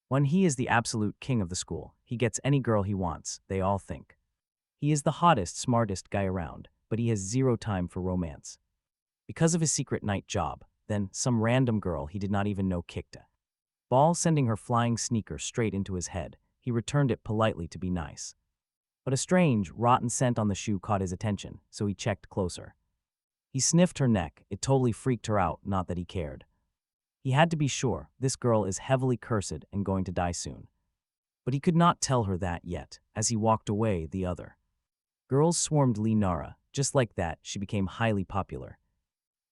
When he is the absolute king of the school, he gets any girl he wants, they all think. He is the hottest, smartest guy around, but he has zero time for romance. Because of his secret night job, then some random girl he did not even know kicked a ball, sending her flying sneaker straight into his head. He returned it politely to be nice. But a strange, rotten scent on the shoe caught his attention, so he checked closer. He sniffed her neck. It totally freaked her out, not that he cared. He had to be sure, this girl is heavily cursed and going to die soon. But he could not tell her that yet. As he walked away, the other girls swarmed Lee Nara. Just like that, she became highly popular.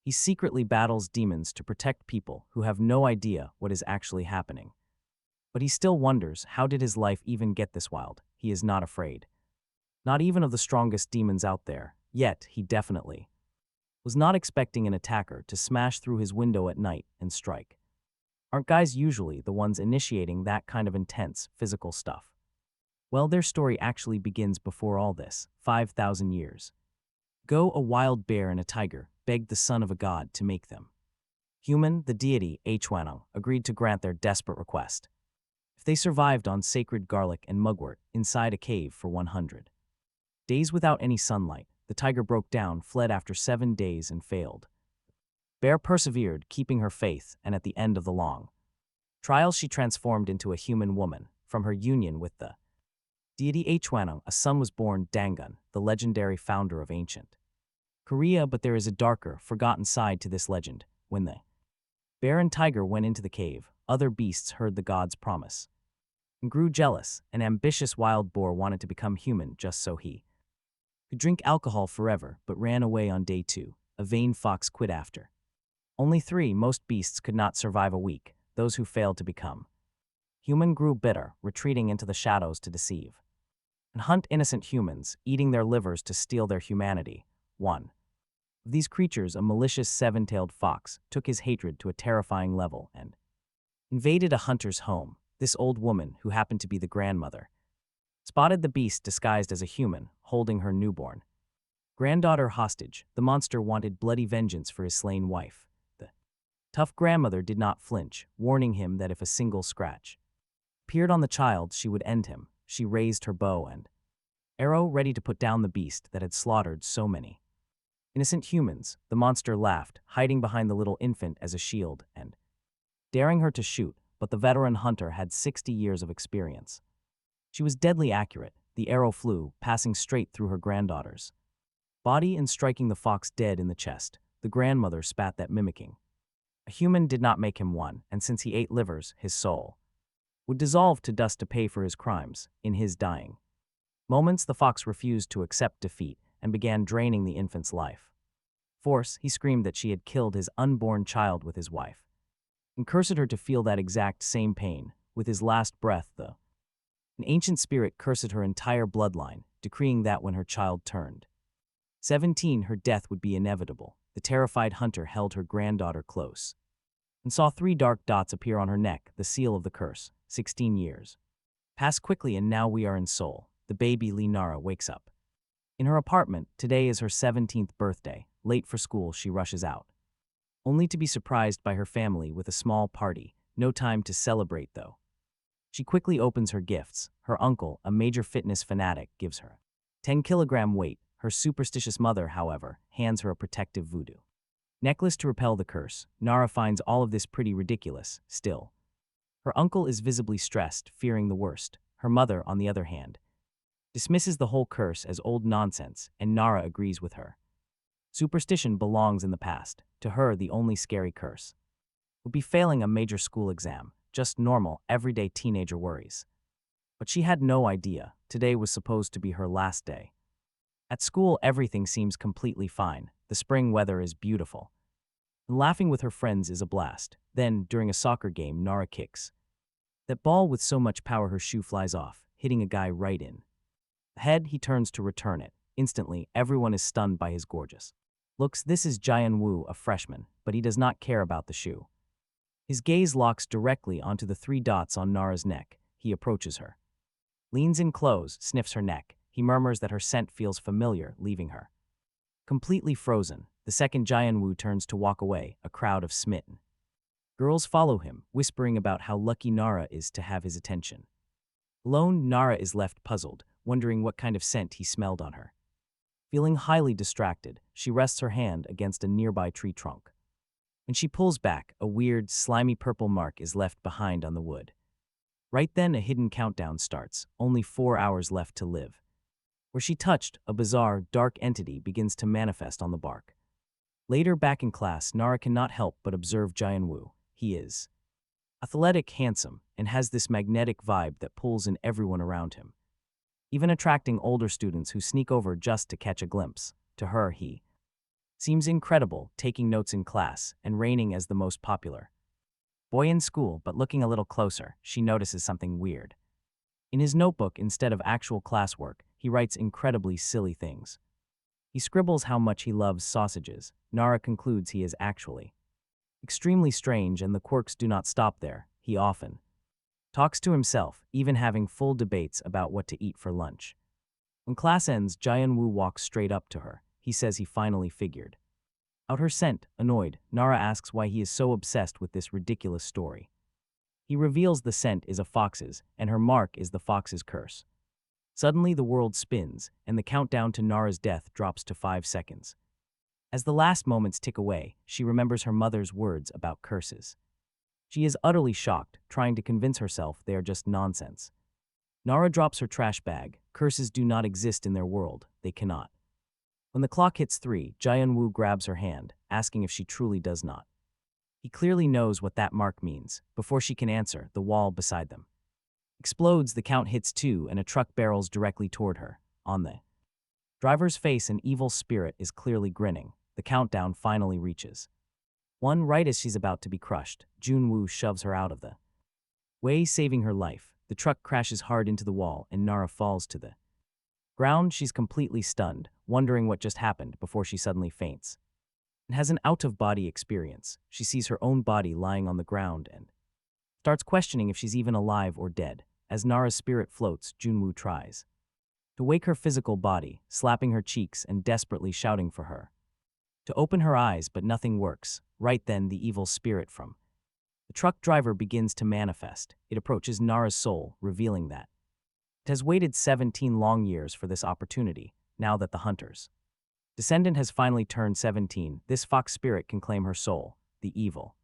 He secretly battles demons to protect people who have no idea what is actually happening. But he still wonders, how did his life even get this wild? He is not afraid. Not even of the strongest demons out there, yet he definitely was not expecting an attacker to smash through his window at night and strike. Aren't guys usually the ones initiating that kind of intense physical stuff? Well, their story actually begins before all this, 5,000 years ago. A wild bear and a tiger begged the son of a god to make them human. The deity, Hwanong, agreed to grant their desperate request if they survived on sacred garlic and mugwort inside a cave for 100 days without any sunlight. The tiger broke down, fled after 7 days, and failed. Bear persevered, keeping her faith, and at the end of the long trial she transformed into a human woman. From her union with the deity Hwanong, a son was born, Dangun, the legendary founder of ancient Korea. But there is a darker, forgotten side to this legend. When the bear and tiger went into the cave, other beasts heard the god's promise and grew jealous. An ambitious wild boar wanted to become human just so he could drink alcohol forever, but ran away on day 2. A vain fox quit after only 3. Most beasts could not survive a week. Those who failed to become human grew bitter, retreating into the shadows to deceive and hunt innocent humans, eating their livers to steal their humanity. One of these creatures, a malicious 7-tailed fox, took his hatred to a terrifying level and invaded a hunter's home. This old woman, who happened to be the grandmother, spotted the beast disguised as a human, holding her newborn granddaughter hostage. The monster wanted bloody vengeance for his slain wife. The tough grandmother did not flinch, warning him that if a single scratch appeared on the child, she would end him. She raised her bow and arrow, ready to put down the beast that had slaughtered so many innocent humans. The monster laughed, hiding behind the little infant as a shield and daring her to shoot, but the veteran hunter had 60 years of experience. She was deadly accurate. The arrow flew, passing straight through her granddaughter's body and striking the fox dead in the chest. The grandmother spat that mimicking a human did not make him one, and since he ate livers, his soul would dissolve to dust to pay for his crimes. In his dying moments, the fox refused to accept defeat and began draining the infant's life force. He screamed that she had killed his unborn child with his wife and cursed her to feel that exact same pain. With his last breath, though, an ancient spirit cursed her entire bloodline, decreeing that when her child turned 17, her death would be inevitable. The terrified hunter held her granddaughter close and saw 3 dark dots appear on her neck, the seal of the curse. 16 years pass quickly, and now we are in Seoul. The baby Lee Nara wakes up in her apartment. Today is her 17th birthday. Late for school, she rushes out, only to be surprised by her family with a small party. No time to celebrate, though. She quickly opens her gifts. Her uncle, a major fitness fanatic, gives her 10-kilogram weight. Her superstitious mother, however, hands her a protective voodoo necklace to repel the curse. Nara finds all of this pretty ridiculous. Still, her uncle is visibly stressed, fearing the worst. Her mother, on the other hand, dismisses the whole curse as old nonsense, and Nara agrees with her. Superstition belongs in the past. To her, the only scary curse would be failing a major school exam, just normal, everyday teenager worries. But she had no idea. Today was supposed to be her last day. At school, everything seems completely fine. The spring weather is beautiful, and laughing with her friends is a blast. Then, during a soccer game, Nara kicks that ball with so much power her shoe flies off, hitting a guy right in the head. He turns to return it. Instantly, everyone is stunned by his gorgeous looks. This is Jian Wu, a freshman, but he does not care about the shoe. His gaze locks directly onto the 3 dots on Nara's neck. He approaches her, leans in close, sniffs her neck. He murmurs that her scent feels familiar, leaving her completely frozen. The second Jian Wu turns to walk away, a crowd of smitten Girls follow him, whispering about how lucky Nara is to have his attention. Alone, Nara is left puzzled, wondering what kind of scent he smelled on her. Feeling highly distracted, she rests her hand against a nearby tree trunk. When she pulls back, a weird, slimy purple mark is left behind on the wood. Right then, a hidden countdown starts, only 4 hours left to live. Where she touched, a bizarre, dark entity begins to manifest on the bark. Later, back in class, Nara cannot help but observe Jianwoo. He is athletic, handsome, and has this magnetic vibe that pulls in everyone around him, even attracting older students who sneak over just to catch a glimpse. To her, he seems incredible, taking notes in class and reigning as the most popular boy in school, but looking a little closer, she notices something weird. In his notebook, instead of actual classwork, he writes incredibly silly things. He scribbles how much he loves sausages. Nara concludes he is actually extremely strange, and the quirks do not stop there. He often talks to himself, even having full debates about what to eat for lunch. When class ends, Jianwoo walks straight up to her. He says he finally figured out her scent. Annoyed, Nara asks why he is so obsessed with this ridiculous story. He reveals the scent is a fox's, and her mark is the fox's curse. Suddenly, the world spins, and the countdown to Nara's death drops to 5 seconds. As the last moments tick away, she remembers her mother's words about curses. She is utterly shocked, trying to convince herself they are just nonsense. Nara drops her trash bag. Curses do not exist in their world. They cannot. When the clock hits 3, Jianwoo grabs her hand, asking if she truly does not. He clearly knows what that mark means. Before she can answer, the wall beside them explodes. The count hits 2, and a truck barrels directly toward her. On the driver's face, an evil spirit is clearly grinning. The countdown finally reaches 1. Right as she's about to be crushed, Junwoo shoves her out of the way, saving her life. The truck crashes hard into the wall, and Nara falls to the ground. She's completely stunned, wondering what just happened before she suddenly faints and has an out-of-body experience. She sees her own body lying on the ground and starts questioning if she's even alive or dead. As Nara's spirit floats, Junwoo tries to wake her physical body, slapping her cheeks and desperately shouting for her to open her eyes, but nothing works. Right then, the evil spirit from the truck driver begins to manifest. It approaches Nara's soul, revealing that it has waited 17 long years for this opportunity. Now that the hunter's descendant has finally turned 17, this fox spirit can claim her soul. The evil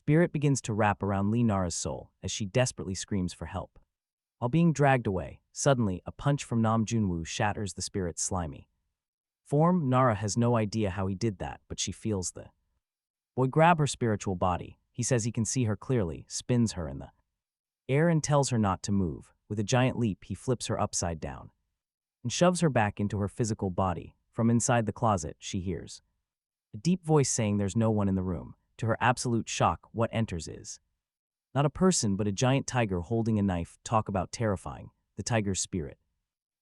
spirit begins to wrap around Nara's soul as she desperately screams for help. While being dragged away, suddenly a punch from Nam Junwoo shatters the spirit's slimy form. Nara has no idea how he did that, but she feels the boy grab her spiritual body. He says he can see her clearly, spins her in the air and tells her not to move. With a giant leap, he flips her upside down and shoves her back into her physical body. From inside the closet, she hears a deep voice saying there's no one in the room. To her absolute shock, what enters is not a person, but a giant tiger holding a knife. Talk about terrifying. The tiger's spirit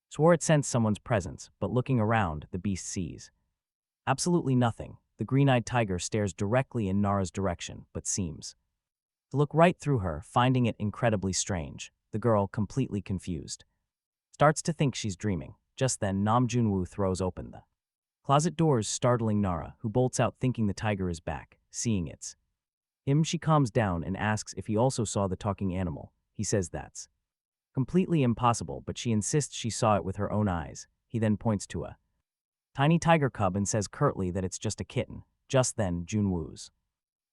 swore it sensed someone's presence, but looking around, the beast sees absolutely nothing. The green-eyed tiger stares directly in Nara's direction, but seems to look right through her, finding it incredibly strange. The girl, completely confused, starts to think she's dreaming. Just then, Nam Junwoo throws open the closet doors, startling Nara, who bolts out thinking the tiger is back. Seeing it's him, she calms down and asks if he also saw the talking animal. He says that's completely impossible, but she insists she saw it with her own eyes. He then points to a tiny tiger cub and says curtly that it's just a kitten. Just then, Junwoo's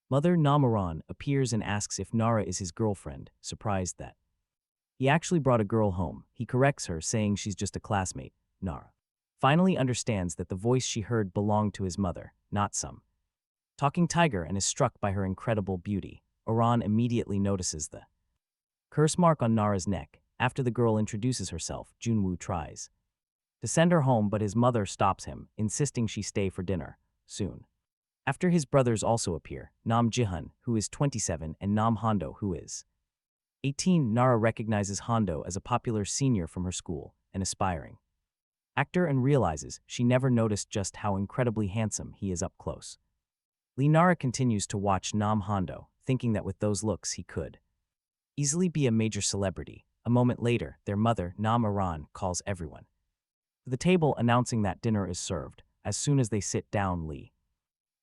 mother, Namaran, appears and asks if Nara is his girlfriend, surprised that he actually brought a girl home. He corrects her, saying she's just a classmate. Nara finally understands that the voice she heard belonged to his mother, not some talking tiger, and is struck by her incredible beauty. Oran immediately notices the curse mark on Nara's neck. After the girl introduces herself, Junwoo tries to send her home, but his mother stops him, insisting she stay for dinner. Soon after, his brothers also appear, Nam Jihan, who is 27, and Nam Hondo, who is 18. Nara recognizes Hondo as a popular senior from her school, an aspiring actor, and realizes she never noticed just how incredibly handsome he is up close. Nara continues to watch Nam Hondo, thinking that with those looks he could easily be a major celebrity. A moment later, their mother, Nam Aran, calls everyone to the table, announcing that dinner is served. As soon as they sit down,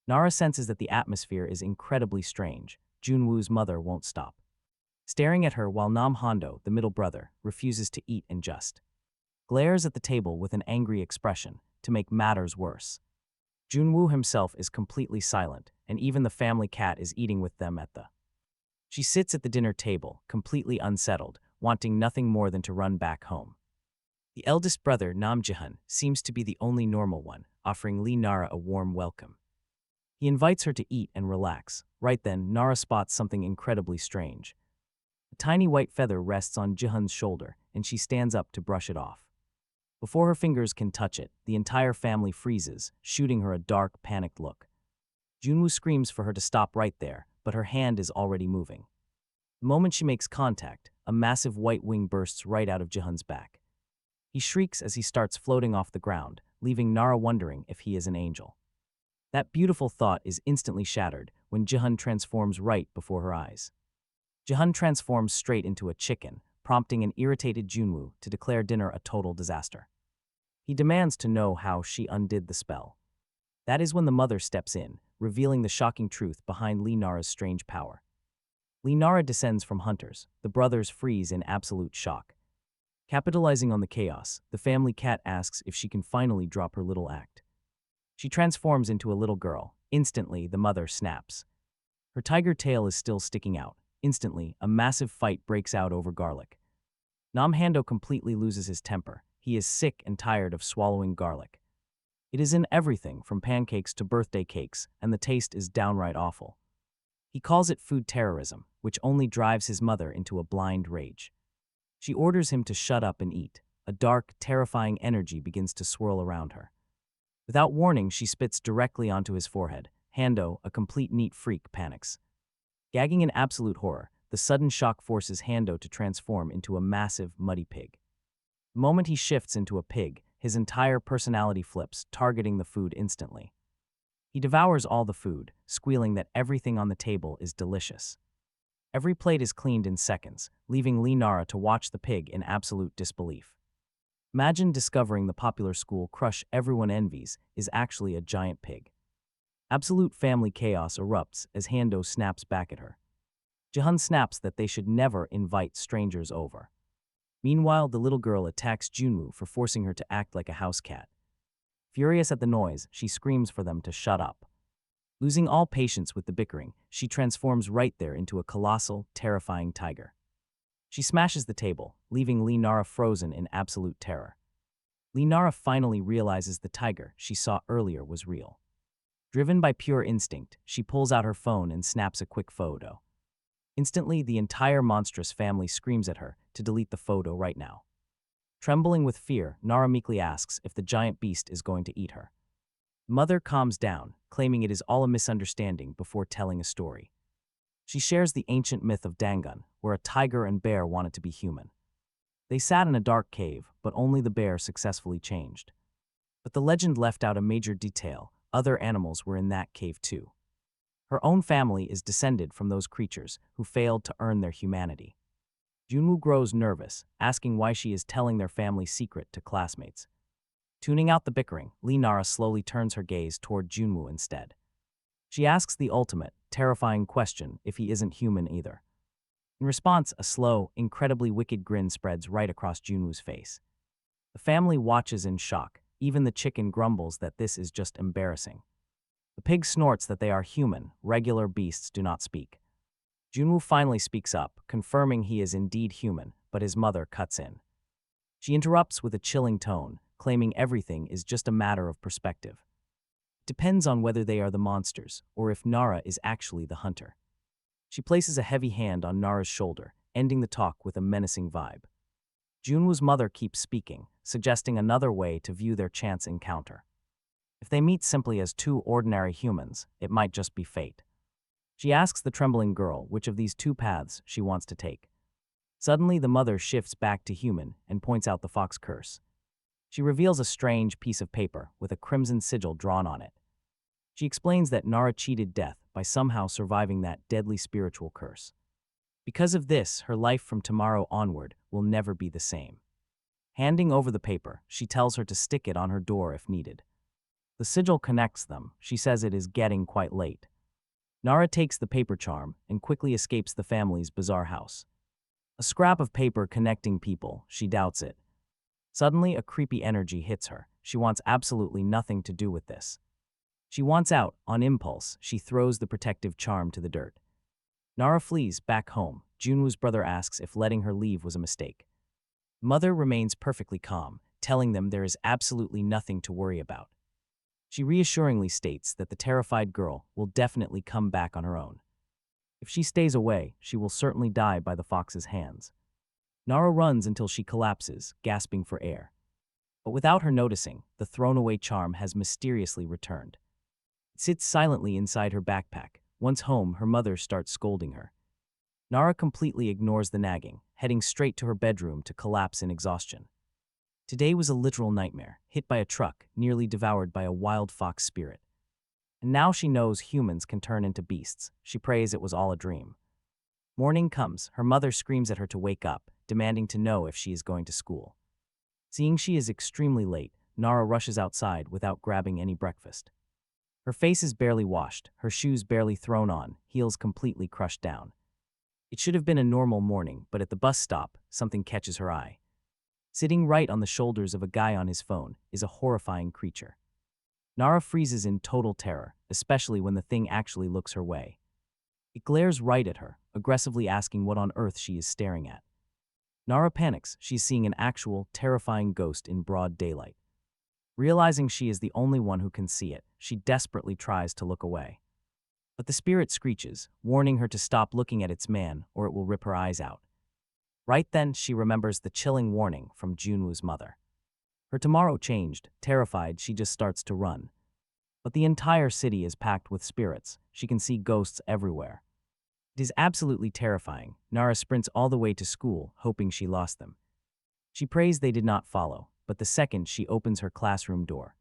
Nara senses that the atmosphere is incredibly strange. Junwoo's mother won't stop staring at her while Nam Hondo, the middle brother, refuses to eat and just glares at the table with an angry expression. To make matters worse, Junwoo himself is completely silent, and even the family cat is eating with them at the. She sits at the dinner table, completely unsettled, wanting nothing more than to run back home. The eldest brother, Nam Jihan, seems to be the only normal one, offering Lee Nara a warm welcome. He invites her to eat and relax. Right then, Nara spots something incredibly strange. A tiny white feather rests on Jihan's shoulder, and she stands up to brush it off. Before her fingers can touch it, the entire family freezes, shooting her a dark, panicked look. Junwoo screams for her to stop right there, but her hand is already moving. The moment she makes contact, a massive white wing bursts right out of Jihan's back. He shrieks as he starts floating off the ground, leaving Nara wondering if he is an angel. That beautiful thought is instantly shattered when Jihan transforms right before her eyes. Jihan transforms straight into a chicken, prompting an irritated Junwoo to declare dinner a total disaster. He demands to know how she undid the spell. That is when the mother steps in, revealing the shocking truth behind Lee Nara's strange power. Lee Nara descends from hunters. The brothers freeze in absolute shock. Capitalizing on the chaos, the family cat asks if she can finally drop her little act. She transforms into a little girl. Instantly, the mother snaps. Her tiger tail is still sticking out. Instantly, a massive fight breaks out over garlic. Nam Hando completely loses his temper. He is sick and tired of swallowing garlic. It is in everything from pancakes to birthday cakes, and the taste is downright awful. He calls it food terrorism, which only drives his mother into a blind rage. She orders him to shut up and eat. A dark, terrifying energy begins to swirl around her. Without warning, she spits directly onto his forehead. Hando, a complete neat freak, panics. Gagging in absolute horror, the sudden shock forces Hando to transform into a massive, muddy pig. The moment he shifts into a pig, his entire personality flips, targeting the food instantly. He devours all the food, squealing that everything on the table is delicious. Every plate is cleaned in seconds, leaving Lee Nara to watch the pig in absolute disbelief. Imagine discovering the popular school crush everyone envies is actually a giant pig. Absolute family chaos erupts as Hando snaps back at her. Jihan snaps that they should never invite strangers over. Meanwhile, the little girl attacks Junwoo for forcing her to act like a house cat. Furious at the noise, she screams for them to shut up. Losing all patience with the bickering, she transforms right there into a colossal, terrifying tiger. She smashes the table, leaving Lee Nara frozen in absolute terror. Lee Nara finally realizes the tiger she saw earlier was real. Driven by pure instinct, she pulls out her phone and snaps a quick photo. Instantly, the entire monstrous family screams at her to delete the photo right now. Trembling with fear, Nara meekly asks if the giant beast is going to eat her. Mother calms down, claiming it is all a misunderstanding before telling a story. She shares the ancient myth of Dangun, where a tiger and bear wanted to be human. They sat in a dark cave, but only the bear successfully changed. But the legend left out a major detail: other animals were in that cave too. Her own family is descended from those creatures who failed to earn their humanity. Junwoo grows nervous, asking why she is telling their family secret to classmates. Tuning out the bickering, Lee Nara slowly turns her gaze toward Junwoo instead. She asks the ultimate, terrifying question if he isn't human either. In response, a slow, incredibly wicked grin spreads right across Junwoo's face. The family watches in shock. Even the chicken grumbles that this is just embarrassing. The pig snorts that they are human. Regular beasts do not speak. Junwoo finally speaks up, confirming he is indeed human, but his mother cuts in. She interrupts with a chilling tone, claiming everything is just a matter of perspective. It depends on whether they are the monsters, or if Nara is actually the hunter. She places a heavy hand on Nara's shoulder, ending the talk with a menacing vibe. Junwoo's mother keeps speaking, suggesting another way to view their chance encounter. If they meet simply as two ordinary humans, it might just be fate. She asks the trembling girl which of these two paths she wants to take. Suddenly, the mother shifts back to human and points out the fox curse. She reveals a strange piece of paper with a crimson sigil drawn on it. She explains that Nara cheated death by somehow surviving that deadly spiritual curse. Because of this, her life from tomorrow onward will never be the same. Handing over the paper, she tells her to stick it on her door if needed. The sigil connects them. She says it is getting quite late. Nara takes the paper charm and quickly escapes the family's bizarre house. A scrap of paper connecting people, she doubts it. Suddenly, a creepy energy hits her. She wants absolutely nothing to do with this. She wants out. On impulse, she throws the protective charm to the dirt. Nara flees back home. Junwoo's brother asks if letting her leave was a mistake. Mother remains perfectly calm, telling them there is absolutely nothing to worry about. She reassuringly states that the terrified girl will definitely come back on her own. If she stays away, she will certainly die by the fox's hands. Nara runs until she collapses, gasping for air. But without her noticing, the thrown-away charm has mysteriously returned. It sits silently inside her backpack. Once home, her mother starts scolding her. Nara completely ignores the nagging, heading straight to her bedroom to collapse in exhaustion. Today was a literal nightmare, hit by a truck, nearly devoured by a wild fox spirit. And now she knows humans can turn into beasts. She prays it was all a dream. Morning comes, her mother screams at her to wake up, demanding to know if she is going to school. Seeing she is extremely late, Nara rushes outside without grabbing any breakfast. Her face is barely washed, her shoes barely thrown on, heels completely crushed down. It should have been a normal morning, but at the bus stop, something catches her eye. Sitting right on the shoulders of a guy on his phone is a horrifying creature. Nara freezes in total terror, especially when the thing actually looks her way. It glares right at her, aggressively asking what on earth she is staring at. Nara panics. She's seeing an actual, terrifying ghost in broad daylight. Realizing she is the only one who can see it, she desperately tries to look away. But the spirit screeches, warning her to stop looking at its man or it will rip her eyes out. Right then, she remembers the chilling warning from Junwoo's mother. Her tomorrow changed. Terrified, she just starts to run. But the entire city is packed with spirits. She can see ghosts everywhere. It is absolutely terrifying. Nara sprints all the way to school, hoping she lost them. She prays they did not follow, but the second she opens her classroom door,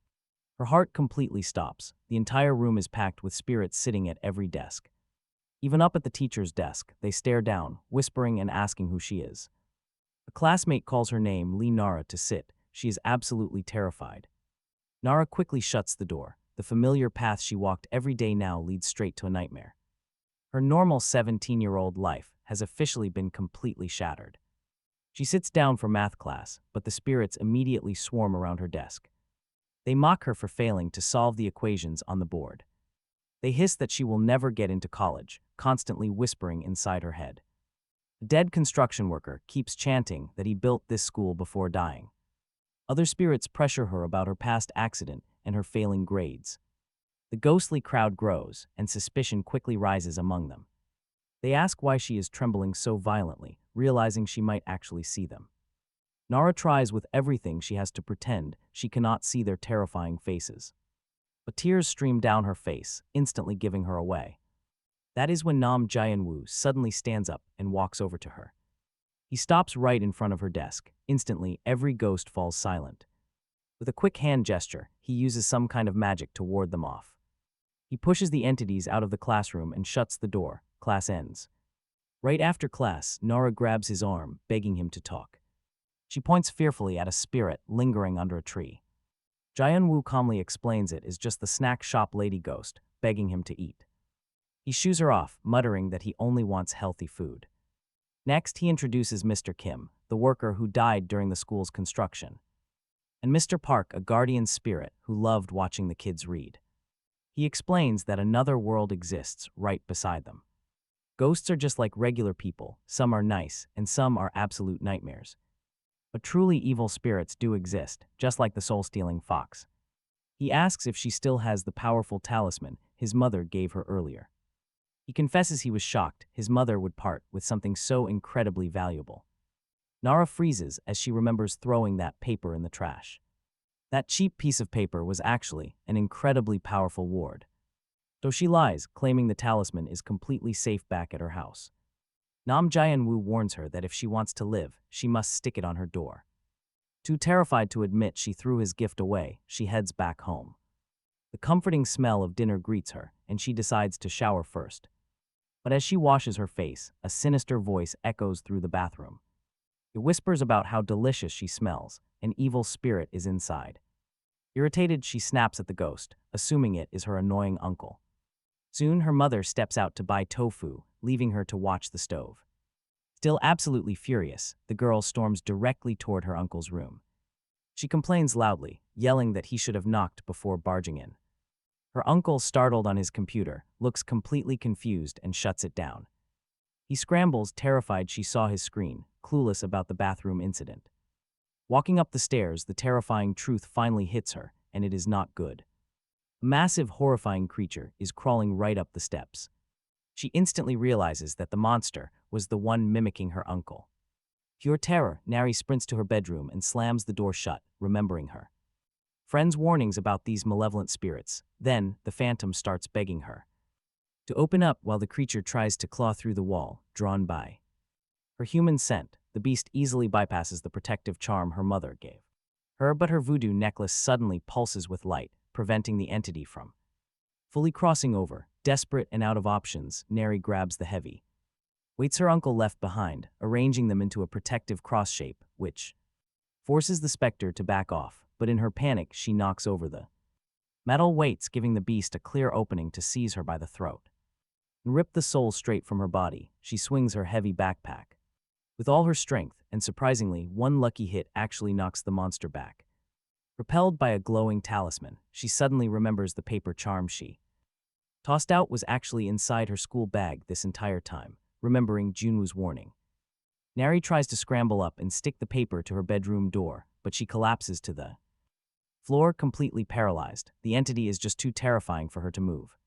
her heart completely stops. The entire room is packed with spirits sitting at every desk. Even up at the teacher's desk, they stare down, whispering and asking who she is. A classmate calls her name, leads Nara to sit. She is absolutely terrified. Nara quickly shuts the door. The familiar path she walked every day now leads straight to a nightmare. Her normal 17-year-old life has officially been completely shattered. She sits down for math class, but the spirits immediately swarm around her desk. They mock her for failing to solve the equations on the board. They hiss that she will never get into college, constantly whispering inside her head. The dead construction worker keeps chanting that he built this school before dying. Other spirits pressure her about her past accident and her failing grades. The ghostly crowd grows, and suspicion quickly rises among them. They ask why she is trembling so violently, realizing she might actually see them. Nara tries with everything she has to pretend she cannot see their terrifying faces. But tears stream down her face, instantly giving her away. That is when Nam Jae-woo suddenly stands up and walks over to her. He stops right in front of her desk. Instantly, every ghost falls silent. With a quick hand gesture, he uses some kind of magic to ward them off. He pushes the entities out of the classroom and shuts the door. Class ends. Right after class, Nara grabs his arm, begging him to talk. She points fearfully at a spirit lingering under a tree. Jae-woo calmly explains it is just the snack shop lady ghost, begging him to eat. He shoos her off, muttering that he only wants healthy food. Next, he introduces Mr. Kim, the worker who died during the school's construction, and Mr. Park, a guardian spirit who loved watching the kids read. He explains that another world exists right beside them. Ghosts are just like regular people, some are nice and some are absolute nightmares. But truly evil spirits do exist, just like the soul-stealing fox. He asks if she still has the powerful talisman his mother gave her earlier. He confesses he was shocked his mother would part with something so incredibly valuable. Nara freezes as she remembers throwing that paper in the trash. That cheap piece of paper was actually an incredibly powerful ward. So she lies, claiming the talisman is completely safe back at her house. Nam Jae-woo warns her that if she wants to live, she must stick it on her door. Too terrified to admit she threw his gift away, she heads back home. The comforting smell of dinner greets her, and she decides to shower first. But as she washes her face, a sinister voice echoes through the bathroom. It whispers about how delicious she smells. An evil spirit is inside. Irritated, she snaps at the ghost, assuming it is her annoying uncle. Soon her mother steps out to buy tofu, leaving her to watch the stove. Still absolutely furious, the girl storms directly toward her uncle's room. She complains loudly, yelling that he should have knocked before barging in. Her uncle, startled on his computer, looks completely confused and shuts it down. He scrambles, terrified she saw his screen, clueless about the bathroom incident. Walking up the stairs, the terrifying truth finally hits her, and it is not good. A massive, horrifying creature is crawling right up the steps. She instantly realizes that the monster was the one mimicking her uncle. Pure terror, Nari sprints to her bedroom and slams the door shut, remembering her friends' warnings about these malevolent spirits. Then, the phantom starts begging her to open up while the creature tries to claw through the wall, drawn by her human scent. The beast easily bypasses the protective charm her mother gave her, but her voodoo necklace suddenly pulses with light, preventing the entity from fully crossing over. Desperate and out of options, Neri grabs the heavy weights her uncle left behind, arranging them into a protective cross shape, which forces the specter to back off, but in her panic she knocks over the metal weights, giving the beast a clear opening to seize her by the throat and rip the soul straight from her body. She swings her heavy backpack with all her strength, and surprisingly, one lucky hit actually knocks the monster back. Repelled by a glowing talisman, she suddenly remembers the paper charm she tossed out was actually inside her school bag this entire time, remembering Junwoo's warning. Nari tries to scramble up and stick the paper to her bedroom door, but she collapses to the floor, completely paralyzed. The entity is just too terrifying for her to move.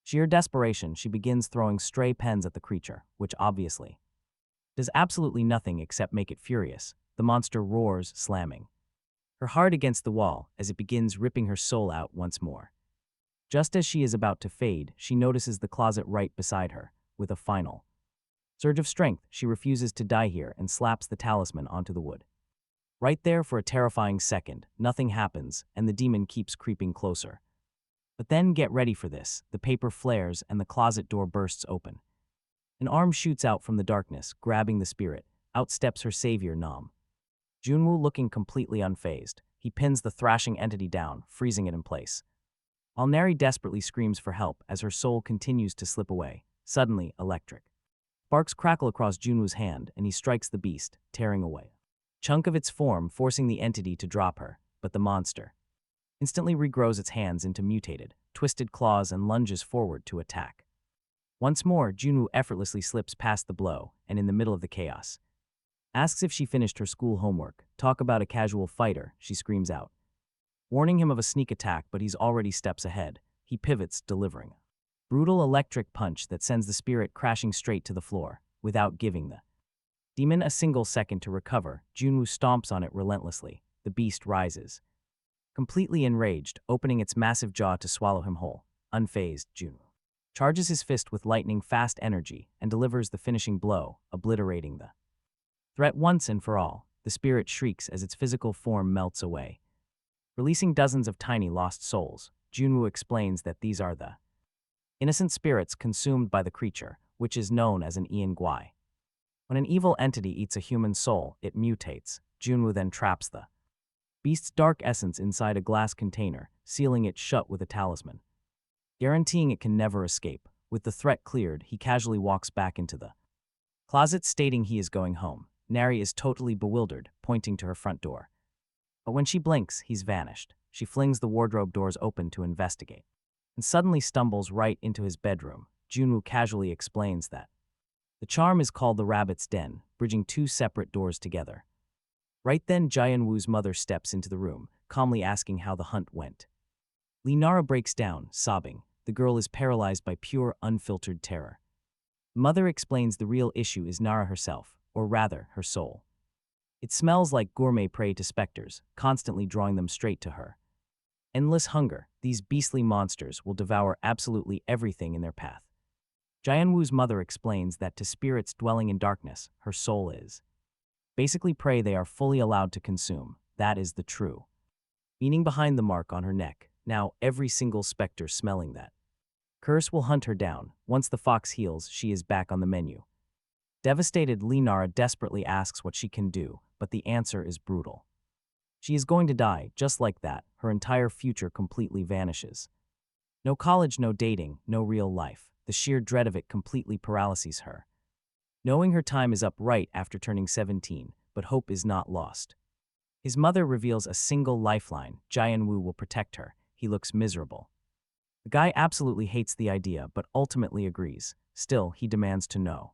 Sheer desperation, she begins throwing stray pens at the creature, which obviously does absolutely nothing except make it furious. The monster roars, slamming her hard against the wall as it begins ripping her soul out once more. Just as she is about to fade, she notices the closet right beside her. With a final surge of strength, she refuses to die here and slaps the talisman onto the wood. Right there for a terrifying second, nothing happens, and the demon keeps creeping closer. But then, get ready for this, the paper flares and the closet door bursts open. An arm shoots out from the darkness, grabbing the spirit. Out steps her savior, Nam. Junwoo, looking completely unfazed, he pins the thrashing entity down, freezing it in place. While Nari desperately screams for help as her soul continues to slip away, suddenly, electric sparks crackle across Junwoo's hand, and he strikes the beast, tearing away a chunk of its form, forcing the entity to drop her. But the monster instantly regrows its hands into mutated, twisted claws and lunges forward to attack. Once more, Junwoo effortlessly slips past the blow, and in the middle of the chaos, asks if she finished her school homework. Talk about a casual fighter, she screams out, warning him of a sneak attack, but he's already steps ahead. He pivots, delivering a brutal electric punch that sends the spirit crashing straight to the floor. Without giving the demon a single second to recover, Junwoo stomps on it relentlessly. The beast rises, completely enraged, opening its massive jaw to swallow him whole. Unfazed, Junwoo charges his fist with lightning-fast energy and delivers the finishing blow, obliterating the threat once and for all. The spirit shrieks as its physical form melts away, releasing dozens of tiny lost souls. Junwoo explains that these are the innocent spirits consumed by the creature, which is known as an Ian Gwai. When an evil entity eats a human soul, it mutates. Junwoo then traps the beast's dark essence inside a glass container, sealing it shut with a talisman, guaranteeing it can never escape. With the threat cleared, he casually walks back into the closet, stating he is going home. Nari is totally bewildered, pointing to her front door. But when she blinks, he's vanished. She flings the wardrobe doors open to investigate, and suddenly stumbles right into his bedroom. Junwoo casually explains that the charm is called the Rabbit's Den, bridging two separate doors together. Right then, Jaehyunwoo's mother steps into the room, calmly asking how the hunt went. Nara breaks down, sobbing. The girl is paralyzed by pure, unfiltered terror. Mother explains the real issue is Nara herself, or rather, her soul. It smells like gourmet prey to specters, constantly drawing them straight to her. Endless hunger, these beastly monsters will devour absolutely everything in their path. Jaehyunwoo's mother explains that to spirits dwelling in darkness, her soul is basically prey they are fully allowed to consume. That is the true meaning behind the mark on her neck. Now, every single specter smelling that curse will hunt her down. Once the fox heals, she is back on the menu. Devastated, Nara desperately asks what she can do, but the answer is brutal. She is going to die, just like that. Her entire future completely vanishes. No college, no dating, no real life. The sheer dread of it completely paralyses her. Knowing her time is up right after turning 17, but hope is not lost. His mother reveals a single lifeline. Jian-woo will protect her. He looks miserable. The guy absolutely hates the idea, but ultimately agrees. Still, he demands to know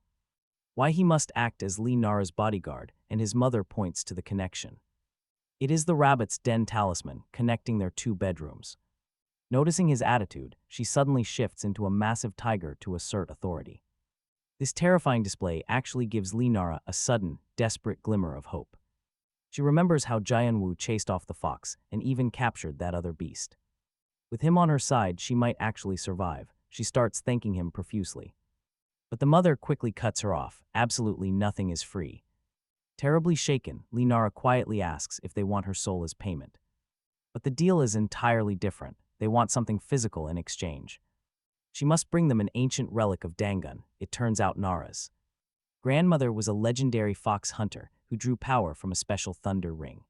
why he must act as Lee Nara's bodyguard, and his mother points to the connection. It is the rabbit's den talisman, connecting their two bedrooms. Noticing his attitude, she suddenly shifts into a massive tiger to assert authority. This terrifying display actually gives Lee Nara a sudden, desperate glimmer of hope. She remembers how Jian-woo chased off the fox and even captured that other beast. With him on her side, she might actually survive. She starts thanking him profusely. But the mother quickly cuts her off. Absolutely nothing is free. Terribly shaken, Lee Nara quietly asks if they want her soul as payment. But the deal is entirely different. They want something physical in exchange. She must bring them an ancient relic of Dangun. It turns out Nara's grandmother was a legendary fox hunter who drew power from a special thunder ring.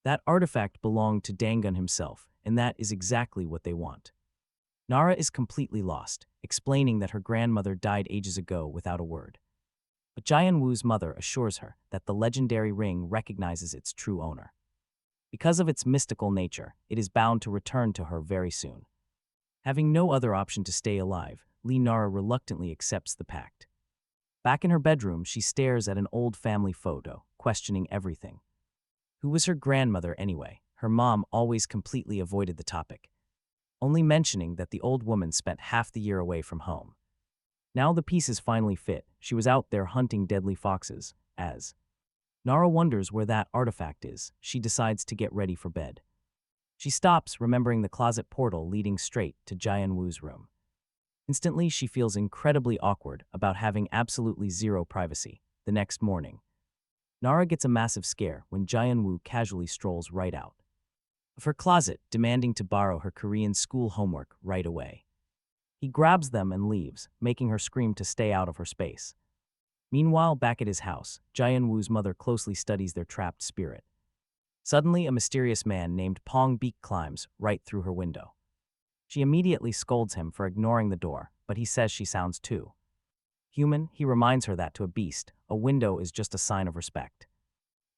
That artifact belonged to Dangun himself, and that is exactly what they want. Nara is completely lost, explaining that her grandmother died ages ago without a word. But Jian-woo's mother assures her that the legendary ring recognizes its true owner. Because of its mystical nature, it is bound to return to her very soon. Having no other option to stay alive, Lee Nara reluctantly accepts the pact. Back in her bedroom, she stares at an old family photo, questioning everything. Who was her grandmother anyway? Her mom always completely avoided the topic, only mentioning that the old woman spent half the year away from home. Now the pieces finally fit. She was out there hunting deadly foxes. As Nara wonders where that artifact is, she decides to get ready for bed. She stops, remembering the closet portal leading straight to Jian-woo's room. Instantly, she feels incredibly awkward about having absolutely zero privacy. The next morning, Nara gets a massive scare when Jian-woo casually strolls right out of her closet, demanding to borrow her Korean school homework right away. He grabs them and leaves, making her scream to stay out of her space. Meanwhile, back at his house, Jian-woo's mother closely studies their trapped spirit. Suddenly, a mysterious man named Pong Beek climbs right through her window. She immediately scolds him for ignoring the door, but he says she sounds too human. He reminds her that to a beast, a window is just a sign of respect.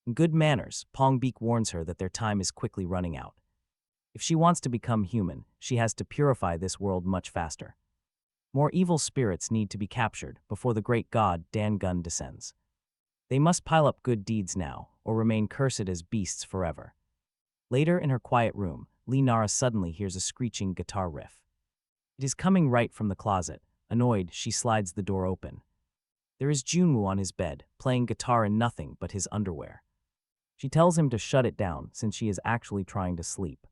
In good manners, Pong Beek warns her that their time is quickly running out. If she wants to become human, she has to purify this world much faster. More evil spirits need to be captured before the great god Dangun descends. They must pile up good deeds now, or remain cursed as beasts forever. Later in her quiet room, Lee Nara suddenly hears a screeching guitar riff. It is coming right from the closet. Annoyed, she slides the door open. There is Junwoo on his bed, playing guitar in nothing but his underwear. She tells him to shut it down since she is actually trying to sleep.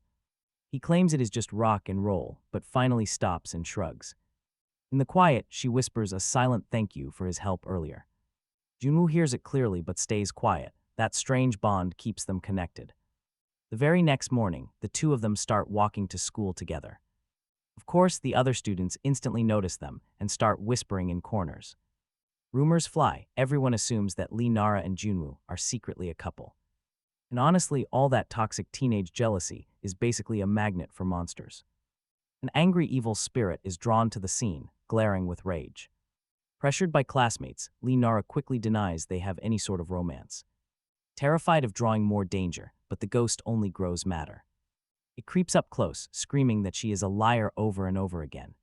He claims it is just rock and roll, but finally stops and shrugs. In the quiet, she whispers a silent thank you for his help earlier. Junwoo hears it clearly but stays quiet. That strange bond keeps them connected. The very next morning, the two of them start walking to school together. Of course, the other students instantly notice them and start whispering in corners. Rumors fly. Everyone assumes that Lee Nara and Junwoo are secretly a couple. And honestly, all that toxic teenage jealousy is basically a magnet for monsters. An angry evil spirit is drawn to the scene, glaring with rage. Pressured by classmates, Lee Nara quickly denies they have any sort of romance. Terrified of drawing more danger, but the ghost only grows madder. It creeps up close, screaming that she is a liar over and over again.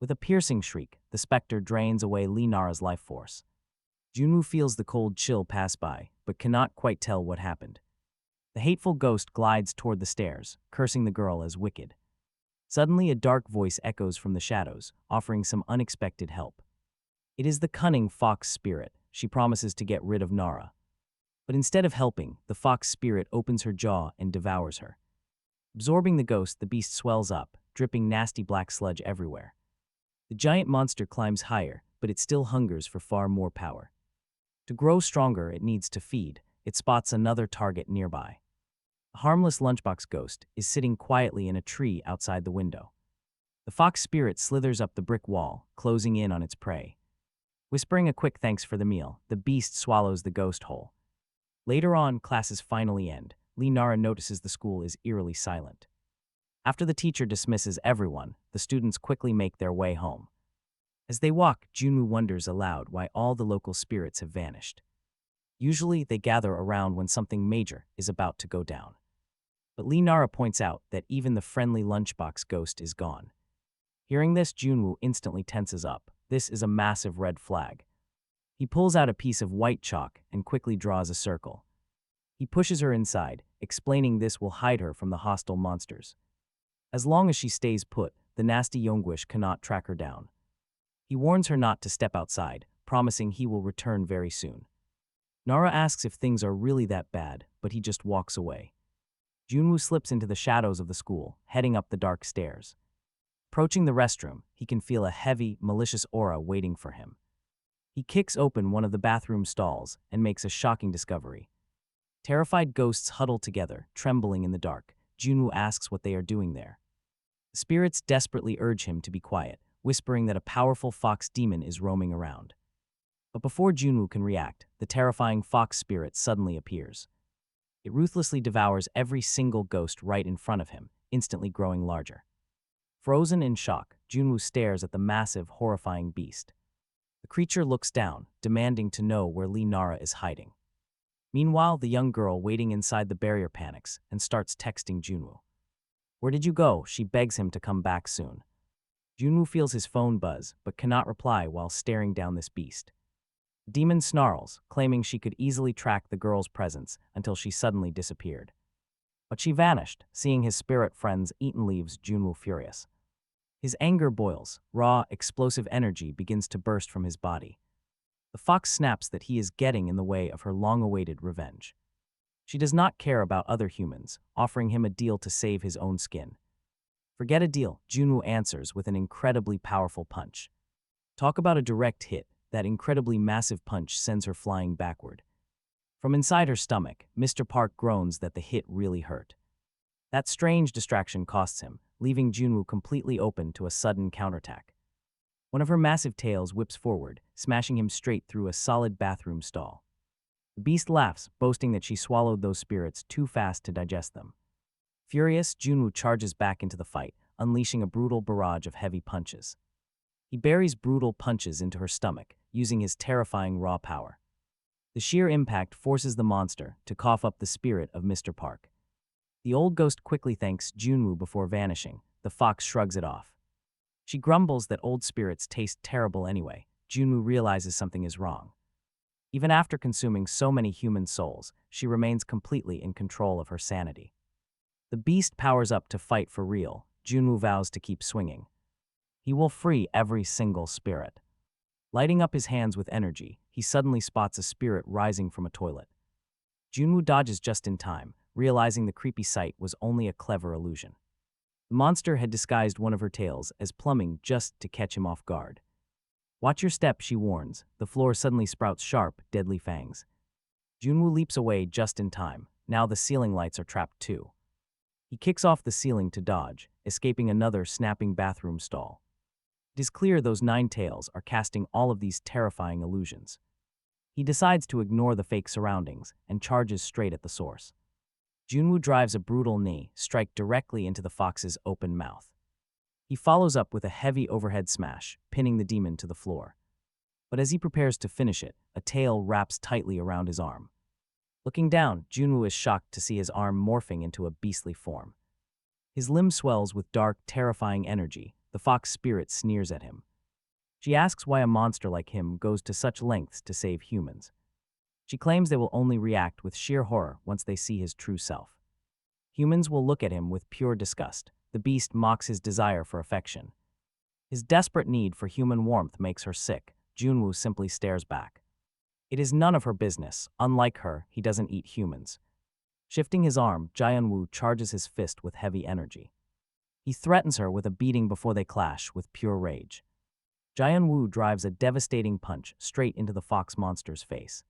With a piercing shriek, the specter drains away Lee Nara's life force. Junwoo feels the cold chill pass by, but cannot quite tell what happened. The hateful ghost glides toward the stairs, cursing the girl as wicked. Suddenly, a dark voice echoes from the shadows, offering some unexpected help. It is the cunning fox spirit. She promises to get rid of Nara. But instead of helping, the fox spirit opens her jaw and devours her. Absorbing the ghost, the beast swells up, dripping nasty black sludge everywhere. The giant monster climbs higher, but it still hungers for far more power. To grow stronger, it needs to feed. It spots another target nearby. A harmless lunchbox ghost is sitting quietly in a tree outside the window. The fox spirit slithers up the brick wall, closing in on its prey. Whispering a quick thanks for the meal, the beast swallows the ghost whole. Later on, classes finally end. Lee Nara notices the school is eerily silent. After the teacher dismisses everyone, the students quickly make their way home. As they walk, Junwoo wonders aloud why all the local spirits have vanished. Usually, they gather around when something major is about to go down. But Lee Nara points out that even the friendly lunchbox ghost is gone. Hearing this, Junwoo instantly tenses up. This is a massive red flag. He pulls out a piece of white chalk and quickly draws a circle. He pushes her inside, explaining this will hide her from the hostile monsters. As long as she stays put, the nasty Yongwish cannot track her down. He warns her not to step outside, promising he will return very soon. Nara asks if things are really that bad, but he just walks away. Junwoo slips into the shadows of the school, heading up the dark stairs. Approaching the restroom, he can feel a heavy, malicious aura waiting for him. He kicks open one of the bathroom stalls and makes a shocking discovery. Terrified ghosts huddle together, trembling in the dark. Junwoo asks what they are doing there. The spirits desperately urge him to be quiet, whispering that a powerful fox demon is roaming around. But before Junwoo can react, the terrifying fox spirit suddenly appears. It ruthlessly devours every single ghost right in front of him, instantly growing larger. Frozen in shock, Junwoo stares at the massive, horrifying beast. The creature looks down, demanding to know where Lee Nara is hiding. Meanwhile, the young girl waiting inside the barrier panics and starts texting Junwoo. "Where did you go?" She begs him to come back soon. Junwoo feels his phone buzz, but cannot reply while staring down this beast. The demon snarls, claiming she could easily track the girl's presence until she suddenly disappeared. But she vanished, seeing his spirit friends eaten leaves Junwoo furious. His anger boils, raw, explosive energy begins to burst from his body. The fox snaps that he is getting in the way of her long-awaited revenge. She does not care about other humans, offering him a deal to save his own skin. "Forget a deal," Junwoo answers with an incredibly powerful punch. Talk about a direct hit, that incredibly massive punch sends her flying backward. From inside her stomach, Mr. Park groans that the hit really hurt. That strange distraction costs him, leaving Junwoo completely open to a sudden counterattack. One of her massive tails whips forward, smashing him straight through a solid bathroom stall. The beast laughs, boasting that she swallowed those spirits too fast to digest them. Furious, Junwoo charges back into the fight, unleashing a brutal barrage of heavy punches. He buries brutal punches into her stomach, using his terrifying raw power. The sheer impact forces the monster to cough up the spirit of Mr. Park. The old ghost quickly thanks Junwoo before vanishing. The fox shrugs it off. She grumbles that old spirits taste terrible anyway. Junwoo realizes something is wrong. Even after consuming so many human souls, she remains completely in control of her sanity. The beast powers up to fight for real. Junwoo vows to keep swinging. He will free every single spirit. Lighting up his hands with energy, he suddenly spots a spirit rising from a toilet. Junwoo dodges just in time, realizing the creepy sight was only a clever illusion. The monster had disguised one of her tails as plumbing just to catch him off guard. "Watch your step," she warns. The floor suddenly sprouts sharp, deadly fangs. Junwoo leaps away just in time. Now the ceiling lights are trapped too. He kicks off the ceiling to dodge, escaping another snapping bathroom stall. It is clear those 9 tails are casting all of these terrifying illusions. He decides to ignore the fake surroundings and charges straight at the source. Junwoo drives a brutal knee, strike directly into the fox's open mouth. He follows up with a heavy overhead smash, pinning the demon to the floor. But as he prepares to finish it, a tail wraps tightly around his arm. Looking down, Junwoo is shocked to see his arm morphing into a beastly form. His limb swells with dark, terrifying energy. The fox spirit sneers at him. She asks why a monster like him goes to such lengths to save humans. She claims they will only react with sheer horror once they see his true self. Humans will look at him with pure disgust. The beast mocks his desire for affection. His desperate need for human warmth makes her sick. Junwoo simply stares back. It is none of her business. Unlike her, he doesn't eat humans. Shifting his arm, Jaehyun-woo charges his fist with heavy energy. He threatens her with a beating before they clash with pure rage. Jaehyun-woo drives a devastating punch straight into the fox monster's face.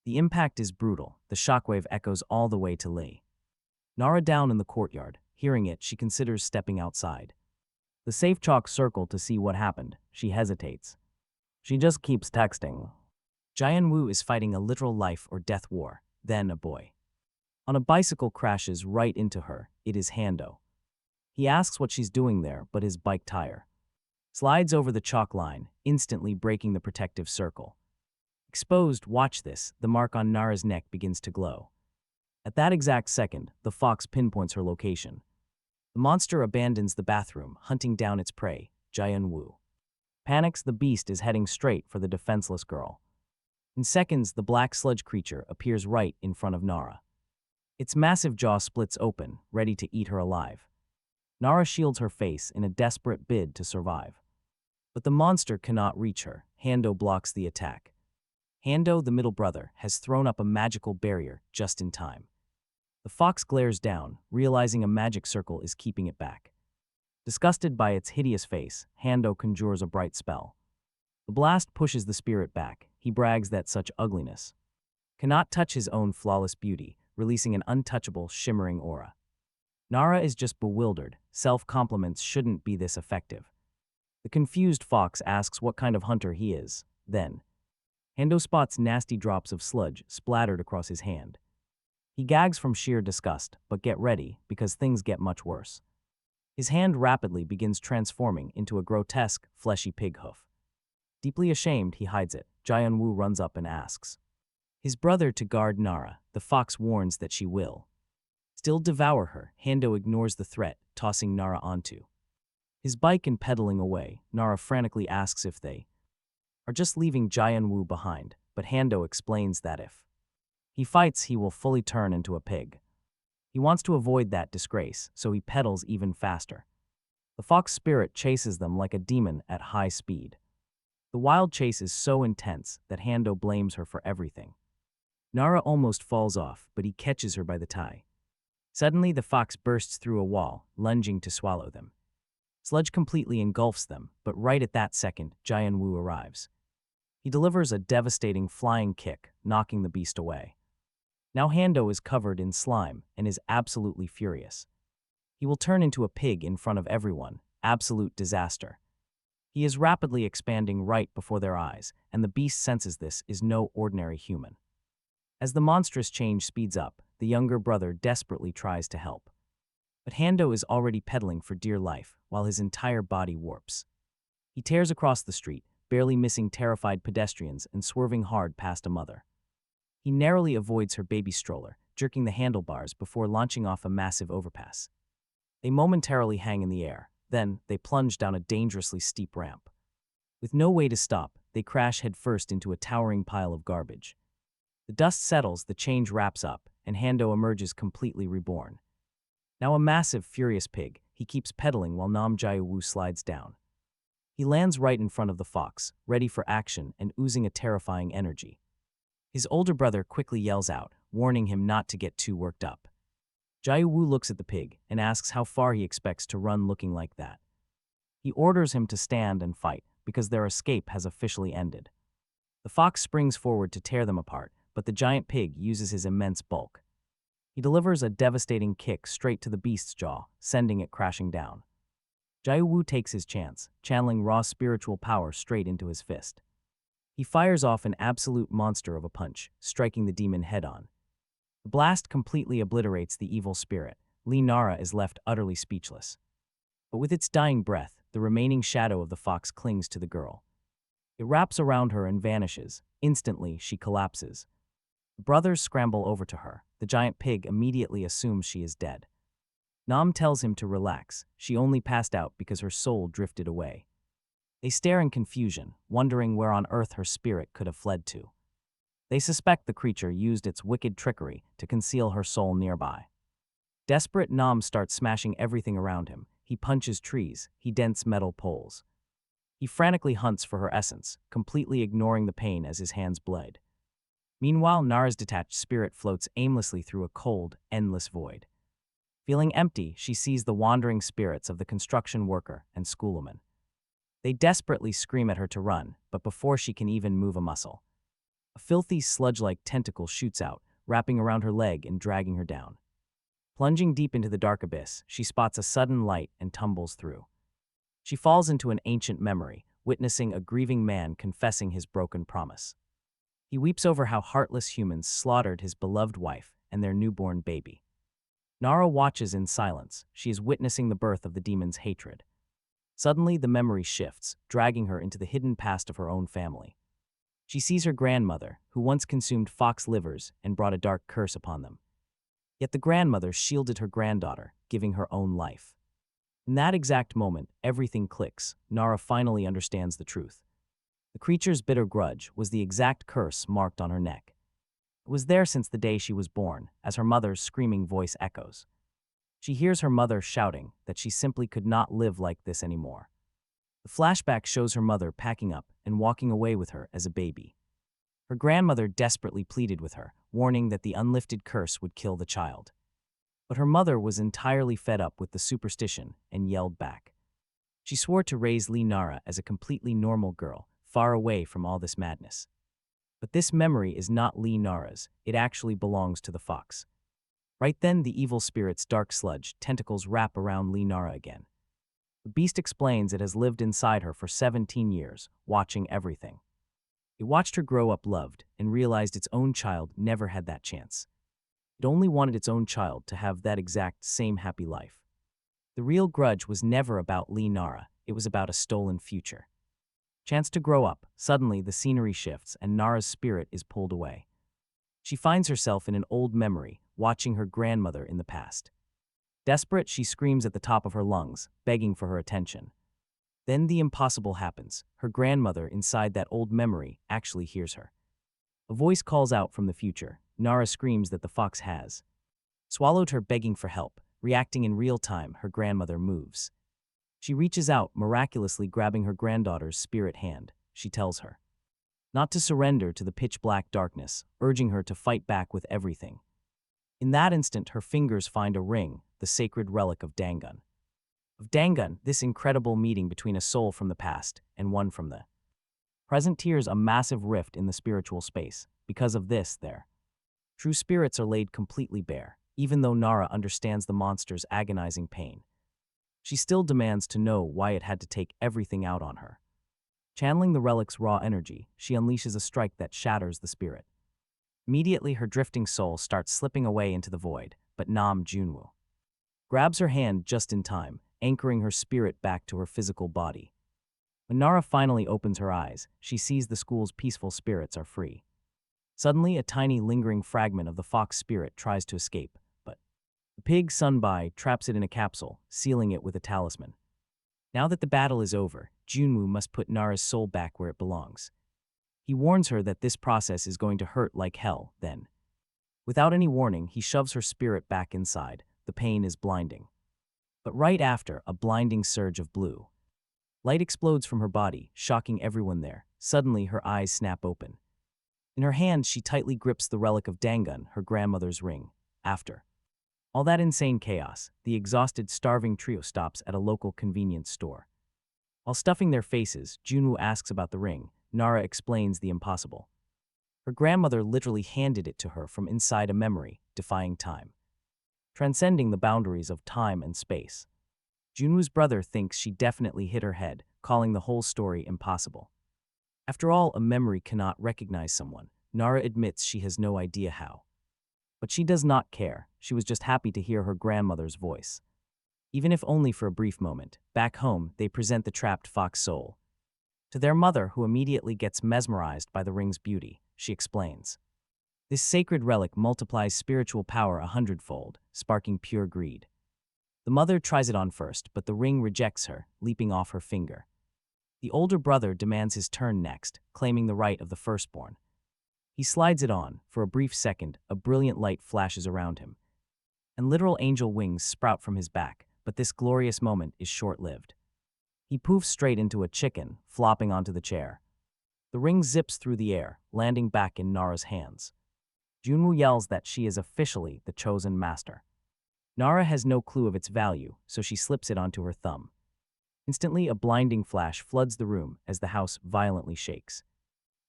The impact is brutal. The shockwave echoes all the way to Lee. Nara down in the courtyard. Hearing it, she considers stepping outside. The safe chalk circle to see what happened. She hesitates. She just keeps texting. Jaehyun-woo is fighting a literal life or death war. Then a boy on a bicycle crashes right into her. It is Hando. He asks what she's doing there, but his bike tire slides over the chalk line, instantly breaking the protective circle. Exposed, watch this, the mark on Nara's neck begins to glow. At that exact second, the fox pinpoints her location. The monster abandons the bathroom, hunting down its prey, Jian-woo. Panics, the beast is heading straight for the defenseless girl. In seconds, the black sludge creature appears right in front of Nara. Its massive jaw splits open, ready to eat her alive. Nara shields her face in a desperate bid to survive. But the monster cannot reach her. Hando blocks the attack. Hando, the middle brother, has thrown up a magical barrier just in time. The fox glares down, realizing a magic circle is keeping it back. Disgusted by its hideous face, Hando conjures a bright spell. The blast pushes the spirit back. He brags that such ugliness cannot touch his own flawless beauty, releasing an untouchable, shimmering aura. Nara is just bewildered. Self-compliments shouldn't be this effective. The confused fox asks what kind of hunter he is. Then, Hando spots nasty drops of sludge splattered across his hand. He gags from sheer disgust, but get ready, because things get much worse. His hand rapidly begins transforming into a grotesque, fleshy pig hoof. Deeply ashamed, he hides it. Jian-woo runs up and asks his brother to guard Nara. The fox warns that she will still devour her. Hando ignores the threat, tossing Nara onto his bike and pedaling away. Nara frantically asks if they are just leaving Jian-woo behind, but Hando explains that if he fights, he will fully turn into a pig. He wants to avoid that disgrace, so he pedals even faster. The fox spirit chases them like a demon at high speed. The wild chase is so intense that Hando blames her for everything. Nara almost falls off, but he catches her by the tie. Suddenly, the fox bursts through a wall, lunging to swallow them. Sludge completely engulfs them, but right at that second, Jian-woo arrives. He delivers a devastating flying kick, knocking the beast away. Now Hando is covered in slime and is absolutely furious. He will turn into a pig in front of everyone. Absolute disaster. He is rapidly expanding right before their eyes, and the beast senses this is no ordinary human. As the monstrous change speeds up, the younger brother desperately tries to help. But Hando is already pedaling for dear life, while his entire body warps. He tears across the street, barely missing terrified pedestrians and swerving hard past a mother. He narrowly avoids her baby stroller, jerking the handlebars before launching off a massive overpass. They momentarily hang in the air, then they plunge down a dangerously steep ramp. With no way to stop, they crash headfirst into a towering pile of garbage. The dust settles, the change wraps up, and Hando emerges completely reborn. Now a massive, furious pig, he keeps pedaling while Nam Jian-woo slides down. He lands right in front of the fox, ready for action and oozing a terrifying energy. His older brother quickly yells out, warning him not to get too worked up. Jian-woo looks at the pig and asks how far he expects to run looking like that. He orders him to stand and fight, because their escape has officially ended. The fox springs forward to tear them apart, but the giant pig uses his immense bulk. He delivers a devastating kick straight to the beast's jaw, sending it crashing down. Jian-woo takes his chance, channeling raw spiritual power straight into his fist. He fires off an absolute monster of a punch, striking the demon head-on. The blast completely obliterates the evil spirit. Nara is left utterly speechless. But with its dying breath, the remaining shadow of the fox clings to the girl. It wraps around her and vanishes. Instantly, she collapses. The brothers scramble over to her. The giant pig immediately assumes she is dead. Nam tells him to relax. She only passed out because her soul drifted away. They stare in confusion, wondering where on earth her spirit could have fled to. They suspect the creature used its wicked trickery to conceal her soul nearby. Desperate, Nam starts smashing everything around him. He punches trees, he dents metal poles. He frantically hunts for her essence, completely ignoring the pain as his hands bled. Meanwhile, Nara's detached spirit floats aimlessly through a cold, endless void. Feeling empty, she sees the wandering spirits of the construction worker and schoolwoman. They desperately scream at her to run, but before she can even move a muscle, a filthy sludge-like tentacle shoots out, wrapping around her leg and dragging her down. Plunging deep into the dark abyss, she spots a sudden light and tumbles through. She falls into an ancient memory, witnessing a grieving man confessing his broken promise. He weeps over how heartless humans slaughtered his beloved wife and their newborn baby. Nara watches in silence. She is witnessing the birth of the demon's hatred. Suddenly, the memory shifts, dragging her into the hidden past of her own family. She sees her grandmother, who once consumed fox livers and brought a dark curse upon them. Yet the grandmother shielded her granddaughter, giving her own life. In that exact moment, everything clicks. Nara finally understands the truth. The creature's bitter grudge was the exact curse marked on her neck. It was there since the day she was born, as her mother's screaming voice echoes. She hears her mother shouting that she simply could not live like this anymore. The flashback shows her mother packing up and walking away with her as a baby. Her grandmother desperately pleaded with her, warning that the unlifted curse would kill the child. But her mother was entirely fed up with the superstition and yelled back. She swore to raise Lee Nara as a completely normal girl, far away from all this madness. But this memory is not Lee Nara's, it actually belongs to the fox. Right then, the evil spirit's dark sludge tentacles wrap around Lee Nara again. The beast explains it has lived inside her for 17 years, watching everything. It watched her grow up loved and realized its own child never had that chance. It only wanted its own child to have that exact same happy life. The real grudge was never about Lee Nara, it was about a stolen future. Chance to grow up, suddenly the scenery shifts and Nara's spirit is pulled away. She finds herself in an old memory, watching her grandmother in the past. Desperate, she screams at the top of her lungs, begging for her attention. Then the impossible happens. Her grandmother inside that old memory actually hears her. A voice calls out from the future. Nara screams that the fox has swallowed her, begging for help. Reacting in real time, her grandmother moves. She reaches out, miraculously grabbing her granddaughter's spirit hand. She tells her not to surrender to the pitch-black darkness, urging her to fight back with everything. In that instant, her fingers find a ring, the sacred relic of Dangun. This incredible meeting between a soul from the past and one from the present tears a massive rift in the spiritual space. Because of this, their true spirits are laid completely bare. Even though Nara understands the monster's agonizing pain, she still demands to know why it had to take everything out on her. Channeling the relic's raw energy, she unleashes a strike that shatters the spirit. Immediately, her drifting soul starts slipping away into the void, but Nam Junwoo grabs her hand just in time, anchoring her spirit back to her physical body. When Nara finally opens her eyes, she sees the school's peaceful spirits are free. Suddenly, a tiny lingering fragment of the fox spirit tries to escape, but the pig Sunbai traps it in a capsule, sealing it with a talisman. Now that the battle is over, Junwoo must put Nara's soul back where it belongs. He warns her that this process is going to hurt like hell, then, without any warning, he shoves her spirit back inside. The pain is blinding. But right after, a blinding surge of blue light explodes from her body, shocking everyone there. Suddenly, her eyes snap open. In her hand, she tightly grips the relic of Dangun, her grandmother's ring. After all that insane chaos, the exhausted, starving trio stops at a local convenience store. While stuffing their faces, Junwoo asks about the ring. Nara explains the impossible. Her grandmother literally handed it to her from inside a memory, defying time, transcending the boundaries of time and space. Junwoo's brother thinks she definitely hit her head, calling the whole story impossible. After all, a memory cannot recognize someone. Nara admits she has no idea how. But she does not care. She was just happy to hear her grandmother's voice. Even if only for a brief moment, back home, they present the trapped fox soul to their mother, who immediately gets mesmerized by the ring's beauty. She explains. This sacred relic multiplies spiritual power 100-fold, sparking pure greed. The mother tries it on first, but the ring rejects her, leaping off her finger. The older brother demands his turn next, claiming the right of the firstborn. He slides it on. For a brief second, a brilliant light flashes around him, and literal angel wings sprout from his back, but this glorious moment is short-lived. He poofs straight into a chicken, flopping onto the chair. The ring zips through the air, landing back in Nara's hands. Junwoo yells that she is officially the chosen master. Nara has no clue of its value, so she slips it onto her thumb. Instantly, a blinding flash floods the room as the house violently shakes.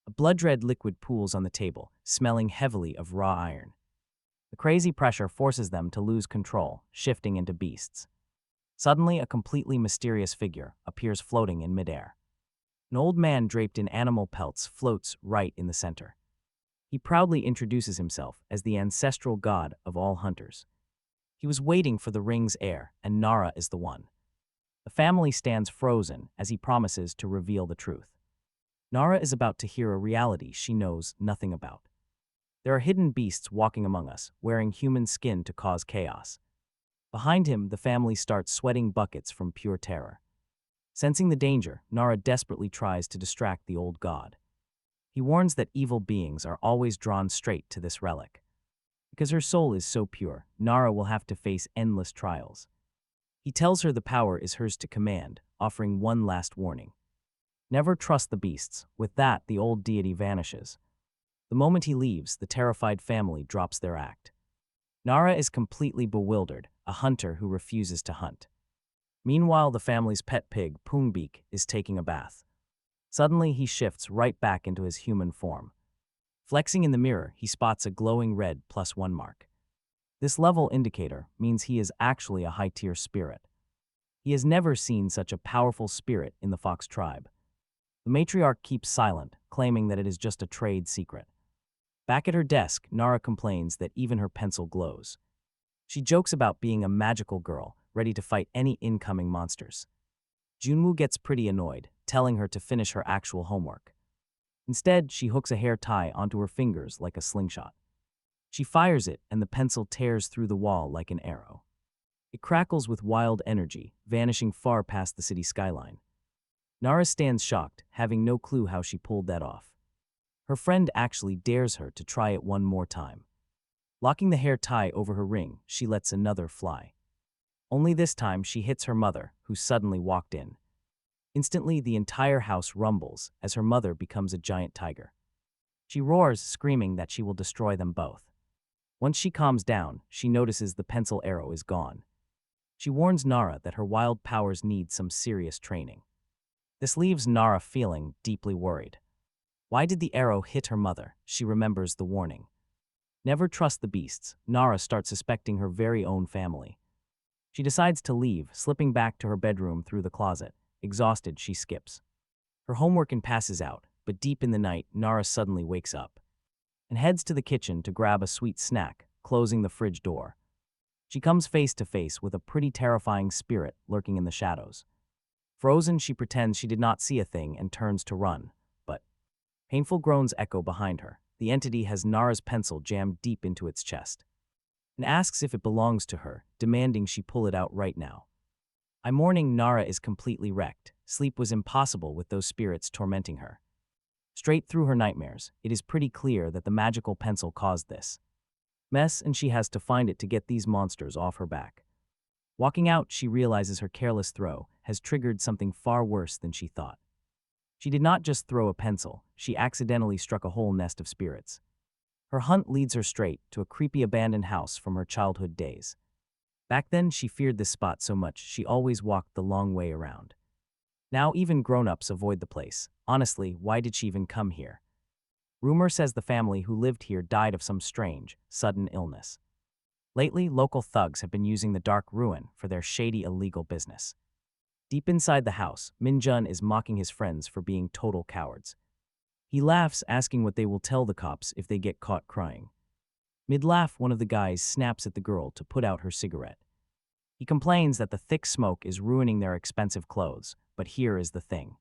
A blood-red liquid pools on the table, smelling heavily of raw iron. The crazy pressure forces them to lose control, shifting into beasts. Suddenly, a completely mysterious figure appears floating in midair. An old man draped in animal pelts floats right in the center. He proudly introduces himself as the ancestral god of all hunters. He was waiting for the ring's heir, and Nara is the one. The family stands frozen as he promises to reveal the truth. Nara is about to hear a reality she knows nothing about. There are hidden beasts walking among us, wearing human skin to cause chaos. Behind him, the family starts sweating buckets from pure terror. Sensing the danger, Nara desperately tries to distract the old god. He warns that evil beings are always drawn straight to this relic. Because her soul is so pure, Nara will have to face endless trials. He tells her the power is hers to command, offering one last warning. Never trust the beasts. With that, the old deity vanishes. The moment he leaves, the terrified family drops their act. Nara is completely bewildered, a hunter who refuses to hunt. Meanwhile, the family's pet pig, Poongbeek, is taking a bath. Suddenly, he shifts right back into his human form. Flexing in the mirror, he spots a glowing red +1 mark. This level indicator means he is actually a high-tier spirit. He has never seen such a powerful spirit in the fox tribe. The matriarch keeps silent, claiming that it is just a trade secret. Back at her desk, Nara complains that even her pencil glows. She jokes about being a magical girl, ready to fight any incoming monsters. Junwoo gets pretty annoyed, telling her to finish her actual homework. Instead, she hooks a hair tie onto her fingers like a slingshot. She fires it, and the pencil tears through the wall like an arrow. It crackles with wild energy, vanishing far past the city skyline. Nara stands shocked, having no clue how she pulled that off. Her friend actually dares her to try it one more time. Locking the hair tie over her ring, she lets another fly. Only this time she hits her mother, who suddenly walked in. Instantly, the entire house rumbles as her mother becomes a giant tiger. She roars, screaming that she will destroy them both. Once she calms down, she notices the pencil arrow is gone. She warns Nara that her wild powers need some serious training. This leaves Nara feeling deeply worried. Why did the arrow hit her mother? She remembers the warning. Never trust the beasts. Nara starts suspecting her very own family. She decides to leave, slipping back to her bedroom through the closet. Exhausted, she skips her homework and passes out, but deep in the night, Nara suddenly wakes up and heads to the kitchen to grab a sweet snack, closing the fridge door. She comes face to face with a pretty terrifying spirit lurking in the shadows. Frozen, she pretends she did not see a thing and turns to run, but painful groans echo behind her. The entity has Nara's pencil jammed deep into its chest and asks if it belongs to her, demanding she pull it out right now. By morning, Nara is completely wrecked. Sleep was impossible with those spirits tormenting her. Straight through her nightmares, it is pretty clear that the magical pencil caused this mess, and she has to find it to get these monsters off her back. Walking out, she realizes her careless throw has triggered something far worse than she thought. She did not just throw a pencil, she accidentally struck a whole nest of spirits. Her hunt leads her straight to a creepy abandoned house from her childhood days. Back then, she feared this spot so much she always walked the long way around. Now even grown-ups avoid the place. Honestly, why did she even come here? Rumor says the family who lived here died of some strange, sudden illness. Lately, local thugs have been using the dark ruin for their shady illegal business. Deep inside the house, Min-jun is mocking his friends for being total cowards. He laughs, asking what they will tell the cops if they get caught crying. Mid-laugh, one of the guys snaps at the girl to put out her cigarette. He complains that the thick smoke is ruining their expensive clothes, but here is the thing.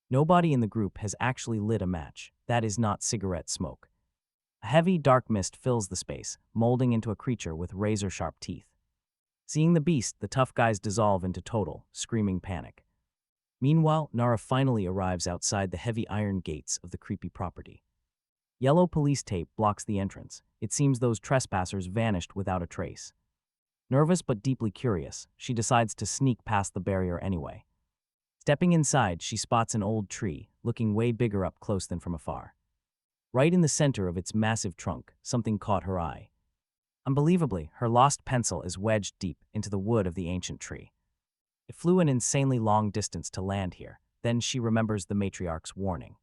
Nobody in the group has actually lit a match. That is not cigarette smoke. A heavy, dark mist fills the space, molding into a creature with razor-sharp teeth. Seeing the beast, the tough guys dissolve into total, screaming panic. Meanwhile, Nara finally arrives outside the heavy iron gates of the creepy property. Yellow police tape blocks the entrance. It seems those trespassers vanished without a trace. Nervous but deeply curious, she decides to sneak past the barrier anyway. Stepping inside, she spots an old tree, looking way bigger up close than from afar. Right in the center of its massive trunk, something caught her eye. Unbelievably, her lost pencil is wedged deep into the wood of the ancient tree. It flew an insanely long distance to land here. Then she remembers the matriarch's warning.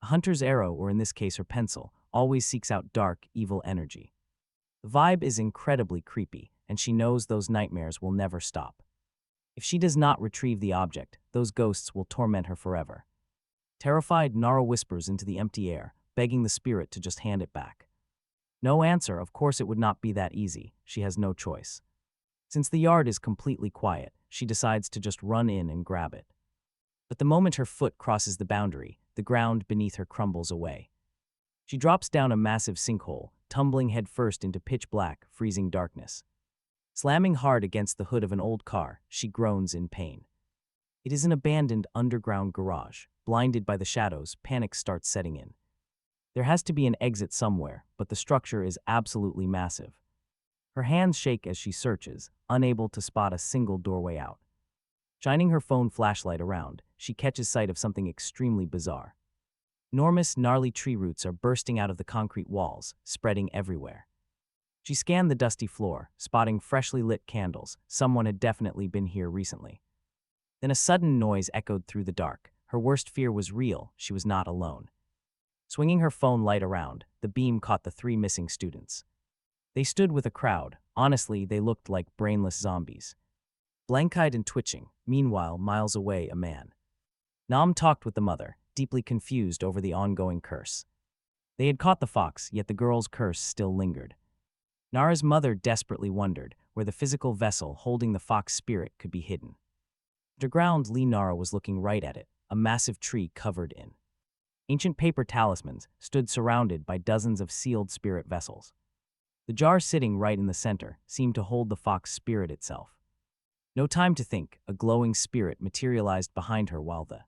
A hunter's arrow, or in this case her pencil, always seeks out dark, evil energy. The vibe is incredibly creepy, and she knows those nightmares will never stop. If she does not retrieve the object, those ghosts will torment her forever. Terrified, Nara whispers into the empty air, begging the spirit to just hand it back. No answer, of course it would not be that easy. She has no choice. Since the yard is completely quiet, she decides to just run in and grab it. But the moment her foot crosses the boundary, the ground beneath her crumbles away. She drops down a massive sinkhole, tumbling headfirst into pitch black, freezing darkness. Slamming hard against the hood of an old car, she groans in pain. It is an abandoned underground garage. Blinded by the shadows, panic starts setting in. There has to be an exit somewhere, but the structure is absolutely massive. Her hands shake as she searches, unable to spot a single doorway out. Shining her phone flashlight around, she catches sight of something extremely bizarre. Enormous, gnarly tree roots are bursting out of the concrete walls, spreading everywhere. She scanned the dusty floor, spotting freshly lit candles. Someone had definitely been here recently. Then a sudden noise echoed through the dark. Her worst fear was real. She was not alone. Swinging her phone light around, the beam caught the 3 missing students. They stood with a crowd. Honestly, they looked like brainless zombies. Blank-eyed and twitching. Meanwhile, miles away, a man. Nam talked with the mother, deeply confused over the ongoing curse. They had caught the fox, yet the girl's curse still lingered. Nara's mother desperately wondered where the physical vessel holding the fox spirit could be hidden. Underground, Nara was looking right at it, a massive tree covered in ancient paper talismans stood surrounded by dozens of sealed spirit vessels. The jar sitting right in the center seemed to hold the fox spirit itself. No time to think, a glowing spirit materialized behind her while the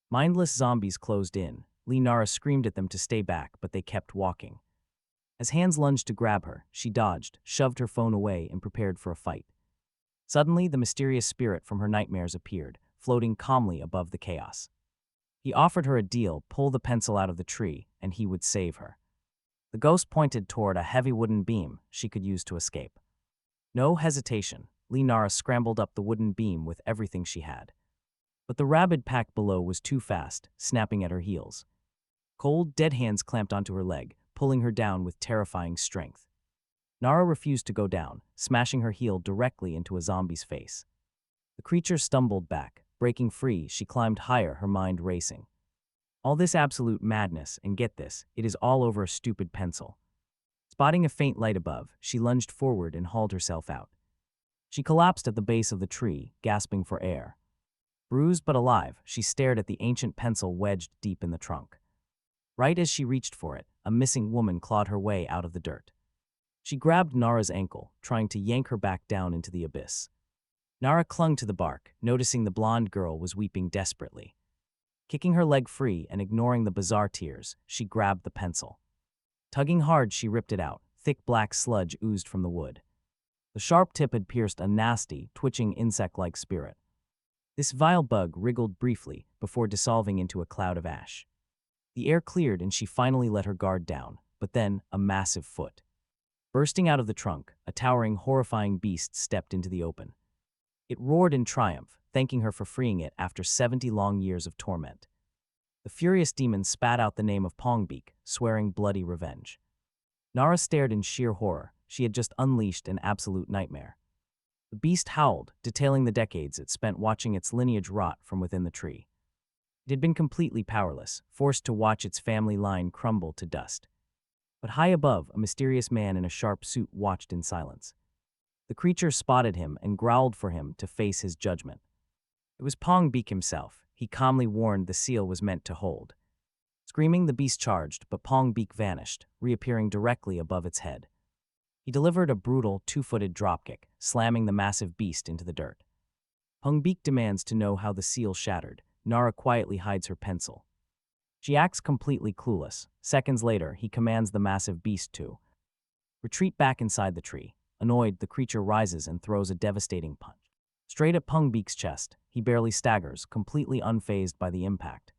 mindless zombies closed in. Nara screamed at them to stay back, but they kept walking. As hands lunged to grab her, she dodged, shoved her phone away, and prepared for a fight. Suddenly, the mysterious spirit from her nightmares appeared, floating calmly above the chaos. He offered her a deal: pull the pencil out of the tree, and he would save her. The ghost pointed toward a heavy wooden beam she could use to escape. No hesitation, Nara scrambled up the wooden beam with everything she had. But the rabid pack below was too fast, snapping at her heels. Cold, dead hands clamped onto her leg, pulling her down with terrifying strength. Nara refused to go down, smashing her heel directly into a zombie's face. The creature stumbled back. Breaking free, she climbed higher, her mind racing. All this absolute madness, and get this, it is all over a stupid pencil. Spotting a faint light above, she lunged forward and hauled herself out. She collapsed at the base of the tree, gasping for air. Bruised but alive, she stared at the ancient pencil wedged deep in the trunk. Right as she reached for it, a missing woman clawed her way out of the dirt. She grabbed Nara's ankle, trying to yank her back down into the abyss. Nara clung to the bark, noticing the blonde girl was weeping desperately. Kicking her leg free and ignoring the bizarre tears, she grabbed the pencil. Tugging hard, she ripped it out. Thick black sludge oozed from the wood. The sharp tip had pierced a nasty, twitching insect-like spirit. This vile bug wriggled briefly before dissolving into a cloud of ash. The air cleared and she finally let her guard down, but then a massive foot. Bursting out of the trunk, a towering, horrifying beast stepped into the open. It roared in triumph, thanking her for freeing it after 70 long years of torment. The furious demon spat out the name of Pongbeak, swearing bloody revenge. Nara stared in sheer horror. She had just unleashed an absolute nightmare. The beast howled, detailing the decades it spent watching its lineage rot from within the tree. It had been completely powerless, forced to watch its family line crumble to dust. But high above, a mysterious man in a sharp suit watched in silence. The creature spotted him and growled for him to face his judgment. It was Pongbeak himself. He calmly warned the seal was meant to hold. Screaming, the beast charged, but Pongbeak vanished, reappearing directly above its head. He delivered a brutal, 2-footed dropkick, slamming the massive beast into the dirt. Pongbeak demands to know how the seal shattered. Nara quietly hides her pencil. She acts completely clueless. Seconds later, he commands the massive beast to retreat back inside the tree. Annoyed, the creature rises and throws a devastating punch. Straight at Pongbeak's chest, he barely staggers, completely unfazed by the impact.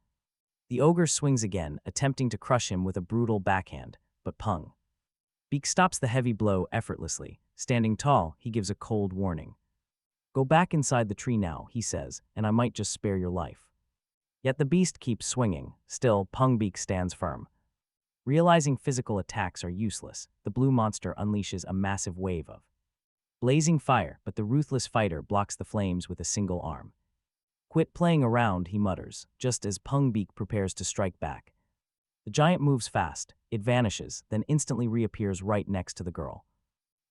The ogre swings again, attempting to crush him with a brutal backhand, but Pongbeak stops the heavy blow effortlessly. Standing tall, he gives a cold warning. "Go back inside the tree now," he says, "and I might just spare your life." Yet the beast keeps swinging. Still, Pongbeak stands firm. Realizing physical attacks are useless, the blue monster unleashes a massive wave of blazing fire, but the ruthless fighter blocks the flames with a single arm. "Quit playing around," he mutters, just as Pongbeak prepares to strike back. The giant moves fast, it vanishes, then instantly reappears right next to the girl.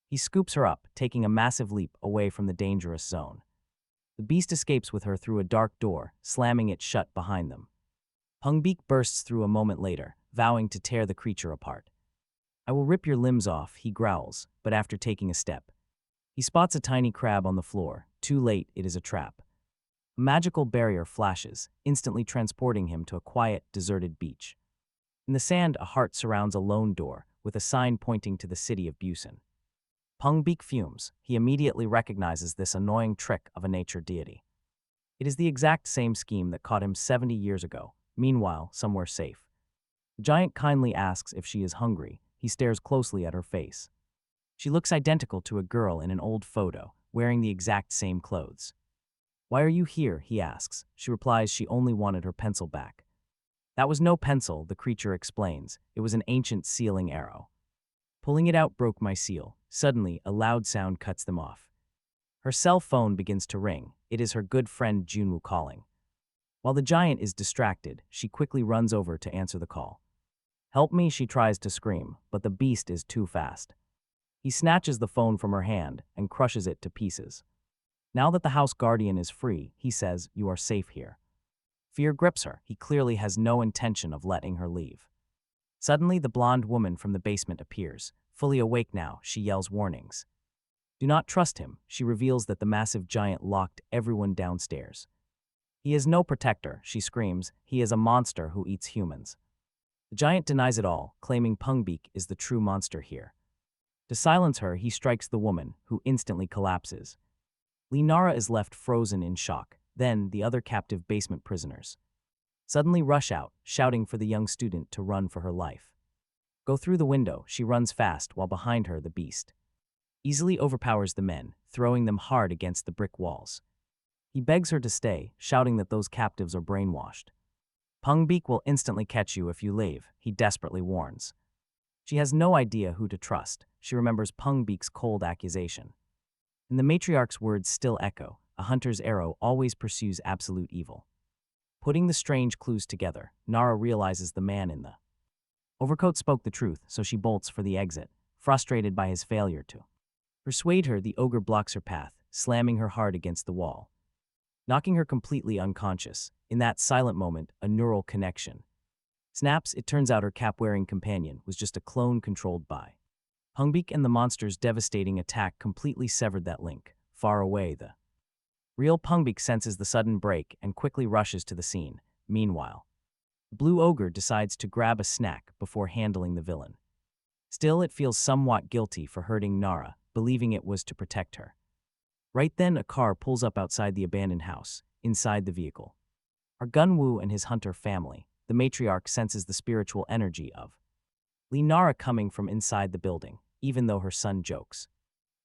He scoops her up, taking a massive leap away from the dangerous zone. The beast escapes with her through a dark door, slamming it shut behind them. Pungbeak bursts through a moment later, vowing to tear the creature apart. I will rip your limbs off, he growls, but after taking a step, he spots a tiny crab on the floor. Too late, it is a trap. A magical barrier flashes, instantly transporting him to a quiet, deserted beach. In the sand, a heart surrounds a lone door, with a sign pointing to the city of Busan. Pungbeak fumes. He immediately recognizes this annoying trick of a nature deity. It is the exact same scheme that caught him 70 years ago, meanwhile, somewhere safe. The giant kindly asks if she is hungry. He stares closely at her face. She looks identical to a girl in an old photo, wearing the exact same clothes. Why are you here? He asks. She replies she only wanted her pencil back. That was no pencil, the creature explains. It was an ancient sealing arrow. Pulling it out broke my seal. Suddenly, a loud sound cuts them off. Her cell phone begins to ring. It is her good friend Junwoo calling. While the giant is distracted, she quickly runs over to answer the call. Help me, she tries to scream, but the beast is too fast. He snatches the phone from her hand and crushes it to pieces. Now that the house guardian is free, he says, you are safe here. Fear grips her. He clearly has no intention of letting her leave. Suddenly, the blonde woman from the basement appears. Fully awake now, she yells warnings. Do not trust him. She reveals that the massive giant locked everyone downstairs. He is no protector, she screams. He is a monster who eats humans. The giant denies it all, claiming Pungbeak is the true monster here. To silence her, he strikes the woman, who instantly collapses. Nara is left frozen in shock. Then, the other captive basement prisoners suddenly rush out, shouting for the young student to run for her life. Go through the window, she runs fast, while behind her the beast easily overpowers the men, throwing them hard against the brick walls. He begs her to stay, shouting that those captives are brainwashed. Pungbeak will instantly catch you if you leave, he desperately warns. She has no idea who to trust. She remembers Pungbeak's cold accusation. And the matriarch's words still echo. A hunter's arrow always pursues absolute evil. Putting the strange clues together, Nara realizes the man in the overcoat spoke the truth, so she bolts for the exit, frustrated by his failure to persuade her. The ogre blocks her path, slamming her hard against the wall, knocking her completely unconscious. In that silent moment, a neural connection snaps. It turns out her cap-wearing companion was just a clone controlled by Pungbeak, and the monster's devastating attack completely severed that link. Far away, the real Pungbeak senses the sudden break and quickly rushes to the scene. Meanwhile, the blue ogre decides to grab a snack before handling the villain. Still, it feels somewhat guilty for hurting Nara, believing it was to protect her. Right then, a car pulls up outside the abandoned house. Inside the vehicle are Gunwoo and his hunter family. The matriarch senses the spiritual energy of Nara coming from inside the building, even though her son jokes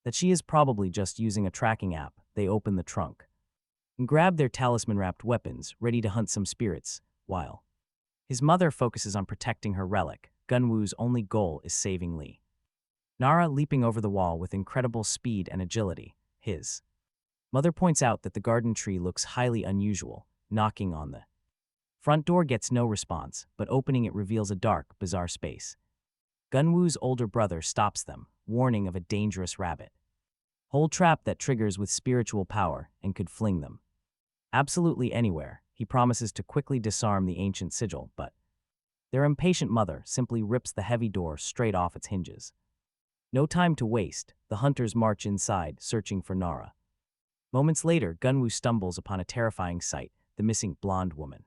that she is probably just using a tracking app. They open the trunk and grab their talisman-wrapped weapons, ready to hunt some spirits, while his mother focuses on protecting her relic. Gunwoo's only goal is saving Lee. Nara leaping over the wall with incredible speed and agility. His mother points out that the garden tree looks highly unusual. Knocking on the front door gets no response, but opening it reveals a dark, bizarre space. Gunwoo's older brother stops them, warning of a dangerous rabbit hole trap that triggers with spiritual power and could fling them absolutely anywhere. He promises to quickly disarm the ancient sigil, but their impatient mother simply rips the heavy door straight off its hinges. No time to waste, the hunters march inside, searching for Nara. Moments later, Gunwoo stumbles upon a terrifying sight: the missing blonde woman.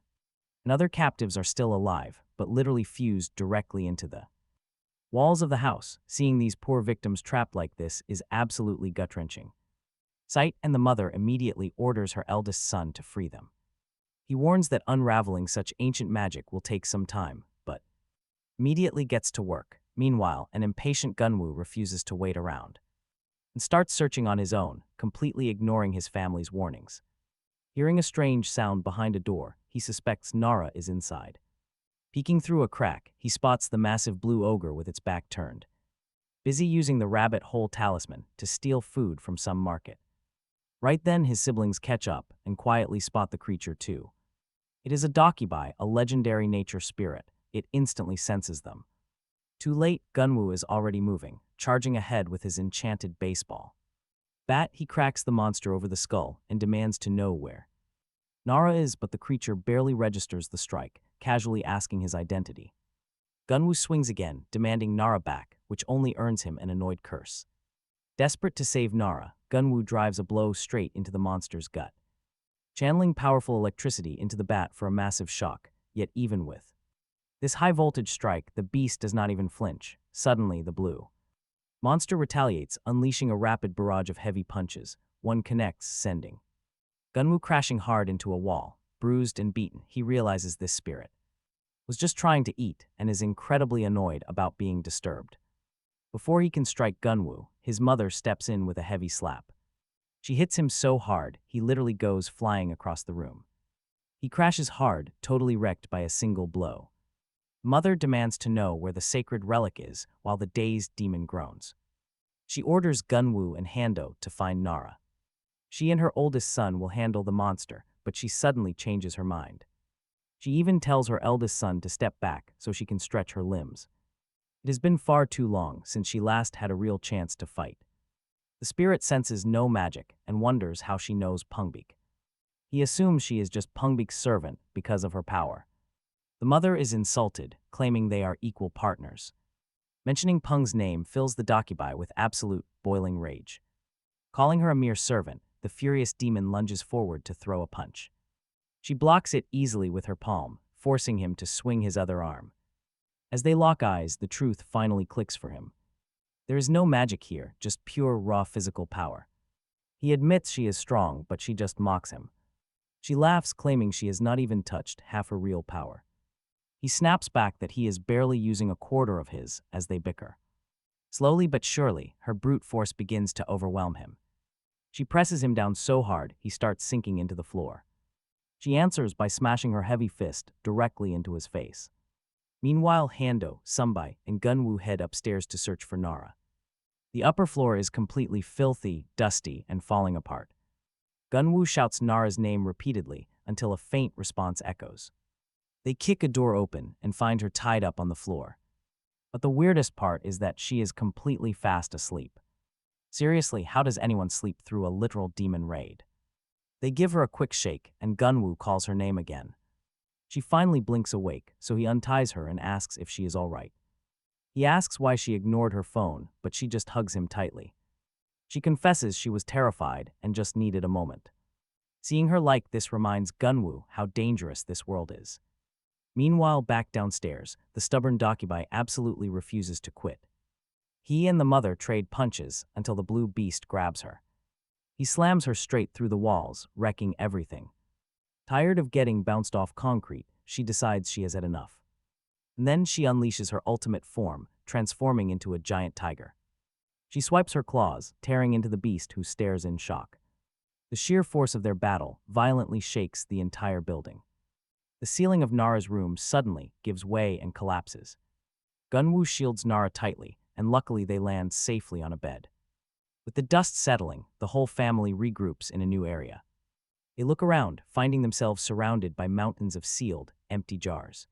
And other captives are still alive, but literally fused directly into the walls of the house. Seeing these poor victims trapped like this is absolutely gut-wrenching. Sight and the mother immediately orders her eldest son to free them. He warns that unraveling such ancient magic will take some time, but immediately gets to work. Meanwhile, an impatient Gunwoo refuses to wait around and starts searching on his own, completely ignoring his family's warnings. Hearing a strange sound behind a door, he suspects Nara is inside. Peeking through a crack, he spots the massive blue ogre with its back turned, busy using the rabbit hole talisman to steal food from some market. Right then, his siblings catch up and quietly spot the creature too. It is a Dakibai, a legendary nature spirit. it instantly senses them. Too late, Gunwoo is already moving, charging ahead with his enchanted baseball bat. He cracks the monster over the skull and demands to know where Nara is, but the creature barely registers the strike, casually asking his identity. Gunwoo swings again, demanding Nara back, which only earns him an annoyed curse. Desperate to save Nara, Gunwoo drives a blow straight into the monster's gut, channeling powerful electricity into the bat for a massive shock. Yet even with this high-voltage strike, the beast does not even flinch. Suddenly, the blue monster retaliates, unleashing a rapid barrage of heavy punches. One connects, sending Gunwoo crashing hard into a wall. Bruised and beaten, he realizes this spirit was just trying to eat and is incredibly annoyed about being disturbed. Before he can strike Gunwoo, his mother steps in with a heavy slap. She hits him so hard, he literally goes flying across the room. He crashes hard, totally wrecked by a single blow. Mother demands to know where the sacred relic is, while the dazed demon groans. She orders Gunwoo and Hando to find Nara. She and her oldest son will handle the monster, but she suddenly changes her mind. She even tells her eldest son to step back so she can stretch her limbs. It has been far too long since she last had a real chance to fight. The spirit senses no magic and wonders how she knows Pungbik. He assumes she is just Pungbik's servant because of her power. The mother is insulted, claiming they are equal partners. Mentioning Pung's name fills the Dakibai with absolute boiling rage. Calling her a mere servant, the furious demon lunges forward to throw a punch. She blocks it easily with her palm, forcing him to swing his other arm. As they lock eyes, the truth finally clicks for him. There is no magic here, just pure, raw physical power. He admits she is strong, but she just mocks him. She laughs, claiming she has not even touched half her real power. He snaps back that he is barely using a quarter of his as they bicker. Slowly but surely, her brute force begins to overwhelm him. She presses him down so hard, he starts sinking into the floor. She answers by smashing her heavy fist directly into his face. Meanwhile, Hando, Sunbai, and Gunwoo head upstairs to search for Nara. The upper floor is completely filthy, dusty, and falling apart. Gunwoo shouts Nara's name repeatedly until a faint response echoes. They kick a door open and find her tied up on the floor. But the weirdest part is that she is completely fast asleep. Seriously, how does anyone sleep through a literal demon raid? They give her a quick shake, and Gunwoo calls her name again. She finally blinks awake, so he unties her and asks if she is all right. He asks why she ignored her phone, but she just hugs him tightly. She confesses she was terrified and just needed a moment. Seeing her like this reminds Gunwoo how dangerous this world is. Meanwhile, back downstairs, the stubborn Dakibai absolutely refuses to quit. He and the mother trade punches until the blue beast grabs her. He slams her straight through the walls, wrecking everything. Tired of getting bounced off concrete, she decides she has had enough. And then she unleashes her ultimate form, transforming into a giant tiger. She swipes her claws, tearing into the beast, who stares in shock. The sheer force of their battle violently shakes the entire building. The ceiling of Nara's room suddenly gives way and collapses. Gunwoo shields Nara tightly, and luckily they land safely on a bed. With the dust settling, the whole family regroups in a new area. They look around, finding themselves surrounded by mountains of sealed, empty jars.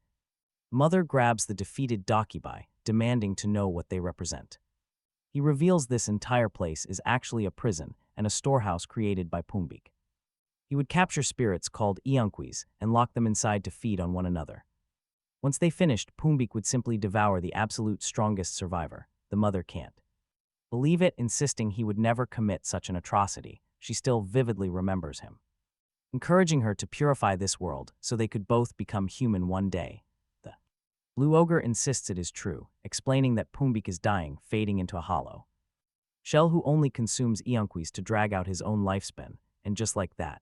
Mother grabs the defeated Dakibai, demanding to know what they represent. He reveals this entire place is actually a prison and a storehouse created by Pungbik. He would capture spirits called envies and lock them inside to feed on one another. Once they finished, Pungbik would simply devour the absolute strongest survivor. The mother can't believe it, insisting he would never commit such an atrocity. She still vividly remembers him, encouraging her to purify this world so they could both become human one day. The blue ogre insists it is true, explaining that Pungbik is dying, fading into a hollow shell who only consumes envies to drag out his own lifespan, and just like that,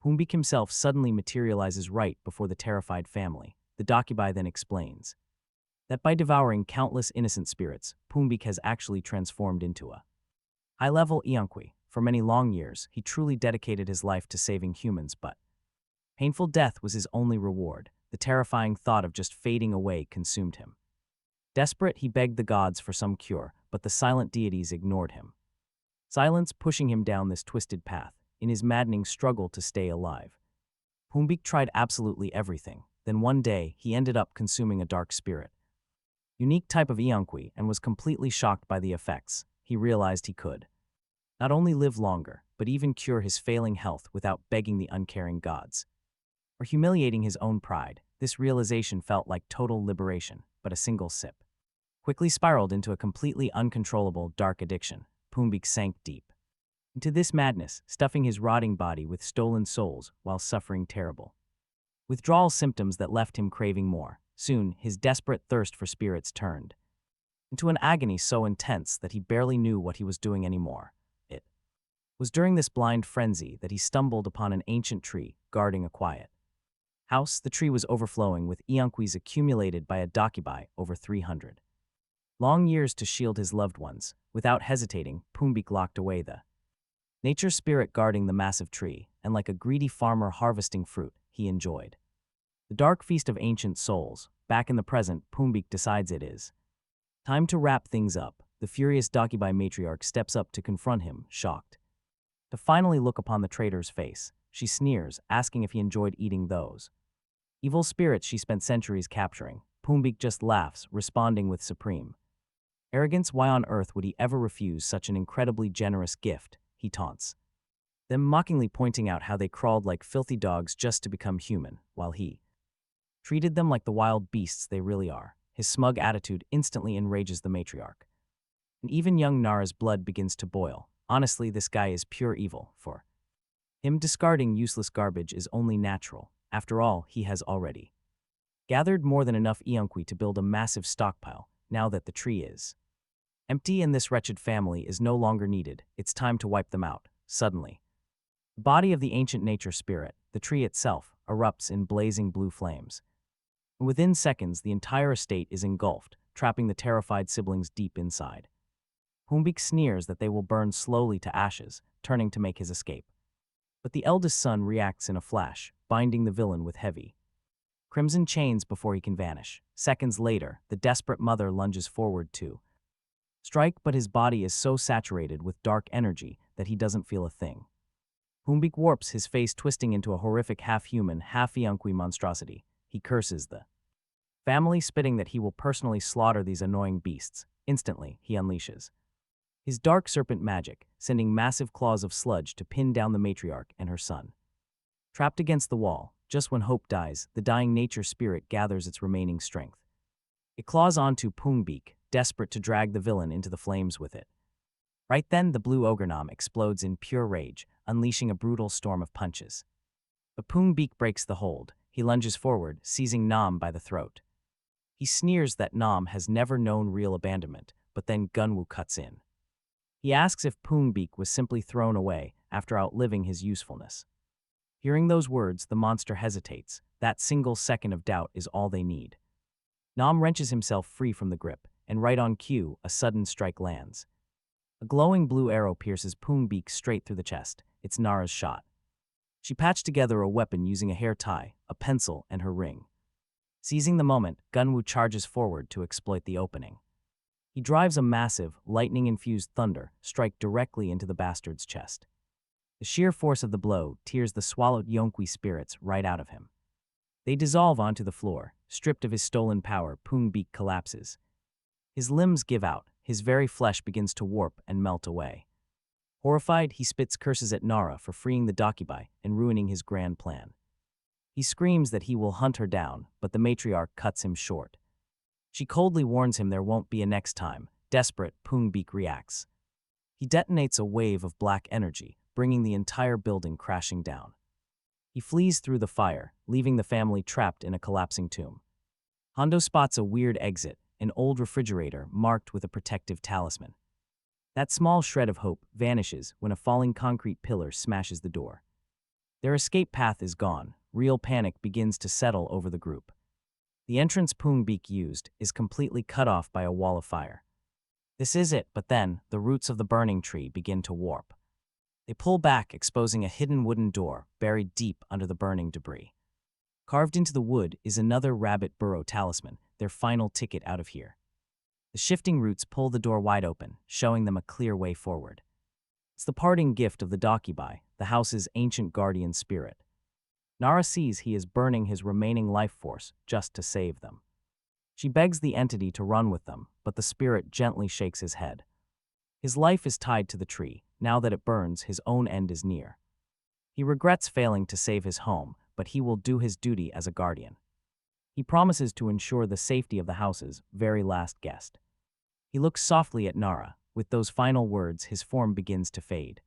Pungbik himself suddenly materializes right before the terrified family. The Dakibai then explains that by devouring countless innocent spirits, Pungbik has actually transformed into a high-level envy. For many long years, he truly dedicated his life to saving humans, but painful death was his only reward. The terrifying thought of just fading away consumed him. Desperate, he begged the gods for some cure, but the silent deities ignored him. Silence pushing him down this twisted path, in his maddening struggle to stay alive. Pungbik tried absolutely everything, Then one day, he ended up consuming a dark spirit. Unique type of Eonkwi, and was completely shocked by the effects. He realized he could not only live longer, but even cure his failing health without begging the uncaring gods or humiliating his own pride. This realization felt like total liberation, but a single sip quickly spiraled into a completely uncontrollable dark addiction. Pumbik sank deep into this madness, stuffing his rotting body with stolen souls while suffering terrible withdrawal symptoms that left him craving more. Soon, his desperate thirst for spirits turned into an agony so intense that he barely knew what he was doing anymore. It was during this blind frenzy that he stumbled upon an ancient tree guarding a quiet house. The tree was overflowing with Eonkwis accumulated by a Dakibai over 300 long years to shield his loved ones. Without hesitating, Pumbik locked away the nature spirit guarding the massive tree, and like a greedy farmer harvesting fruit, he enjoyed the dark feast of ancient souls. Back in the present, Pumbik decides it is time to wrap things up. The furious Dakibai matriarch steps up to confront him, shocked to finally look upon the traitor's face. She sneers, asking if he enjoyed eating those evil spirits she spent centuries capturing. Pumbik just laughs, responding with supreme arrogance. Why on earth would he ever refuse such an incredibly generous gift? He taunts them, mockingly pointing out how they crawled like filthy dogs just to become human, while he treated them like the wild beasts they really are. His smug attitude instantly enrages the matriarch, and even young Nara's blood begins to boil. Honestly, this guy is pure evil. For him, discarding useless garbage is only natural. After all, he has already gathered more than enough Eonkwi to build a massive stockpile. Now that the tree is empty and this wretched family is no longer needed, it's time to wipe them out. Suddenly, the body of the ancient nature spirit, the tree itself, erupts in blazing blue flames. Within seconds, the entire estate is engulfed, trapping the terrified siblings deep inside. Pumbik sneers that they will burn slowly to ashes, turning to make his escape. But the eldest son reacts in a flash, binding the villain with heavy crimson chains before he can vanish. Seconds later, the desperate mother lunges forward to strike, but his body is so saturated with dark energy that he doesn't feel a thing. Pumbik warps, his face twisting into a horrific half-human, half-Eonkwi monstrosity. He curses the family, spitting that he will personally slaughter these annoying beasts. Instantly, he unleashes his dark serpent magic, sending massive claws of sludge to pin down the matriarch and her son. Trapped against the wall, just when hope dies, the dying nature spirit gathers its remaining strength. It claws onto Pumbik, desperate to drag the villain into the flames with it. Right then, the blue ogre Nam explodes in pure rage, unleashing a brutal storm of punches. But Pumbik breaks the hold. He lunges forward, seizing Nam by the throat. He sneers that Nam has never known real abandonment, but then Gunwoo cuts in. He asks if Pumbik was simply thrown away after outliving his usefulness. Hearing those words, the monster hesitates. That single second of doubt is all they need. Nam wrenches himself free from the grip, and right on cue, a sudden strike lands. A glowing blue arrow pierces Pumbik straight through the chest. It's Nara's shot. She patched together a weapon using a hair tie, a pencil, and her ring. Seizing the moment, Gunwoo charges forward to exploit the opening. He drives a massive, lightning-infused thunder strike directly into the bastard's chest. The sheer force of the blow tears the swallowed Eonkwi spirits right out of him. They dissolve onto the floor. Stripped of his stolen power, Pumbik collapses. His limbs give out, his very flesh begins to warp and melt away. Horrified, he spits curses at Nara for freeing the Dakibai and ruining his grand plan. He screams that he will hunt her down, but the matriarch cuts him short. She coldly warns him there won't be a next time. Desperate, Pumbik reacts. He detonates a wave of black energy, bringing the entire building crashing down. He flees through the fire, leaving the family trapped in a collapsing tomb. Hondo spots a weird exit, an old refrigerator marked with a protective talisman. That small shred of hope vanishes when a falling concrete pillar smashes the door. Their escape path is gone. Real panic begins to settle over the group. The entrance Pumbik used is completely cut off by a wall of fire. This is it, but then the roots of the burning tree begin to warp. They pull back, exposing a hidden wooden door buried deep under the burning debris. Carved into the wood is another rabbit burrow talisman, their final ticket out of here. The shifting roots pull the door wide open, showing them a clear way forward. It's the parting gift of the Dakibai, the house's ancient guardian spirit. Nara sees he is burning his remaining life force just to save them. She begs the entity to run with them, but the spirit gently shakes his head. His life is tied to the tree. Now that it burns, his own end is near. He regrets failing to save his home, but he will do his duty as a guardian. He promises to ensure the safety of the house's very last guest. He looks softly at Nara. With those final words, his form begins to fade.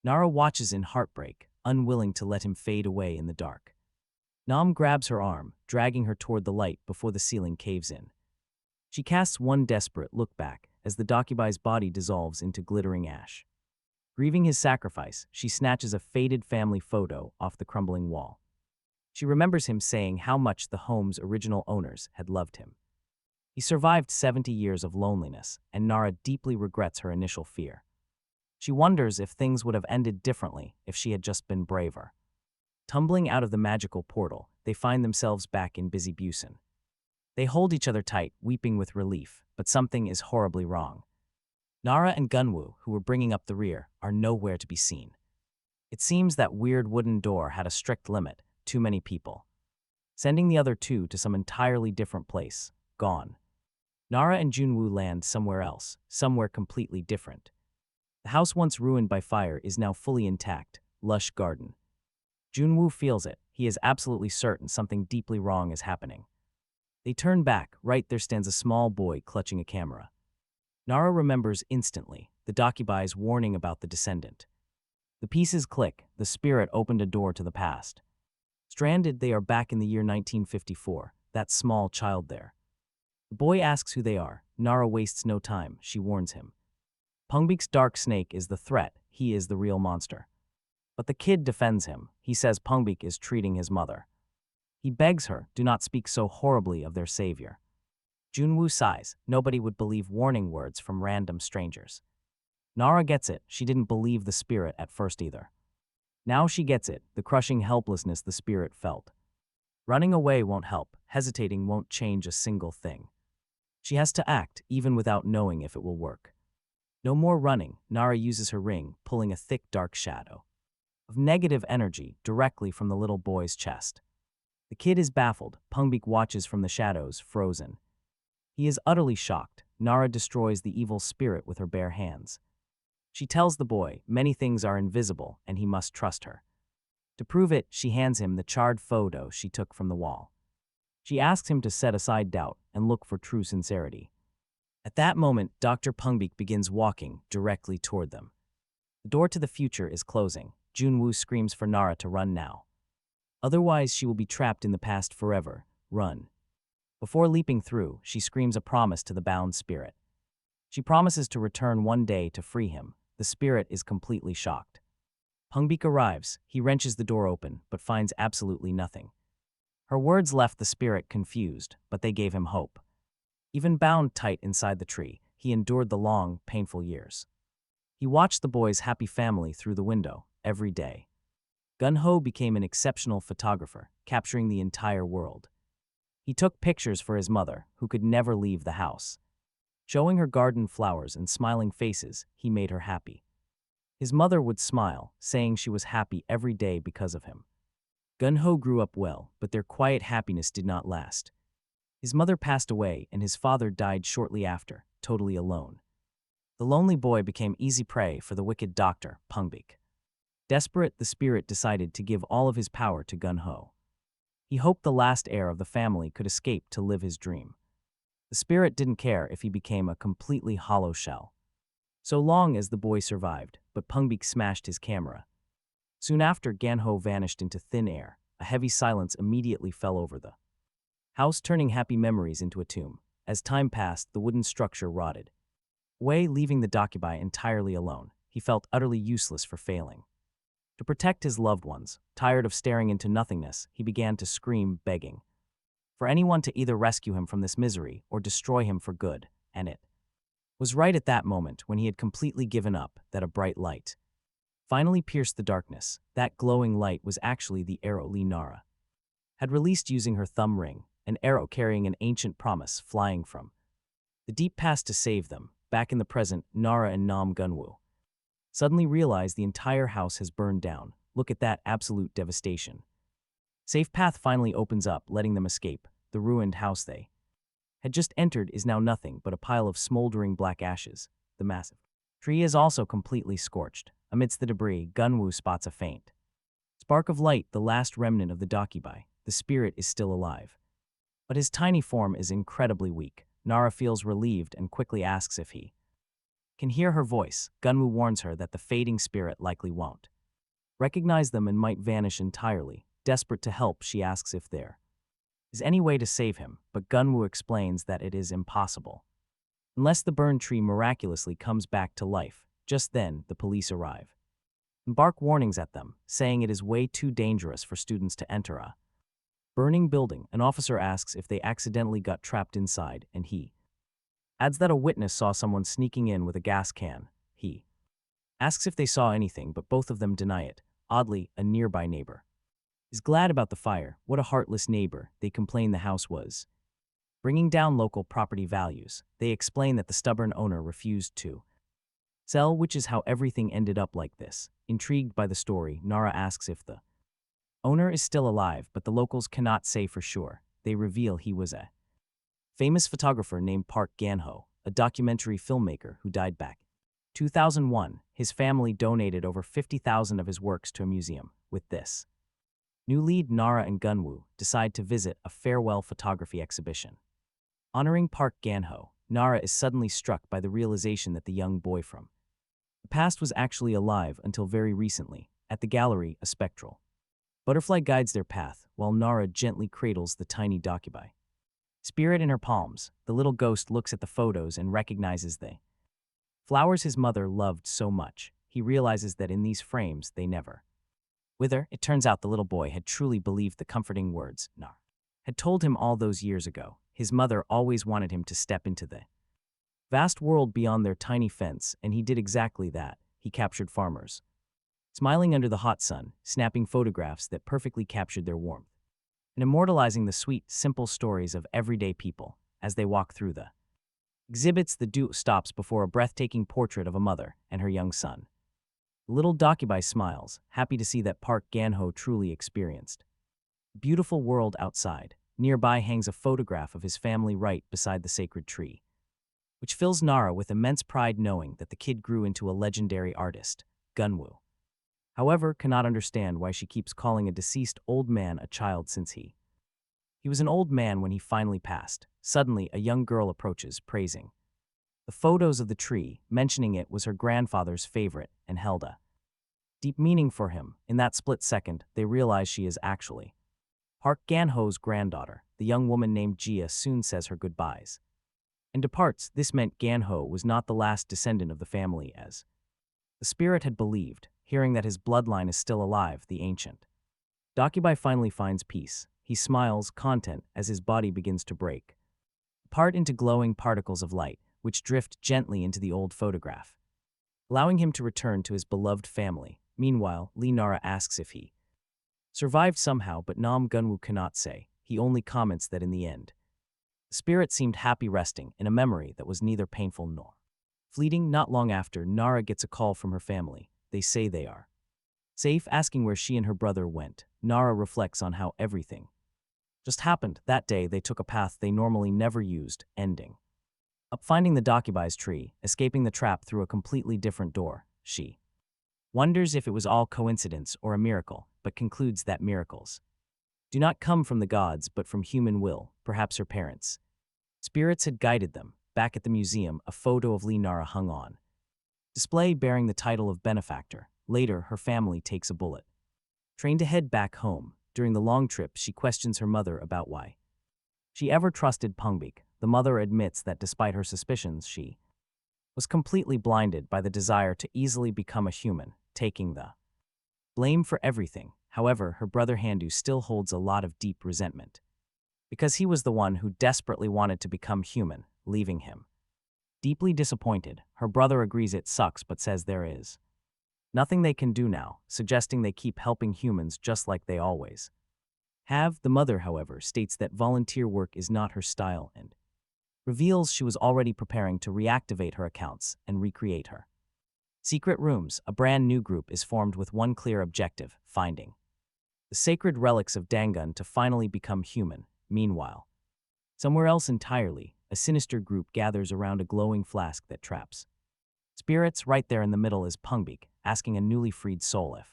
Nara watches in heartbreak, unwilling to let him fade away in the dark. Nam grabs her arm, dragging her toward the light before the ceiling caves in. She casts one desperate look back as the Dokubai's body dissolves into glittering ash. Grieving his sacrifice, she snatches a faded family photo off the crumbling wall. She remembers him saying how much the home's original owners had loved him. He survived 70 years of loneliness, and Nara deeply regrets her initial fear. She wonders if things would have ended differently if she had just been braver. Tumbling out of the magical portal, they find themselves back in busy Busan. They hold each other tight, weeping with relief, but something is horribly wrong. Nara and Gunwoo, who were bringing up the rear, are nowhere to be seen. It seems that weird wooden door had a strict limit, too many people. Sending the other two to some entirely different place, gone. Nara and Junwoo land somewhere else, somewhere completely different. The house once ruined by fire is now fully intact, lush garden. Junwoo feels it. He is absolutely certain something deeply wrong is happening. They turn back. Right there stands a small boy clutching a camera. Nara remembers instantly the Dokubai's warning about the descendant. The pieces click. The spirit opened a door to the past. Stranded, they are back in the year 1954, that small child there. The boy asks who they are. Nara wastes no time. She warns him. Pungbik's dark snake is the threat. He is the real monster. But the kid defends him. He says Pungbik is treating his mother. He begs her, do not speak so horribly of their savior. Junwoo sighs. Nobody would believe warning words from random strangers. Nara gets it. She didn't believe the spirit at first either. Now she gets it, the crushing helplessness the spirit felt. Running away won't help. Hesitating won't change a single thing. She has to act, even without knowing if it will work. No more running. Nara uses her ring, pulling a thick dark shadow of negative energy directly from the little boy's chest. The kid is baffled. Pungbik watches from the shadows, frozen. He is utterly shocked. Nara destroys the evil spirit with her bare hands. She tells the boy many things are invisible and he must trust her. To prove it, she hands him the charred photo she took from the wall. She asks him to set aside doubt and look for true sincerity. At that moment, Dr. Pungbik begins walking directly toward them. The door to the future is closing. Junwoo screams for Nara to run now. Otherwise, she will be trapped in the past forever. Run. Before leaping through, she screams a promise to the bound spirit. She promises to return one day to free him. The spirit is completely shocked. Pungbik arrives. He wrenches the door open, but finds absolutely nothing. Her words left the spirit confused, but they gave him hope. Even bound tight inside the tree, he endured the long, painful years. He watched the boy's happy family through the window, every day. Gun-ho became an exceptional photographer, capturing the entire world. He took pictures for his mother, who could never leave the house. Showing her garden flowers and smiling faces, he made her happy. His mother would smile, saying she was happy every day because of him. Gun-ho grew up well, but their quiet happiness did not last. His mother passed away and his father died shortly after, totally alone. The lonely boy became easy prey for the wicked doctor, Pungbik. Desperate, the spirit decided to give all of his power to Gun-ho. He hoped the last heir of the family could escape to live his dream. The spirit didn't care if he became a completely hollow shell. So long as the boy survived, but Pungbik smashed his camera. Soon after, Gun-ho vanished into thin air. A heavy silence immediately fell over the house, turning happy memories into a tomb. As time passed, the wooden structure rotted away, leaving the Dokubai entirely alone. He felt utterly useless for failing. To protect his loved ones, tired of staring into nothingness, he began to scream, begging for anyone to either rescue him from this misery or destroy him for good, and it was right at that moment, when he had completely given up, that a bright light finally pierced the darkness. That glowing light was actually the arrow Nara had released using her thumb ring, an arrow carrying an ancient promise flying from the deep past to save them. Back in the present, Nara and Nam Gunwoo suddenly realize the entire house has burned down. Look at that absolute devastation. Safe path finally opens up, letting them escape. The ruined house they had just entered is now nothing but a pile of smoldering black ashes. The massive tree is also completely scorched. Amidst the debris, Gunwoo spots a faint spark of light, the last remnant of the Dakibai. The spirit is still alive, but his tiny form is incredibly weak. Nara feels relieved and quickly asks if he can hear her voice. Gunwoo warns her that the fading spirit likely won't recognize them and might vanish entirely. Desperate to help, she asks if there is any way to save him, but Gunwoo explains that it is impossible unless the burned tree miraculously comes back to life. Just then, the police arrive and bark warnings at them, saying it is way too dangerous for students to enter a burning building. An officer asks if they accidentally got trapped inside, and he adds that a witness saw someone sneaking in with a gas can. He asks if they saw anything, but both of them deny it. Oddly, a nearby neighbor is glad about the fire. What a heartless neighbor, they complain the house was bringing down local property values. They explain that the stubborn owner refused to sell, which is how everything ended up like this. Intrigued by the story, Nara asks if the owner is still alive, but the locals cannot say for sure. They reveal he was a famous photographer named Park Ganho, a documentary filmmaker who died back 2001. His family donated over 50,000 of his works to a museum. With this new lead, Nara and Gunwoo decide to visit a farewell photography exhibition honoring Park Ganho. Nara is suddenly struck by the realization that the young boy from the past was actually alive until very recently. At the gallery, a spectral butterfly guides their path, while Nara gently cradles the tiny Dakibai spirit in her palms. The little ghost looks at the photos and recognizes the flowers his mother loved so much. He realizes that in these frames they never wither. It turns out the little boy had truly believed the comforting words Nara had told him all those years ago. His mother always wanted him to step into the vast world beyond their tiny fence, and he did exactly that. He captured farmers smiling under the hot sun, snapping photographs that perfectly captured their warmth, and immortalizing the sweet, simple stories of everyday people. As they walk through the exhibits, the duo stops before a breathtaking portrait of a mother and her young son. Little Dakibai smiles, happy to see that Park Ganho truly experienced a beautiful world outside. Nearby hangs a photograph of his family right beside the sacred tree, which fills Nara with immense pride knowing that the kid grew into a legendary artist. Gunwoo, however, cannot understand why she keeps calling a deceased old man a child, since he was an old man when he finally passed. Suddenly, a young girl approaches, praising the photos of the tree, mentioning it was her grandfather's favorite and held a deep meaning for him. In that split second, they realize she is actually Park Ganho's granddaughter. The young woman named Jia soon says her goodbyes and departs. This meant Ganho was not the last descendant of the family, as the spirit had believed. Hearing that his bloodline is still alive, the ancient Dakibai finally finds peace. He smiles, content, as his body begins to break apart into glowing particles of light, which drift gently into the old photograph, allowing him to return to his beloved family. Meanwhile, Nara asks if he survived somehow, but Gunwoo cannot say. He only comments that in the end, the spirit seemed happy resting in a memory that was neither painful nor fleeting. Not long after, Nara gets a call from her family. They say they are safe, asking where she and her brother went. Nara reflects on how everything just happened. That day, they took a path they normally never used, ending up finding the Dakibai's tree, escaping the trap through a completely different door. She wonders if it was all coincidence or a miracle, but concludes that miracles do not come from the gods but from human will. Perhaps her parents' spirits had guided them. Back at the museum, a photo of Nara hung on display bearing the title of benefactor. Later, her family takes a bullet train to head back home. During the long trip, she questions her mother about why she ever trusted Pungbik. The mother admits that despite her suspicions, she was completely blinded by the desire to easily become a human, taking the blame for everything. However, her brother Handu still holds a lot of deep resentment, because he was the one who desperately wanted to become human, leaving him deeply disappointed. Her brother agrees it sucks but says there is nothing they can do now, suggesting they keep helping humans just like they always have. The mother, however, states that volunteer work is not her style and reveals she was already preparing to reactivate her accounts and recreate her secret rooms. A brand new group is formed with one clear objective: finding the sacred relics of Dangun to finally become human. Meanwhile, somewhere else entirely, a sinister group gathers around a glowing flask that traps spirits. Right there in the middle is Pungbik, asking a newly freed soul if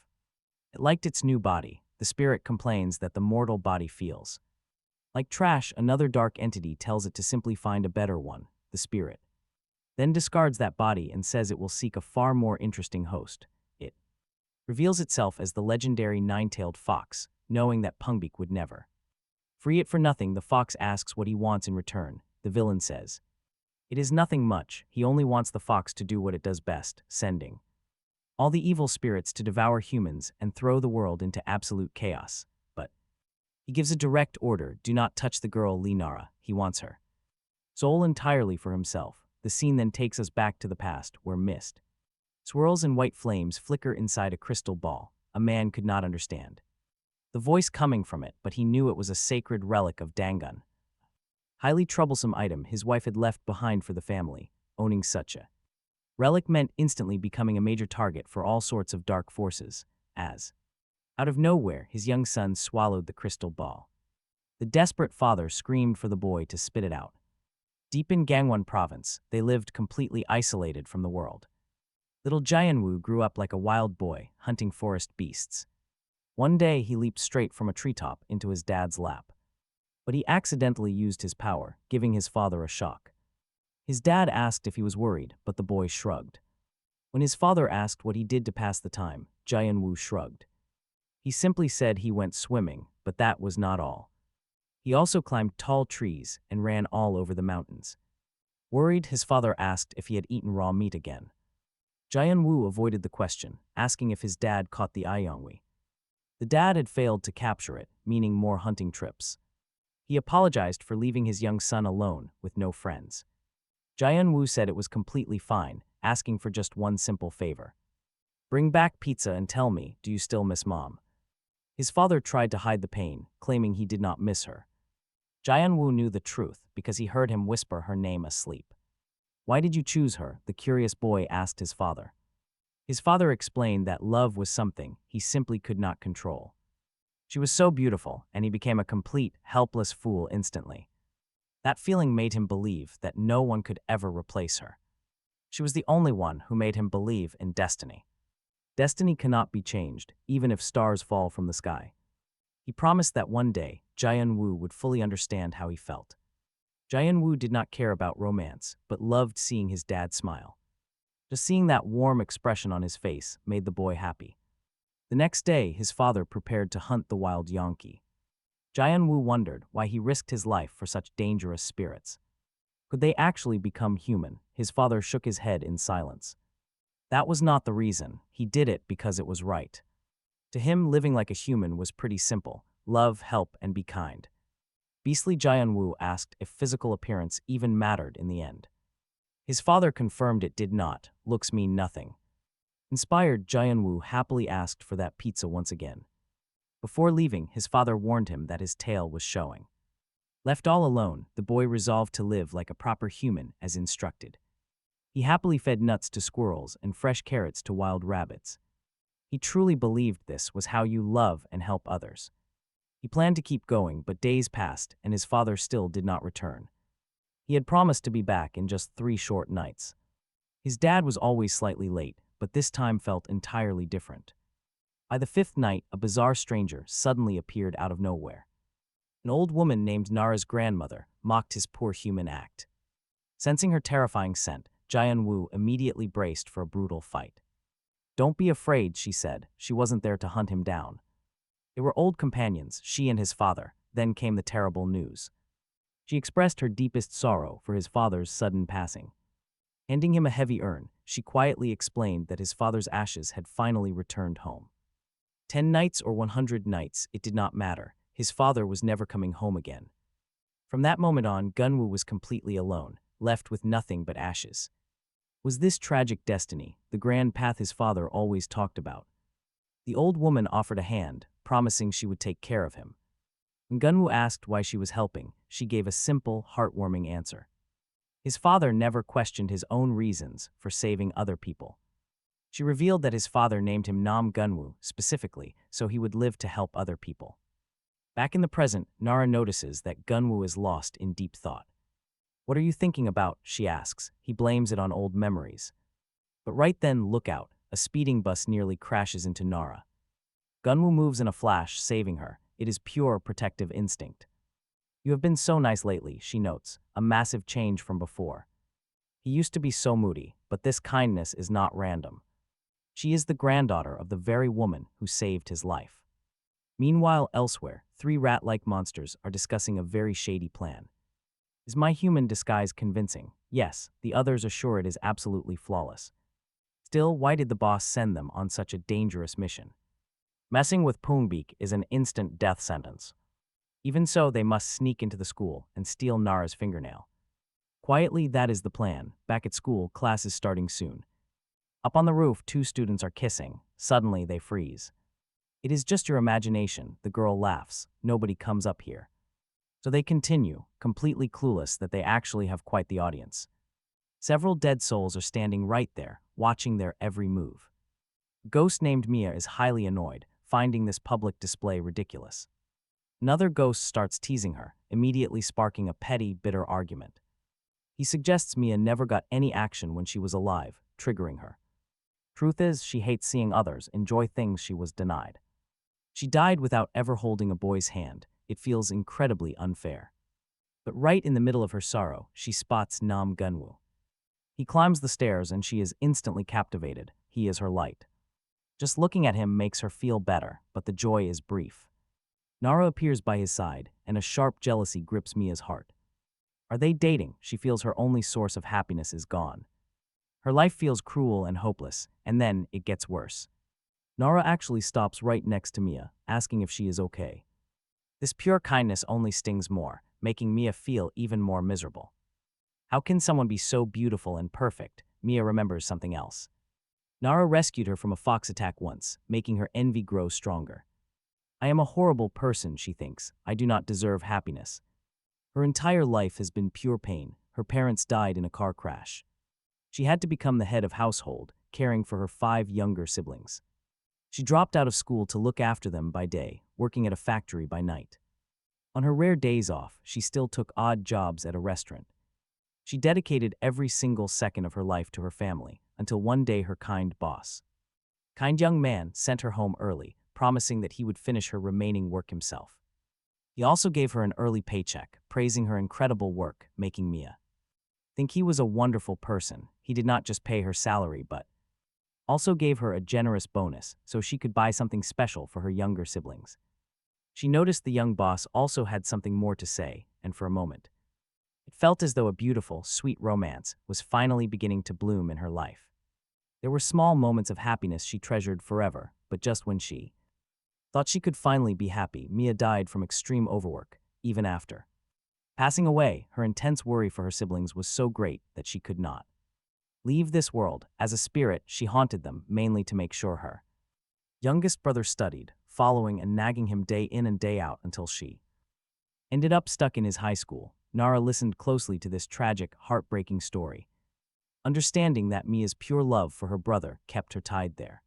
it liked its new body. The spirit complains that the mortal body feels like trash. Another dark entity tells it to simply find a better one. The spirit then discards that body and says it will seek a far more interesting host. It reveals itself as the legendary nine-tailed fox, knowing that Pungbik would never free it for nothing. The fox asks what he wants in return. The villain says it is nothing much. He only wants the fox to do what it does best, sending all the evil spirits to devour humans and throw the world into absolute chaos. But he gives a direct order: do not touch the girl Linara. He wants her soul entirely for himself. The scene then takes us back to the past, where mist swirls and white flames flicker inside a crystal ball. A man could not understand the voice coming from it, but he knew it was a sacred relic of Dangun. Highly troublesome item his wife had left behind for the family. Owning such a relic meant instantly becoming a major target for all sorts of dark forces, as, out of nowhere, his young son swallowed the crystal ball. The desperate father screamed for the boy to spit it out. Deep in Gangwon province, they lived completely isolated from the world. Little Jianwu grew up like a wild boy, hunting forest beasts. One day he leaped straight from a treetop into his dad's lap. But he accidentally used his power, giving his father a shock. His dad asked if he was worried, but the boy shrugged. When his father asked what he did to pass the time, Jianwu shrugged. He simply said he went swimming, but that was not all. He also climbed tall trees and ran all over the mountains. Worried, his father asked if he had eaten raw meat again. Jianwu avoided the question, asking if his dad caught the Ayongwi. The dad had failed to capture it, meaning more hunting trips. He apologized for leaving his young son alone with no friends. Jianwu said it was completely fine, asking for just one simple favor: bring back pizza and tell me, do you still miss mom? His father tried to hide the pain, claiming he did not miss her. Jianwu knew the truth because he heard him whisper her name asleep. Why did you choose her? The curious boy asked his father. His father explained that love was something he simply could not control. She was so beautiful, and he became a complete, helpless fool instantly. That feeling made him believe that no one could ever replace her. She was the only one who made him believe in destiny. Destiny cannot be changed, even if stars fall from the sky. He promised that one day, Jianwu would fully understand how he felt. Jianwu did not care about romance, but loved seeing his dad smile. Just seeing that warm expression on his face made the boy happy. The next day, his father prepared to hunt the wild Yonki. Jianwu wondered why he risked his life for such dangerous spirits. Could they actually become human? His father shook his head in silence. That was not the reason. He did it because it was right. To him, living like a human was pretty simple: love, help, and be kind. Beastly Jianwu asked if physical appearance even mattered in the end. His father confirmed it did not. Looks mean nothing. Inspired, Jianwu happily asked for that pizza once again. Before leaving, his father warned him that his tail was showing. Left all alone, the boy resolved to live like a proper human as instructed. He happily fed nuts to squirrels and fresh carrots to wild rabbits. He truly believed this was how you love and help others. He planned to keep going, but days passed and his father still did not return. He had promised to be back in just 3 short nights. His dad was always slightly late, but this time felt entirely different. By the 5th night, a bizarre stranger suddenly appeared out of nowhere. An old woman named Nara's grandmother mocked his poor human act. Sensing her terrifying scent, Jianwu immediately braced for a brutal fight. "Don't be afraid," she said. She wasn't there to hunt him down. They were old companions, she and his father. Then came the terrible news. She expressed her deepest sorrow for his father's sudden passing. Handing him a heavy urn, she quietly explained that his father's ashes had finally returned home. 10 nights or 100 nights, it did not matter. His father was never coming home again. From that moment on, Gunwoo was completely alone, left with nothing but ashes. Was this tragic destiny, the grand path his father always talked about? The old woman offered a hand, promising she would take care of him. When Gunwoo asked why she was helping, she gave a simple, heartwarming answer. His father never questioned his own reasons for saving other people. She revealed that his father named him Nam Gunwoo specifically so he would live to help other people. Back in the present, Nara notices that Gunwoo is lost in deep thought. "What are you thinking about?" she asks. He blames it on old memories. But right then, look out, a speeding bus nearly crashes into Nara. Gunwoo moves in a flash, saving her. It is pure protective instinct. "You have been so nice lately," she notes, a massive change from before. He used to be so moody, but this kindness is not random. She is the granddaughter of the very woman who saved his life. Meanwhile, elsewhere, three rat-like monsters are discussing a very shady plan. Is my human disguise convincing? Yes, the others assure it is absolutely flawless. Still, why did the boss send them on such a dangerous mission? Messing with Poongbeek is an instant death sentence. Even so, they must sneak into the school and steal Nara's fingernail. Quietly, that is the plan. Back at school, class is starting soon. Up on the roof, two students are kissing. Suddenly, they freeze. "It is just your imagination," the girl laughs. "Nobody comes up here." So they continue, completely clueless that they actually have quite the audience. Several dead souls are standing right there, watching their every move. A ghost named Mia is highly annoyed, finding this public display ridiculous. Another ghost starts teasing her, immediately sparking a petty, bitter argument. He suggests Mia never got any action when she was alive, triggering her. Truth is, she hates seeing others enjoy things she was denied. She died without ever holding a boy's hand. It feels incredibly unfair. But right in the middle of her sorrow, she spots Nam Gunwoo. He climbs the stairs and she is instantly captivated. He is her light. Just looking at him makes her feel better, but the joy is brief. Nara appears by his side, and a sharp jealousy grips Mia's heart. Are they dating? She feels her only source of happiness is gone. Her life feels cruel and hopeless, and then it gets worse. Nara actually stops right next to Mia, asking if she is okay. This pure kindness only stings more, making Mia feel even more miserable. How can someone be so beautiful and perfect? Mia remembers something else. Nara rescued her from a fox attack once, making her envy grow stronger. "I am a horrible person," she thinks. "I do not deserve happiness." Her entire life has been pure pain. Her parents died in a car crash. She had to become the head of household, caring for her 5 younger siblings. She dropped out of school to look after them by day, working at a factory by night. On her rare days off, she still took odd jobs at a restaurant. She dedicated every single second of her life to her family, until one day her kind boss, kind young man, sent her home early, promising that he would finish her remaining work himself. He also gave her an early paycheck, praising her incredible work, making Mia think he was a wonderful person. He did not just pay her salary, but also gave her a generous bonus so she could buy something special for her younger siblings. She noticed the young boss also had something more to say, and for a moment, it felt as though a beautiful, sweet romance was finally beginning to bloom in her life. There were small moments of happiness she treasured forever, but just when she thought she could finally be happy, Mia died from extreme overwork, even after passing away. Her intense worry for her siblings was so great that she could not leave this world. As a spirit, she haunted them, mainly to make sure her youngest brother studied, following and nagging him day in and day out until she ended up stuck in his high school. Nara listened closely to this tragic, heartbreaking story, understanding that Mia's pure love for her brother kept her tied there.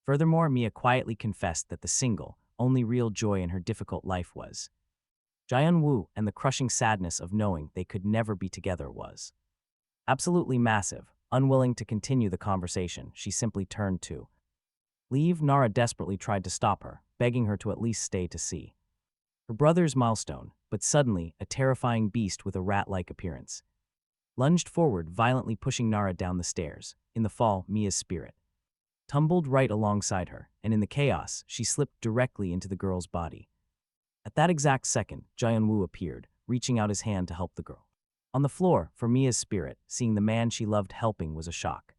Furthermore, Mia quietly confessed that the single, only real joy in her difficult life was Jaeun-woo, and the crushing sadness of knowing they could never be together was absolutely massive. Unwilling to continue the conversation, she simply turned to leave. Nara desperately tried to stop her, begging her to at least stay to see her brother's milestone, but suddenly, a terrifying beast with a rat-like appearance lunged forward, violently pushing Nara down the stairs. In the fall, Mia's spirit tumbled right alongside her, and in the chaos, she slipped directly into the girl's body. At that exact second, Jaeun-woo appeared, reaching out his hand to help the girl. On the floor, for Mia's spirit, seeing the man she loved helping was a shock.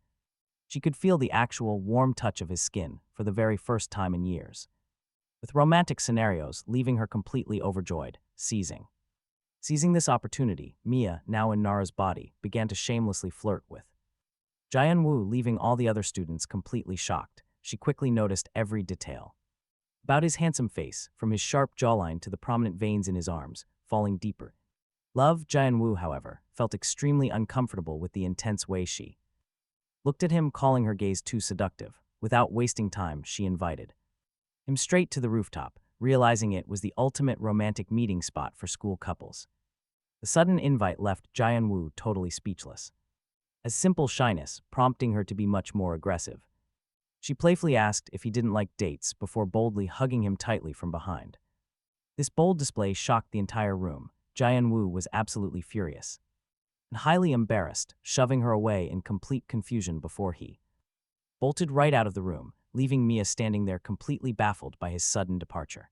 She could feel the actual warm touch of his skin for the very first time in years, with romantic scenarios leaving her completely overjoyed. Seizing this opportunity, Mia, now in Nara's body, began to shamelessly flirt with Jaeun-woo, leaving all the other students completely shocked. She quickly noticed every detail about his handsome face, from his sharp jawline to the prominent veins in his arms, falling deeper. Jaeun-woo, however, felt extremely uncomfortable with the intense way she looked at him, calling her gaze too seductive. Without wasting time, she invited him straight to the rooftop, realizing it was the ultimate romantic meeting spot for school couples. The sudden invite left Jian-woo totally speechless. As simple shyness, prompting her to be much more aggressive. She playfully asked if he didn't like dates before boldly hugging him tightly from behind. This bold display shocked the entire room. Jian-woo was absolutely furious and highly embarrassed, shoving her away in complete confusion before he bolted right out of the room, leaving Mia standing there completely baffled by his sudden departure.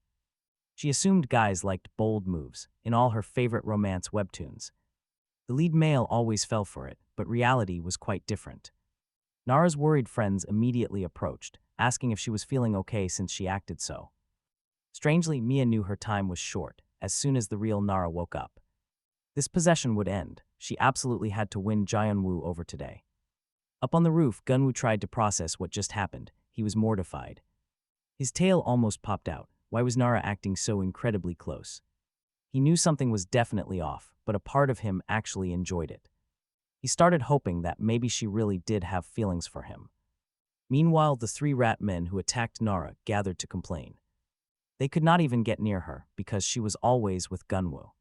She assumed guys liked bold moves in all her favorite romance webtoons. The lead male always fell for it, but reality was quite different. Nara's worried friends immediately approached, asking if she was feeling okay since she acted so. Strangely, Mia knew her time was short. As soon as the real Nara woke up, this possession would end. She absolutely had to win Jian-woo over today. Up on the roof, Gunwoo tried to process what just happened. He was mortified. His tail almost popped out. Why was Nara acting so incredibly close? He knew something was definitely off, but a part of him actually enjoyed it. He started hoping that maybe she really did have feelings for him. Meanwhile, the three rat men who attacked Nara gathered to complain. They could not even get near her because she was always with Gunwoo.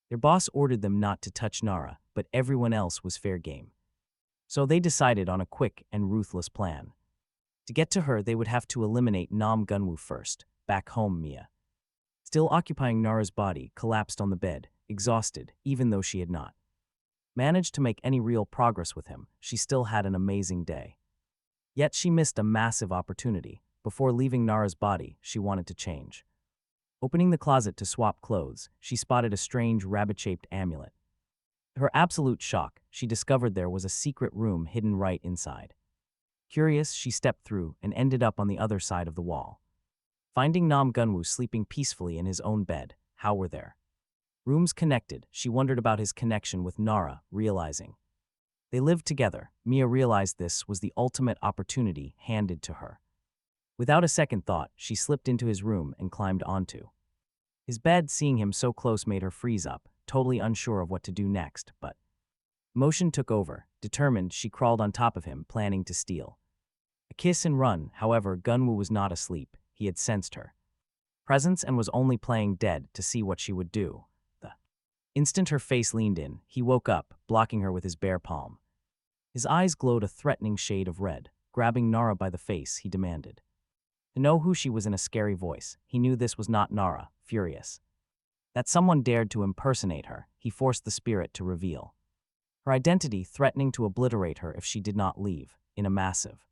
Their boss ordered them not to touch Nara, but everyone else was fair game. So they decided on a quick and ruthless plan. To get to her, they would have to eliminate Nam Gunwoo first. Back home, Mia, still occupying Nara's body, collapsed on the bed, exhausted, even though she had not managed to make any real progress with him. She still had an amazing day. Yet she missed a massive opportunity. Before leaving Nara's body, she wanted to change. Opening the closet to swap clothes, she spotted a strange rabbit-shaped amulet. To her absolute shock, she discovered there was a secret room hidden right inside. Curious, she stepped through and ended up on the other side of the wall. Finding Nam Gunwoo sleeping peacefully in his own bed, how were their rooms connected? She wondered about his connection with Nara, realizing they lived together. Mia realized this was the ultimate opportunity handed to her. Without a second thought, she slipped into his room and climbed onto his bed. Seeing him so close made her freeze up, totally unsure of what to do next, but emotion took over. Determined, she crawled on top of him, planning to steal a kiss and run. However, Gunwoo was not asleep. He had sensed her presence and was only playing dead to see what she would do. The instant her face leaned in, he woke up, blocking her with his bare palm. His eyes glowed a threatening shade of red. Grabbing Nara by the face, he demanded to know who she was in a scary voice. He knew this was not Nara. Furious that someone dared to impersonate her, he forced the spirit to reveal her identity, threatening to obliterate her if she did not leave. In a massive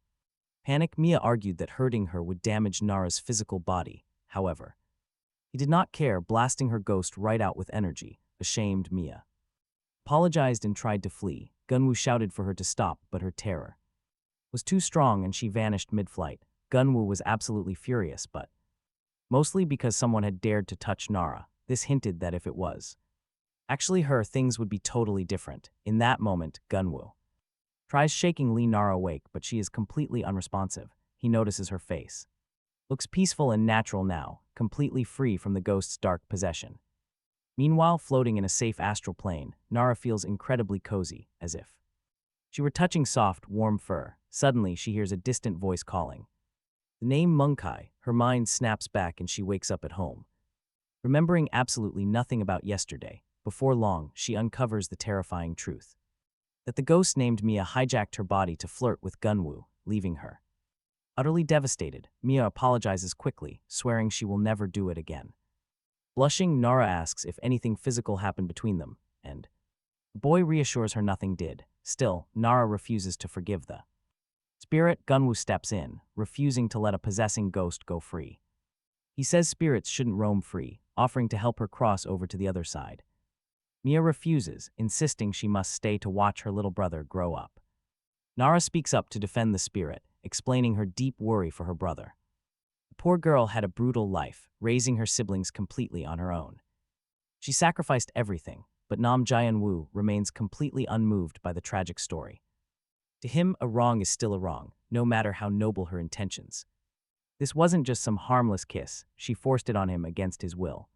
panic, Mia argued that hurting her would damage Nara's physical body. However, he did not care, blasting her ghost right out with energy. Ashamed, Mia apologized and tried to flee. Gunwoo shouted for her to stop, but her terror was too strong and she vanished mid-flight. Gunwoo was absolutely furious, but mostly because someone had dared to touch Nara. This hinted that if it was actually her, things would be totally different. In that moment, Gunwoo tries shaking Nara awake, but she is completely unresponsive. He notices her face looks peaceful and natural now, completely free from the ghost's dark possession. Meanwhile, floating in a safe astral plane, Nara feels incredibly cozy, as if she were touching soft, warm fur. Suddenly, she hears a distant voice calling the name Munkai. Her mind snaps back and she wakes up at home, remembering absolutely nothing about yesterday. Before long, she uncovers the terrifying truth that the ghost named Mia hijacked her body to flirt with Gunwoo, leaving her utterly devastated. Mia apologizes quickly, swearing she will never do it again. Blushing, Nara asks if anything physical happened between them, and the boy reassures her nothing did. Still, Nara refuses to forgive the spirit. Gunwoo steps in, refusing to let a possessing ghost go free. He says spirits shouldn't roam free, offering to help her cross over to the other side. Mia refuses, insisting she must stay to watch her little brother grow up. Nara speaks up to defend the spirit, explaining her deep worry for her brother. The poor girl had a brutal life, raising her siblings completely on her own. She sacrificed everything, but Nam Jian-woo remains completely unmoved by the tragic story. To him, a wrong is still a wrong, no matter how noble her intentions. This wasn't just some harmless kiss, she forced it on him against his will.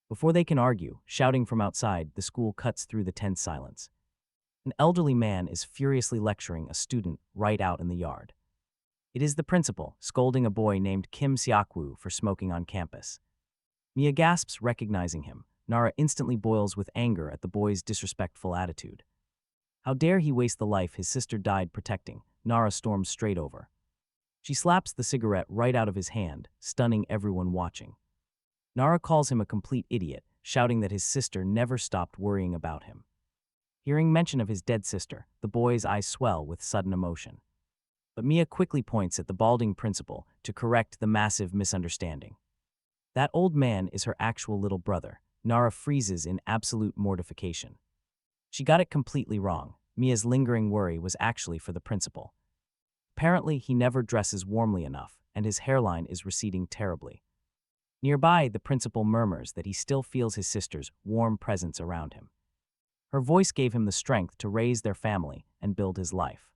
Before they can argue, shouting from outside, the school cuts through the tense silence. An elderly man is furiously lecturing a student right out in the yard. It is the principal, scolding a boy named Kim Seok-woo for smoking on campus. Mia gasps, recognizing him. Nara instantly boils with anger at the boy's disrespectful attitude. How dare he waste the life his sister died protecting? Nara storms straight over. She slaps the cigarette right out of his hand, stunning everyone watching. Nara calls him a complete idiot, shouting that his sister never stopped worrying about him. Hearing mention of his dead sister, the boy's eyes swell with sudden emotion. But Mia quickly points at the balding principal to correct the massive misunderstanding. That old man is her actual little brother. Nara freezes in absolute mortification. She got it completely wrong. Mia's lingering worry was actually for the principal. Apparently, he never dresses warmly enough, and his hairline is receding terribly. Nearby, the principal murmurs that he still feels his sister's warm presence around him. Her voice gave him the strength to raise their family and build his life.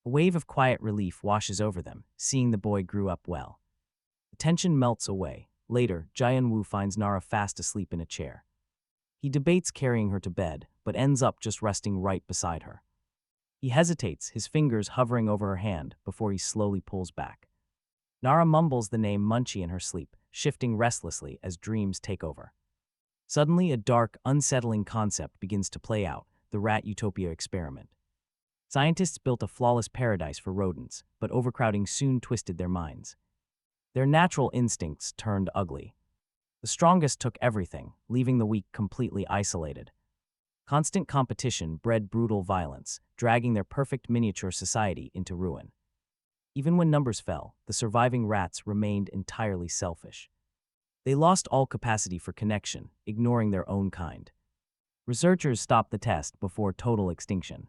A wave of quiet relief washes over them, seeing the boy grew up well. The tension melts away. Later, Jaehyun-woo finds Nara fast asleep in a chair. He debates carrying her to bed, but ends up just resting right beside her. He hesitates, his fingers hovering over her hand before he slowly pulls back. Nara mumbles the name Munchie in her sleep, shifting restlessly as dreams take over. Suddenly, a dark, unsettling concept begins to play out, the rat utopia experiment. Scientists built a flawless paradise for rodents, but overcrowding soon twisted their minds. Their natural instincts turned ugly. The strongest took everything, leaving the weak completely isolated. Constant competition bred brutal violence, dragging their perfect miniature society into ruin. Even when numbers fell, the surviving rats remained entirely selfish. They lost all capacity for connection, ignoring their own kind. Researchers stopped the test before total extinction.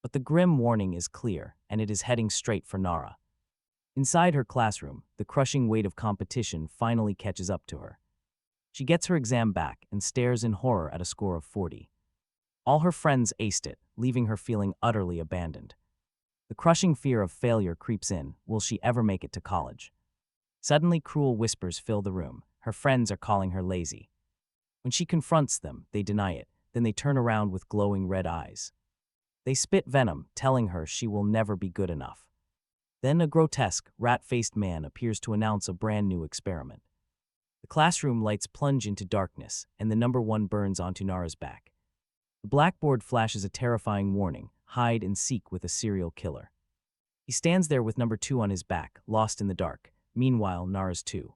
But the grim warning is clear, and it is heading straight for Nara. Inside her classroom, the crushing weight of competition finally catches up to her. She gets her exam back and stares in horror at a score of 40. All her friends aced it, leaving her feeling utterly abandoned. The crushing fear of failure creeps in. Will she ever make it to college? Suddenly, cruel whispers fill the room. Her friends are calling her lazy. When she confronts them, they deny it. Then they turn around with glowing red eyes. They spit venom, telling her she will never be good enough. Then a grotesque, rat-faced man appears to announce a brand new experiment. The classroom lights plunge into darkness, and the number 1 burns onto Nara's back. The blackboard flashes a terrifying warning: hide and seek with a serial killer. He stands there with number 2 on his back, lost in the dark. Meanwhile, Nara's 2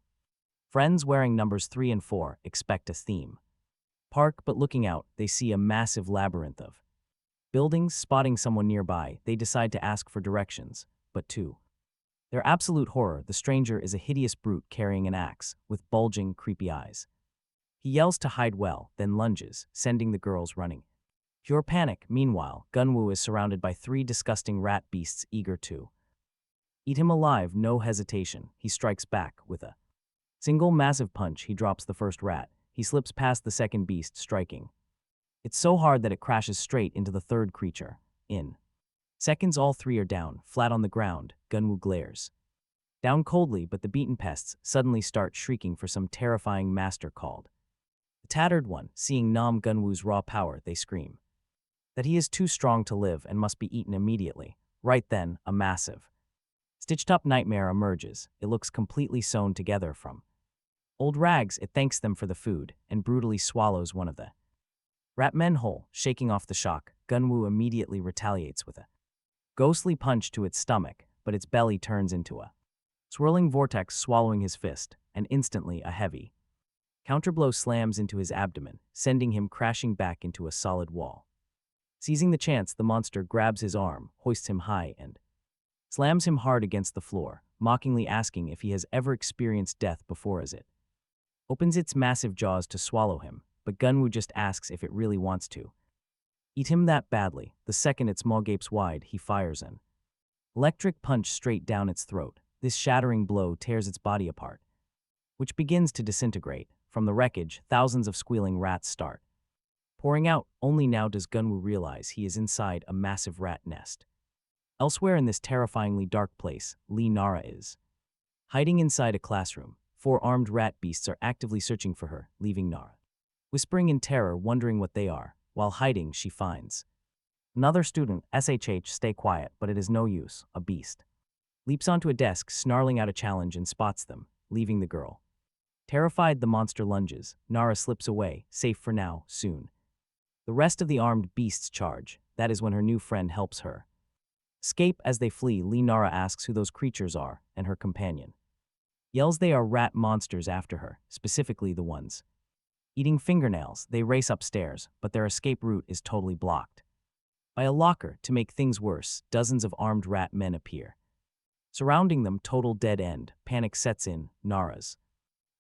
friends wearing numbers 3 and 4 expect a theme. Park, but looking out, they see a massive labyrinth of buildings. Spotting someone nearby, they decide to ask for directions, but to their absolute horror, the stranger is a hideous brute carrying an axe, with bulging, creepy eyes. He yells to hide well, then lunges, sending the girls running. Pure panic. Meanwhile, Gunwoo is surrounded by 3 disgusting rat beasts eager to eat him alive. No hesitation, he strikes back with a single massive punch. He drops the first rat. He slips past the second beast, striking. It's so hard that it crashes straight into the third creature. In seconds, all 3 are down, flat on the ground. Gunwoo glares down coldly, but the beaten pests suddenly start shrieking for some terrifying master called. The tattered one, seeing Nam Gunwoo's raw power, they scream that he is too strong to live and must be eaten immediately. Right then, a massive, stitched-up nightmare emerges. It looks completely sewn together from old rags. It thanks them for the food and brutally swallows one of the rat men whole. Shaking off the shock, Gunwoo immediately retaliates with a ghostly punch to its stomach, but its belly turns into a swirling vortex, swallowing his fist, and instantly a heavy counterblow slams into his abdomen, sending him crashing back into a solid wall. Seizing the chance, the monster grabs his arm, hoists him high, and slams him hard against the floor, mockingly asking if he has ever experienced death before as it opens its massive jaws to swallow him, but Gunwoo just asks if it really wants to eat him that badly. The second its maw gapes wide, he fires an electric punch straight down its throat. This shattering blow tears its body apart, which begins to disintegrate. From the wreckage, thousands of squealing rats start pouring out. Only now does Gunwoo realize he is inside a massive rat nest. Elsewhere in this terrifyingly dark place, Nara is hiding inside a classroom. 4 armed rat beasts are actively searching for her, leaving Nara whispering in terror, wondering what they are. While hiding, she finds Another student, SHH, stay quiet, but it is no use, a beast. Leaps onto a desk, snarling out a challenge and spots them, leaving the girl. Terrified, the monster lunges. Nara slips away, safe for now, soon. The rest of the armed beasts charge. That is when her new friend helps her. Escape as they flee, Nara asks who those creatures are, and her companion yells they are rat monsters after her, specifically the ones eating fingernails. They race upstairs, but their escape route is totally blocked by a locker. To make things worse, dozens of armed rat men appear. Surrounding them, total dead end. Panic sets in. Nara's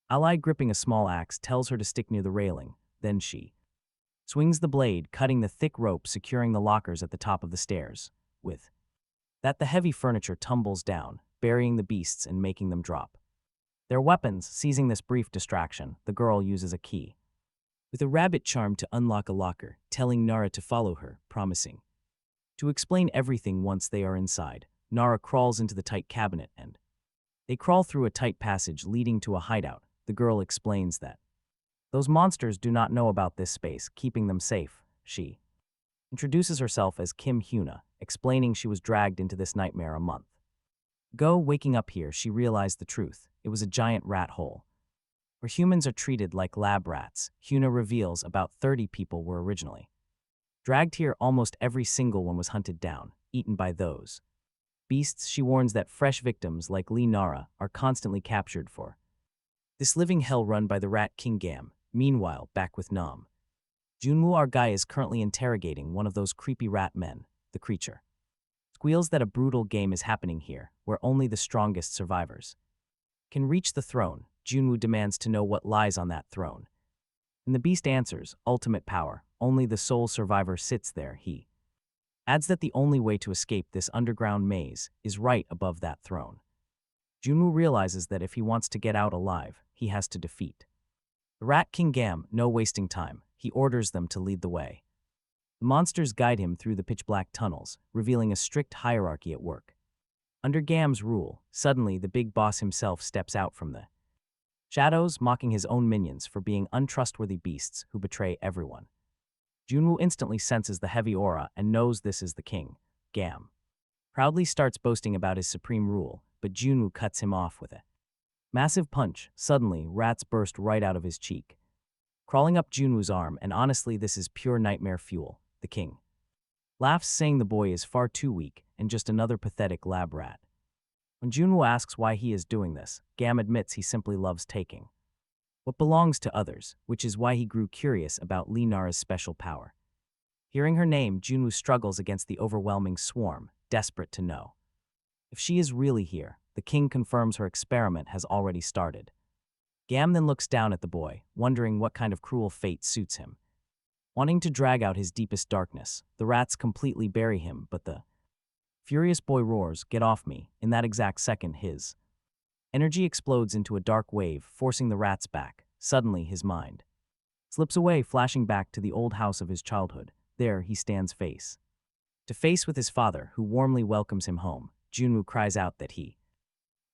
ally, gripping a small axe, tells her to stick near the railing. Then she swings the blade, cutting the thick rope securing the lockers at the top of the stairs. With that, the heavy furniture tumbles down, burying the beasts and making them drop their weapons. Seizing this brief distraction, the girl uses a key with a rabbit charm to unlock a locker, telling Nara to follow her, promising to explain everything once they are inside. Nara crawls into the tight cabinet and they crawl through a tight passage leading to a hideout. The girl explains that those monsters do not know about this space, keeping them safe. She introduces herself as Kim Hyuna, explaining she was dragged into this nightmare a month ago. Waking up here, she realized the truth. It was a giant rat hole where humans are treated like lab rats. Hyuna reveals about 30 people were originally dragged here. Almost every single one was hunted down, eaten by those beasts. She warns that fresh victims like Nara are constantly captured for this living hell run by the Rat King Gam. Meanwhile, back with Nam Junwoo, our guy is currently interrogating one of those creepy rat men. The creature squeals that a brutal game is happening here, where only the strongest survivors can reach the throne. Junwoo demands to know what lies on that throne. And the beast answers, ultimate power. Only the sole survivor sits there. He adds that the only way to escape this underground maze is right above that throne. Junwoo realizes that if he wants to get out alive, he has to defeat the Rat King Gam. No wasting time, he orders them to lead the way. The monsters guide him through the pitch-black tunnels, revealing a strict hierarchy at work. Under Gam's rule, suddenly the big boss himself steps out from the shadows, mocking his own minions for being untrustworthy beasts who betray everyone. Junwoo instantly senses the heavy aura and knows this is the king. Gam proudly starts boasting about his supreme rule, but Junwoo cuts him off with a massive punch. Suddenly, rats burst right out of his cheek, crawling up Junwoo's arm, and honestly, this is pure nightmare fuel. The king laughs, saying the boy is far too weak and just another pathetic lab rat. When Junwoo asks why he is doing this, Gam admits he simply loves taking what belongs to others, which is why he grew curious about Nara's special power. Hearing her name, Junwoo struggles against the overwhelming swarm, desperate to know if she is really here. The king confirms her experiment has already started. Gam then looks down at the boy, wondering what kind of cruel fate suits him. Wanting to drag out his deepest darkness, the rats completely bury him, but the furious boy roars, "Get off me!" In that exact second, his energy explodes into a dark wave, forcing the rats back. Suddenly, his mind slips away, flashing back to the old house of his childhood. There, he stands face to face with his father, who warmly welcomes him home. Junwoo cries out that he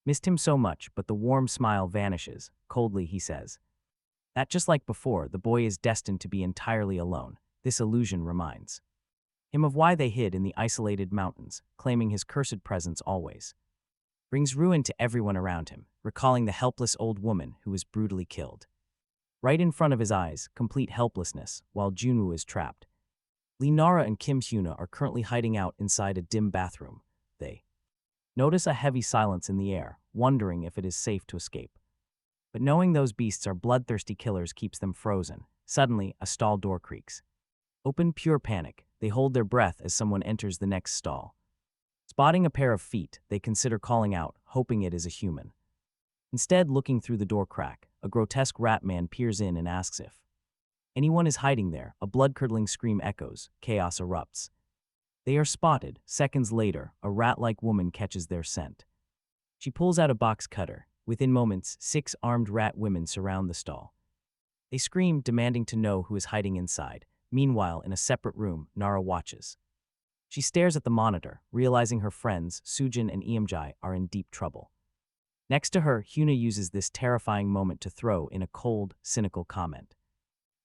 missed him so much, but the warm smile vanishes. Coldly, he says that just like before, the boy is destined to be entirely alone. This illusion reminds him of why they hid in the isolated mountains, claiming his cursed presence always brings ruin to everyone around him, recalling the helpless old woman who was brutally killed right in front of his eyes. Complete helplessness, while Junwoo is trapped. Nara and Kim Hyuna are currently hiding out inside a dim bathroom. They notice a heavy silence in the air, wondering if it is safe to escape. But knowing those beasts are bloodthirsty killers keeps them frozen. Suddenly, a stall door creaks open. Pure panic, they hold their breath as someone enters the next stall. Spotting a pair of feet, they consider calling out, hoping it is a human. Instead, looking through the door crack, a grotesque rat man peers in and asks if anyone is hiding there. A blood-curdling scream echoes. Chaos erupts. They are spotted. Seconds later, a rat-like woman catches their scent. She pulls out a box cutter. Within moments, 6 armed rat women surround the stall. They scream, demanding to know who is hiding inside. Meanwhile, in a separate room, Nara watches. She stares at the monitor, realizing her friends, Sujin and Eamjai, are in deep trouble. Next to her, Hyuna uses this terrifying moment to throw in a cold, cynical comment.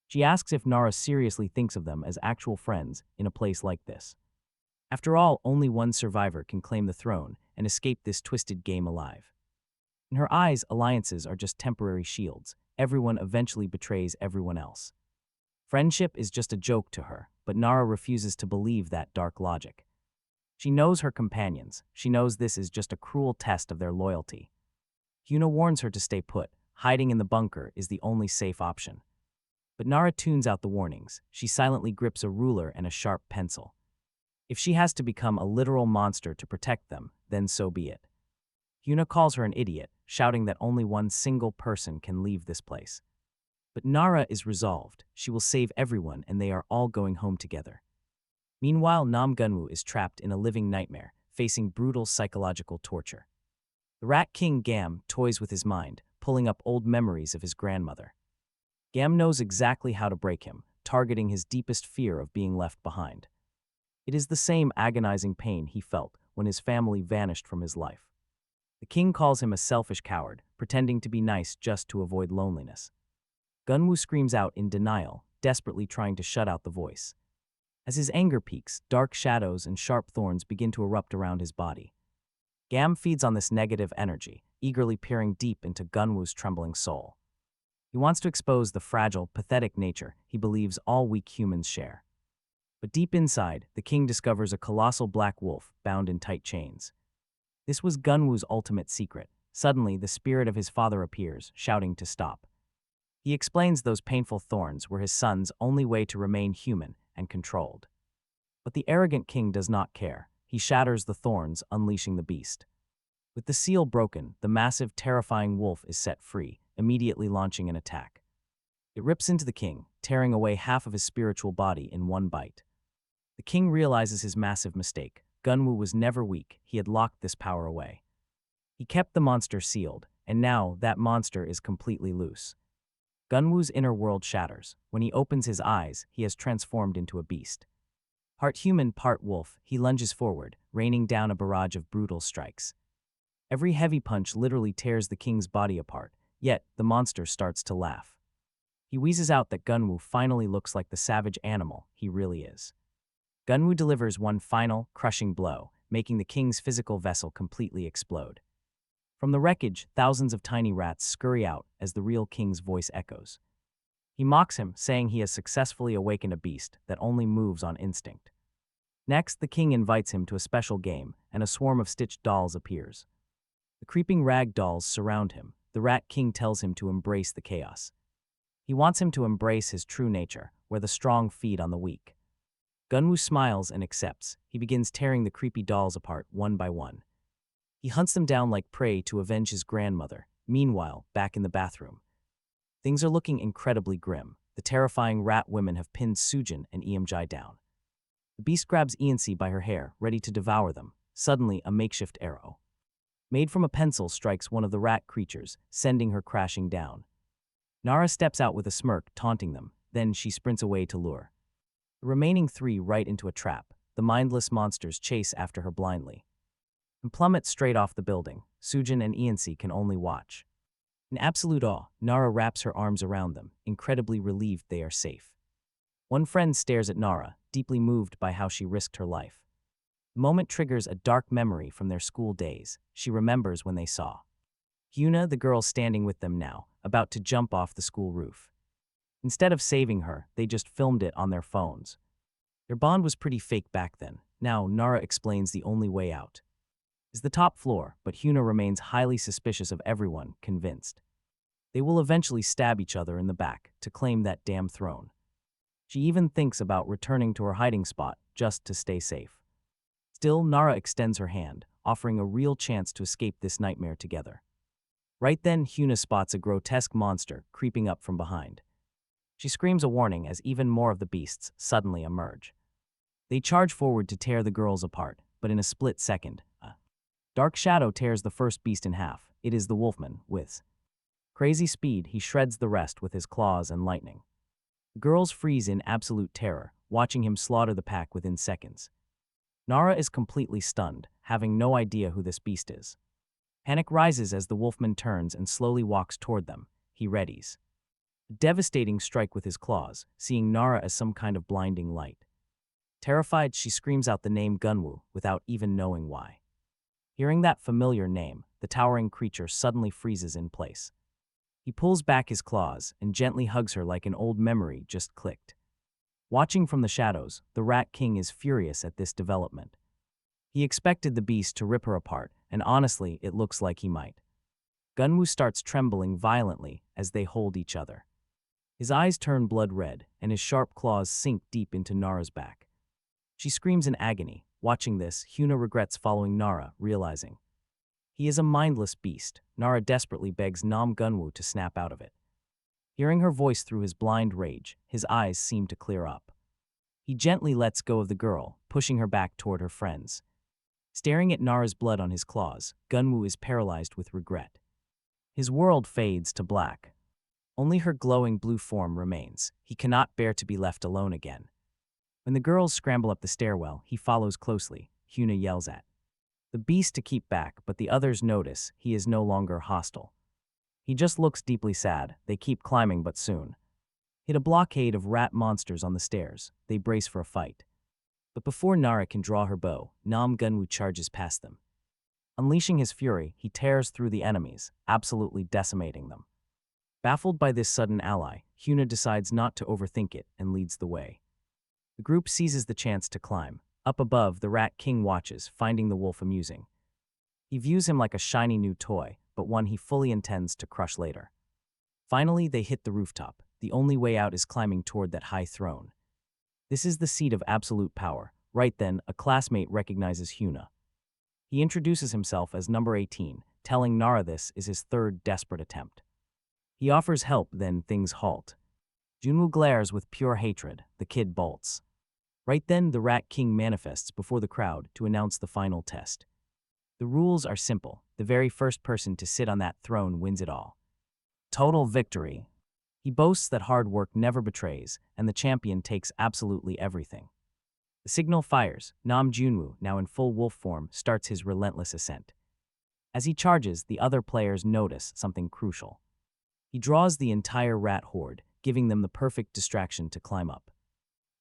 She asks if Nara seriously thinks of them as actual friends in a place like this. After all, only one survivor can claim the throne and escape this twisted game alive. In her eyes, alliances are just temporary shields. Everyone eventually betrays everyone else. Friendship is just a joke to her, but Nara refuses to believe that dark logic. She knows her companions. She knows this is just a cruel test of their loyalty. Hyuna warns her to stay put. Hiding in the bunker is the only safe option. But Nara tunes out the warnings. She silently grips a ruler and a sharp pencil. If she has to become a literal monster to protect them, then so be it. Hyuna calls her an idiot, shouting that only one single person can leave this place. But Nara is resolved. She will save everyone and they are all going home together. Meanwhile, Nam Gunwoo is trapped in a living nightmare, facing brutal psychological torture. The Rat King Gam toys with his mind, pulling up old memories of his grandmother. Gam knows exactly how to break him, targeting his deepest fear of being left behind. It is the same agonizing pain he felt when his family vanished from his life. The king calls him a selfish coward, pretending to be nice just to avoid loneliness. Gunwoo screams out in denial, desperately trying to shut out the voice. As his anger peaks, dark shadows and sharp thorns begin to erupt around his body. Gam feeds on this negative energy, eagerly peering deep into Gunwoo's trembling soul. He wants to expose the fragile, pathetic nature he believes all weak humans share. But deep inside, the king discovers a colossal black wolf bound in tight chains. This was Gunwoo's ultimate secret. Suddenly, the spirit of his father appears, shouting to stop. He explains those painful thorns were his son's only way to remain human and controlled. But the arrogant king does not care. He shatters the thorns, unleashing the beast. With the seal broken, the massive, terrifying wolf is set free, immediately launching an attack. It rips into the king, tearing away half of his spiritual body in one bite. The king realizes his massive mistake. Gunwoo was never weak. He had locked this power away. He kept the monster sealed, and now that monster is completely loose. Gunwoo's inner world shatters. When he opens his eyes, he has transformed into a beast. Part human, part wolf, he lunges forward, raining down a barrage of brutal strikes. Every heavy punch literally tears the king's body apart, yet the monster starts to laugh. He wheezes out that Gunwoo finally looks like the savage animal he really is. Gunwoo delivers one final, crushing blow, making the king's physical vessel completely explode. From the wreckage, thousands of tiny rats scurry out as the real king's voice echoes. He mocks him, saying he has successfully awakened a beast that only moves on instinct. Next, the king invites him to a special game, and a swarm of stitched dolls appears. The creeping rag dolls surround him. The Rat King tells him to embrace the chaos. He wants him to embrace his true nature, where the strong feed on the weak. Gunwoo smiles and accepts. He begins tearing the creepy dolls apart one by one. He hunts them down like prey to avenge his grandmother. Meanwhile, back in the bathroom, things are looking incredibly grim. The terrifying rat women have pinned Sujin and Eamjai down. The beast grabs Eunsi by her hair, ready to devour them. Suddenly, a makeshift arrow made from a pencil strikes one of the rat creatures, sending her crashing down. Nara steps out with a smirk, taunting them. Then she sprints away to lure the remaining three right into a trap. The mindless monsters chase after her blindly and plummet straight off the building. Sujin and Eunsi can only watch. In absolute awe, Nara wraps her arms around them, incredibly relieved they are safe. One friend stares at Nara, deeply moved by how she risked her life. The moment triggers a dark memory from their school days. She remembers when they saw Hyuna, the girl standing with them now, about to jump off the school roof. Instead of saving her, they just filmed it on their phones. Their bond was pretty fake back then. Now, Nara explains the only way out is the top floor, but Hyuna remains highly suspicious of everyone, convinced they will eventually stab each other in the back to claim that damn throne. She even thinks about returning to her hiding spot just to stay safe. Still, Nara extends her hand, offering a real chance to escape this nightmare together. Right then, Hyuna spots a grotesque monster creeping up from behind. She screams a warning as even more of the beasts suddenly emerge. They charge forward to tear the girls apart, but in a split second, a dark shadow tears the first beast in half. It is the wolfman. With crazy speed, he shreds the rest with his claws and lightning. The girls freeze in absolute terror, watching him slaughter the pack within seconds. Nara is completely stunned, having no idea who this beast is. Panic rises as the wolfman turns and slowly walks toward them. He readies a devastating strike with his claws, seeing Nara as some kind of blinding light. Terrified, she screams out the name Gunwoo without even knowing why. Hearing that familiar name, the towering creature suddenly freezes in place. He pulls back his claws and gently hugs her like an old memory just clicked. Watching from the shadows, the Rat King is furious at this development. He expected the beast to rip her apart, and honestly, it looks like he might. Gunwoo starts trembling violently as they hold each other. His eyes turn blood red, and his sharp claws sink deep into Nara's back. She screams in agony. Watching this, Hyuna regrets following Nara, realizing he is a mindless beast. Nara desperately begs Nam Gunwoo to snap out of it. Hearing her voice through his blind rage, his eyes seem to clear up. He gently lets go of the girl, pushing her back toward her friends. Staring at Nara's blood on his claws, Gunwoo is paralyzed with regret. His world fades to black. Only her glowing blue form remains. He cannot bear to be left alone again. When the girls scramble up the stairwell, he follows closely. Hyuna yells at the beast to keep back, but the others notice he is no longer hostile. He just looks deeply sad. They keep climbing, but soon hit a blockade of rat monsters on the stairs. They brace for a fight. But before Nara can draw her bow, Nam Gunwoo charges past them. Unleashing his fury, he tears through the enemies, absolutely decimating them. Baffled by this sudden ally, Hyuna decides not to overthink it and leads the way. The group seizes the chance to climb. Up above, the Rat King watches, finding the wolf amusing. He views him like a shiny new toy, but one he fully intends to crush later. Finally, they hit the rooftop. The only way out is climbing toward that high throne. This is the seat of absolute power. Right then, a classmate recognizes Hyuna. He introduces himself as number 18, telling Nara this is his third desperate attempt. He offers help, then things halt. Junwoo glares with pure hatred. The kid bolts. Right then, the Rat King manifests before the crowd to announce the final test. The rules are simple. The very first person to sit on that throne wins it all. Total victory. He boasts that hard work never betrays, and the champion takes absolutely everything. The signal fires. Nam Junwoo, now in full wolf form, starts his relentless ascent. As he charges, the other players notice something crucial. He draws the entire rat horde, giving them the perfect distraction to climb up.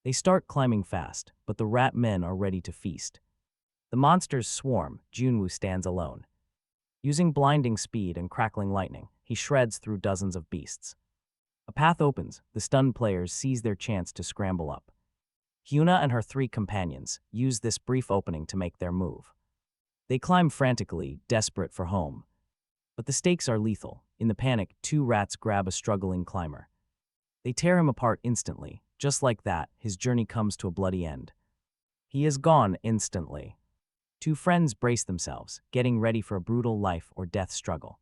They start climbing fast, but the rat men are ready to feast. The monsters swarm. Junwoo stands alone. Using blinding speed and crackling lightning, he shreds through dozens of beasts. A path opens. The stunned players seize their chance to scramble up. Hyuna and her 3 companions use this brief opening to make their move. They climb frantically, desperate for home. But the stakes are lethal. In the panic, 2 rats grab a struggling climber. They tear him apart instantly. Just like that, his journey comes to a bloody end. He is gone instantly. 2 friends brace themselves, getting ready for a brutal life or death struggle.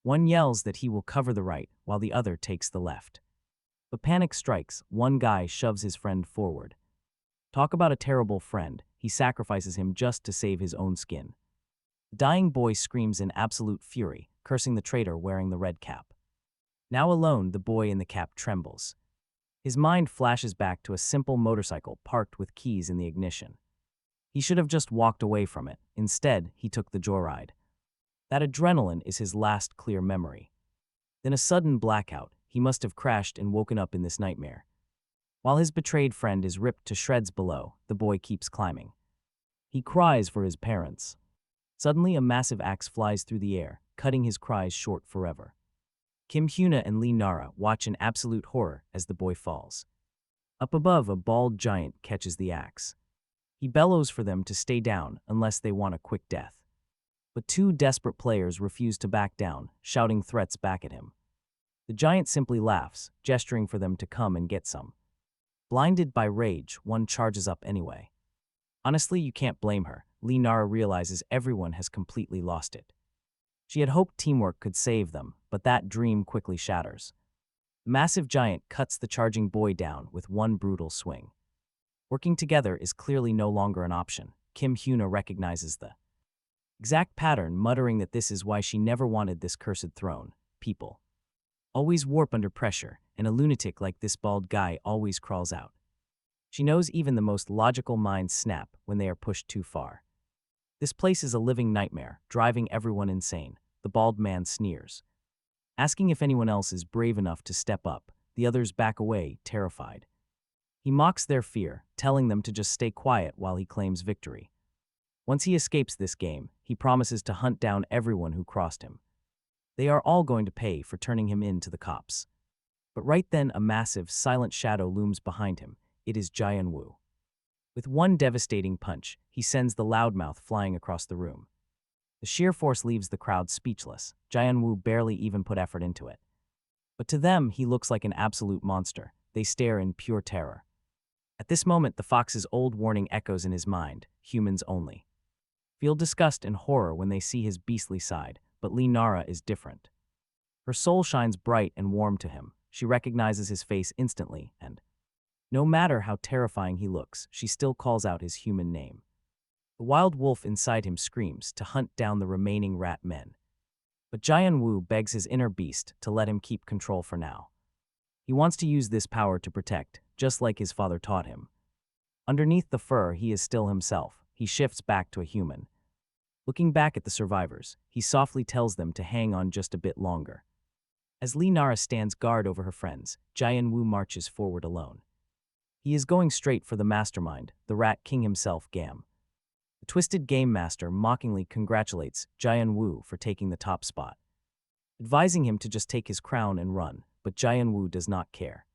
One yells that he will cover the right, while the other takes the left. But panic strikes. One guy shoves his friend forward. Talk about a terrible friend. He sacrifices him just to save his own skin. The dying boy screams in absolute fury, cursing the traitor wearing the red cap. Now alone, the boy in the cap trembles. His mind flashes back to a simple motorcycle parked with keys in the ignition. He should have just walked away from it. Instead, he took the joyride. That adrenaline is his last clear memory. Then a sudden blackout. He must have crashed and woken up in this nightmare. While his betrayed friend is ripped to shreds below, the boy keeps climbing. He cries for his parents. Suddenly, a massive axe flies through the air, cutting his cries short forever. Kim Hyuna and Lee Nara watch in absolute horror as the boy falls. Up above, a bald giant catches the axe. He bellows for them to stay down unless they want a quick death. But 2 desperate players refuse to back down, shouting threats back at him. The giant simply laughs, gesturing for them to come and get some. Blinded by rage, one charges up anyway. Honestly, you can't blame her. Lee Nara realizes everyone has completely lost it. She had hoped teamwork could save them, but that dream quickly shatters. The massive giant cuts the charging boy down with one brutal swing. Working together is clearly no longer an option. Kim Hyuna recognizes the exact pattern, muttering that this is why she never wanted this cursed throne. People always warp under pressure, and a lunatic like this bald guy always crawls out. She knows even the most logical minds snap when they are pushed too far. This place is a living nightmare, driving everyone insane. The bald man sneers. Asking if anyone else is brave enough to step up, the others back away, terrified. He mocks their fear, telling them to just stay quiet while he claims victory. Once he escapes this game, he promises to hunt down everyone who crossed him. They are all going to pay for turning him in to the cops. But right then a massive, silent shadow looms behind him. It is Jian-woo. With one devastating punch, he sends the loudmouth flying across the room. The sheer force leaves the crowd speechless. Jian-woo barely even put effort into it. But to them, he looks like an absolute monster. They stare in pure terror. At this moment, the fox's old warning echoes in his mind: humans only. Feel disgust and horror when they see his beastly side, but Lee Nara is different. Her soul shines bright and warm to him. She recognizes his face instantly, and no matter how terrifying he looks, she still calls out his human name. The wild wolf inside him screams to hunt down the remaining rat men. But Jian-woo begs his inner beast to let him keep control for now. He wants to use this power to protect, just like his father taught him. Underneath the fur, he is still himself. He shifts back to a human. Looking back at the survivors, he softly tells them to hang on just a bit longer. As Lee Nara stands guard over her friends, Jian-woo marches forward alone. He is going straight for the mastermind, the Rat King himself, Gam. The twisted game master mockingly congratulates Jian-woo for taking the top spot, advising him to just take his crown and run, but Jian-woo does not care.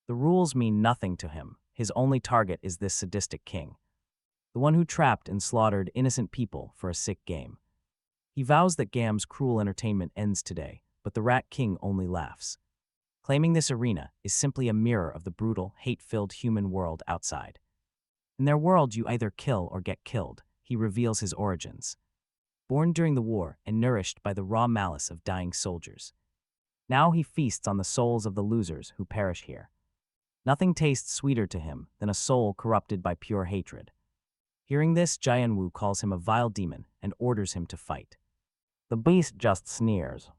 The rules mean nothing to him. His only target is this sadistic king, the one who trapped and slaughtered innocent people for a sick game. He vows that Gam's cruel entertainment ends today, but the Rat King only laughs, claiming this arena is simply a mirror of the brutal, hate-filled human world outside. In their world, you either kill or get killed. He reveals his origins. Born during the war and nourished by the raw malice of dying soldiers, now he feasts on the souls of the losers who perish here. Nothing tastes sweeter to him than a soul corrupted by pure hatred. Hearing this, Jian-woo calls him a vile demon and orders him to fight. The beast just sneers.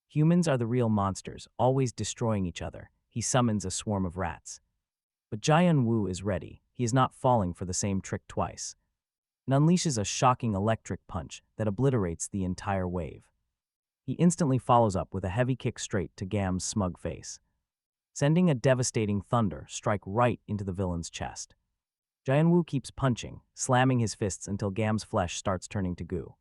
Humans are the real monsters, always destroying each other. He summons a swarm of rats. But Jian-woo is ready. He is not falling for the same trick twice, and unleashes a shocking electric punch that obliterates the entire wave. He instantly follows up with a heavy kick straight to Gam's smug face, sending a devastating thunder strike right into the villain's chest. Jian-woo keeps punching, slamming his fists until Gam's flesh starts turning to goo.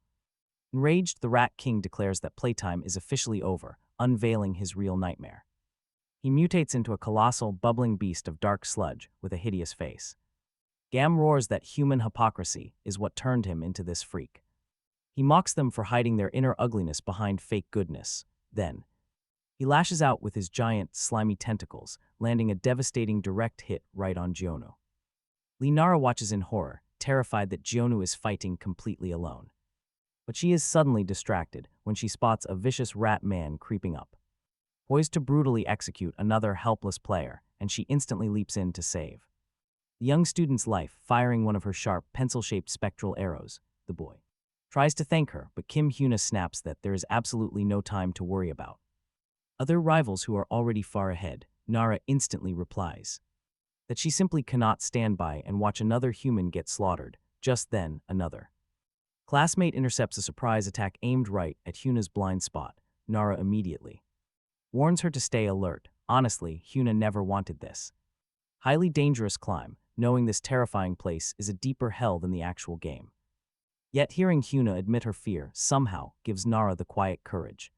Enraged, the Rat King declares that playtime is officially over, unveiling his real nightmare. He mutates into a colossal, bubbling beast of dark sludge with a hideous face. Gam roars that human hypocrisy is what turned him into this freak. He mocks them for hiding their inner ugliness behind fake goodness. Then, he lashes out with his giant, slimy tentacles, landing a devastating direct hit right on Jionu. Lee Nara watches in horror, terrified that Jionu is fighting completely alone. But she is suddenly distracted when she spots a vicious rat man creeping up, poised to brutally execute another helpless player, and she instantly leaps in to save the young student's life, firing one of her sharp, pencil-shaped spectral arrows. The boy tries to thank her, but Kim Hyuna snaps that there is absolutely no time to worry about other rivals who are already far ahead. Nara instantly replies that she simply cannot stand by and watch another human get slaughtered. Just then, another classmate intercepts a surprise attack aimed right at Hyuna's blind spot. Nara immediately warns her to stay alert. Honestly, Hyuna never wanted this highly dangerous climb, knowing this terrifying place is a deeper hell than the actual game. Yet hearing Hyuna admit her fear somehow gives Nara the quiet courage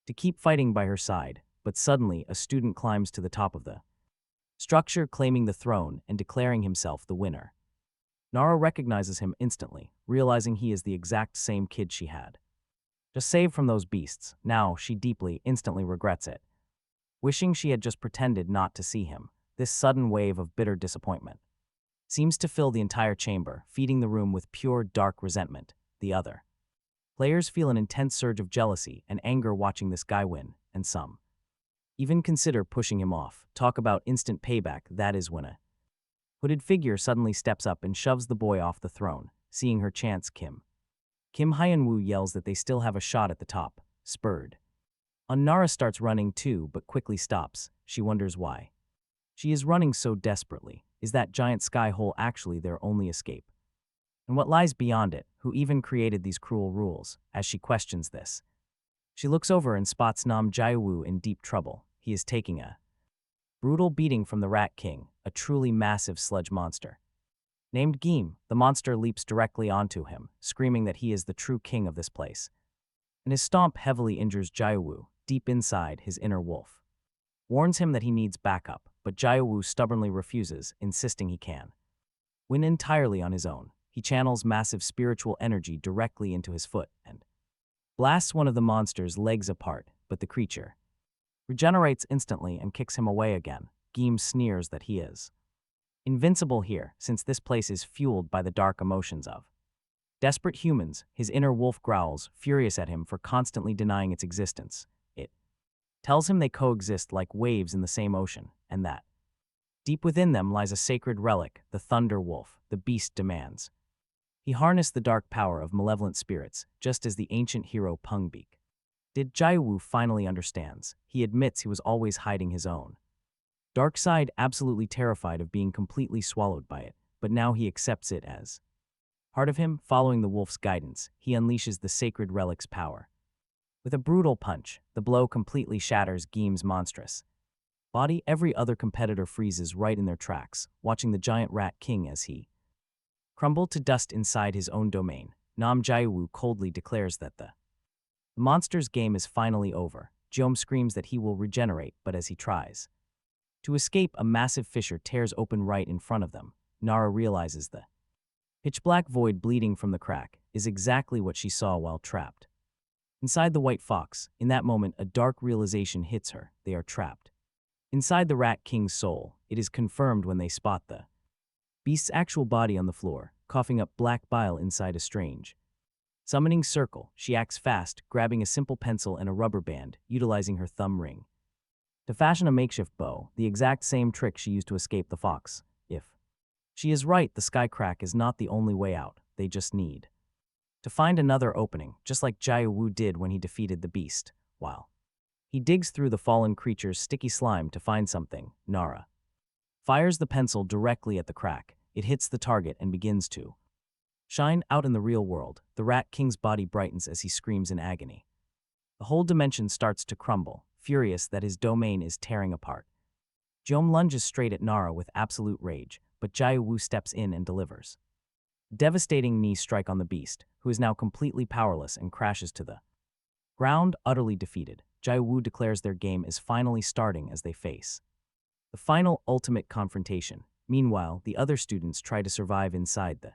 to keep fighting by her side. But suddenly, a student climbs to the top of the structure, claiming the throne and declaring himself the winner. Nara recognizes him instantly, realizing he is the exact same kid she had just saved from those beasts. Now she instantly regrets it, wishing she had just pretended not to see him. This sudden wave of bitter disappointment seems to fill the entire chamber, feeding the room with pure dark resentment. The other players feel an intense surge of jealousy and anger watching this guy win, and some even consider pushing him off. Talk about instant payback. That is when a hooded figure suddenly steps up and shoves the boy off the throne. Seeing her chance, Kim Hyun-woo yells that they still have a shot at the top. Spurred on, Nara starts running too, but quickly stops. She wonders why she is running so desperately. Is that giant sky hole actually their only escape? And what lies beyond it? Who even created these cruel rules? As she questions this, she looks over and spots Nam Jae-woo in deep trouble. He is taking a Brutal beating from the Rat King, a truly massive sludge monster. Named Geem, the monster leaps directly onto him, screaming that he is the true king of this place. And his stomp heavily injures Jiaowu, deep inside his inner wolf. Warns him that he needs backup, but Jiaowu stubbornly refuses, insisting he can win entirely on his own. He channels massive spiritual energy directly into his foot and blasts one of the monster's legs apart, but the creature regenerates instantly and kicks him away again. Geem sneers that he is invincible here, since this place is fueled by the dark emotions of desperate humans. His inner wolf growls, furious at him for constantly denying its existence. It tells him they coexist like waves in the same ocean, and that deep within them lies a sacred relic, the Thunder Wolf. The beast demands he harness the dark power of malevolent spirits, just as the ancient hero Pungbeak did. Jiaowu finally understands. He admits he was always hiding his own dark side, absolutely terrified of being completely swallowed by it, but now he accepts it as part of him. Following the wolf's guidance, he unleashes the sacred relic's power. With a brutal punch, the blow completely shatters Geem's monstrous body. Every other competitor freezes right in their tracks, watching the giant Rat King as he crumbled to dust inside his own domain. Nam Jiaowu coldly declares that the monster's game is finally over. Jiom screams that he will regenerate, but as he tries to escape, a massive fissure tears open right in front of them. Nara realizes the pitch-black void bleeding from the crack is exactly what she saw while trapped inside the white fox. In that moment, a dark realization hits her. They are trapped inside the Rat King's soul. It is confirmed when they spot the beast's actual body on the floor, coughing up black bile inside a strange summoning circle. She acts fast, grabbing a simple pencil and a rubber band, utilizing her thumb ring to fashion a makeshift bow, the exact same trick she used to escape the fox. If she is right, the sky crack is not the only way out. They just need to find another opening, just like Jiaowu did when he defeated the beast. While he digs through the fallen creature's sticky slime to find something, Nara fires the pencil directly at the crack. It hits the target and begins to shine. Out in the real world, the Rat King's body brightens as he screams in agony. The whole dimension starts to crumble, furious that his domain is tearing apart. Jiom lunges straight at Nara with absolute rage, but Jiaowu steps in and delivers devastating knee strike on the beast, who is now completely powerless and crashes to the ground, utterly defeated. Jiaowu declares their game is finally starting as they face the final, ultimate confrontation. Meanwhile, the other students try to survive inside the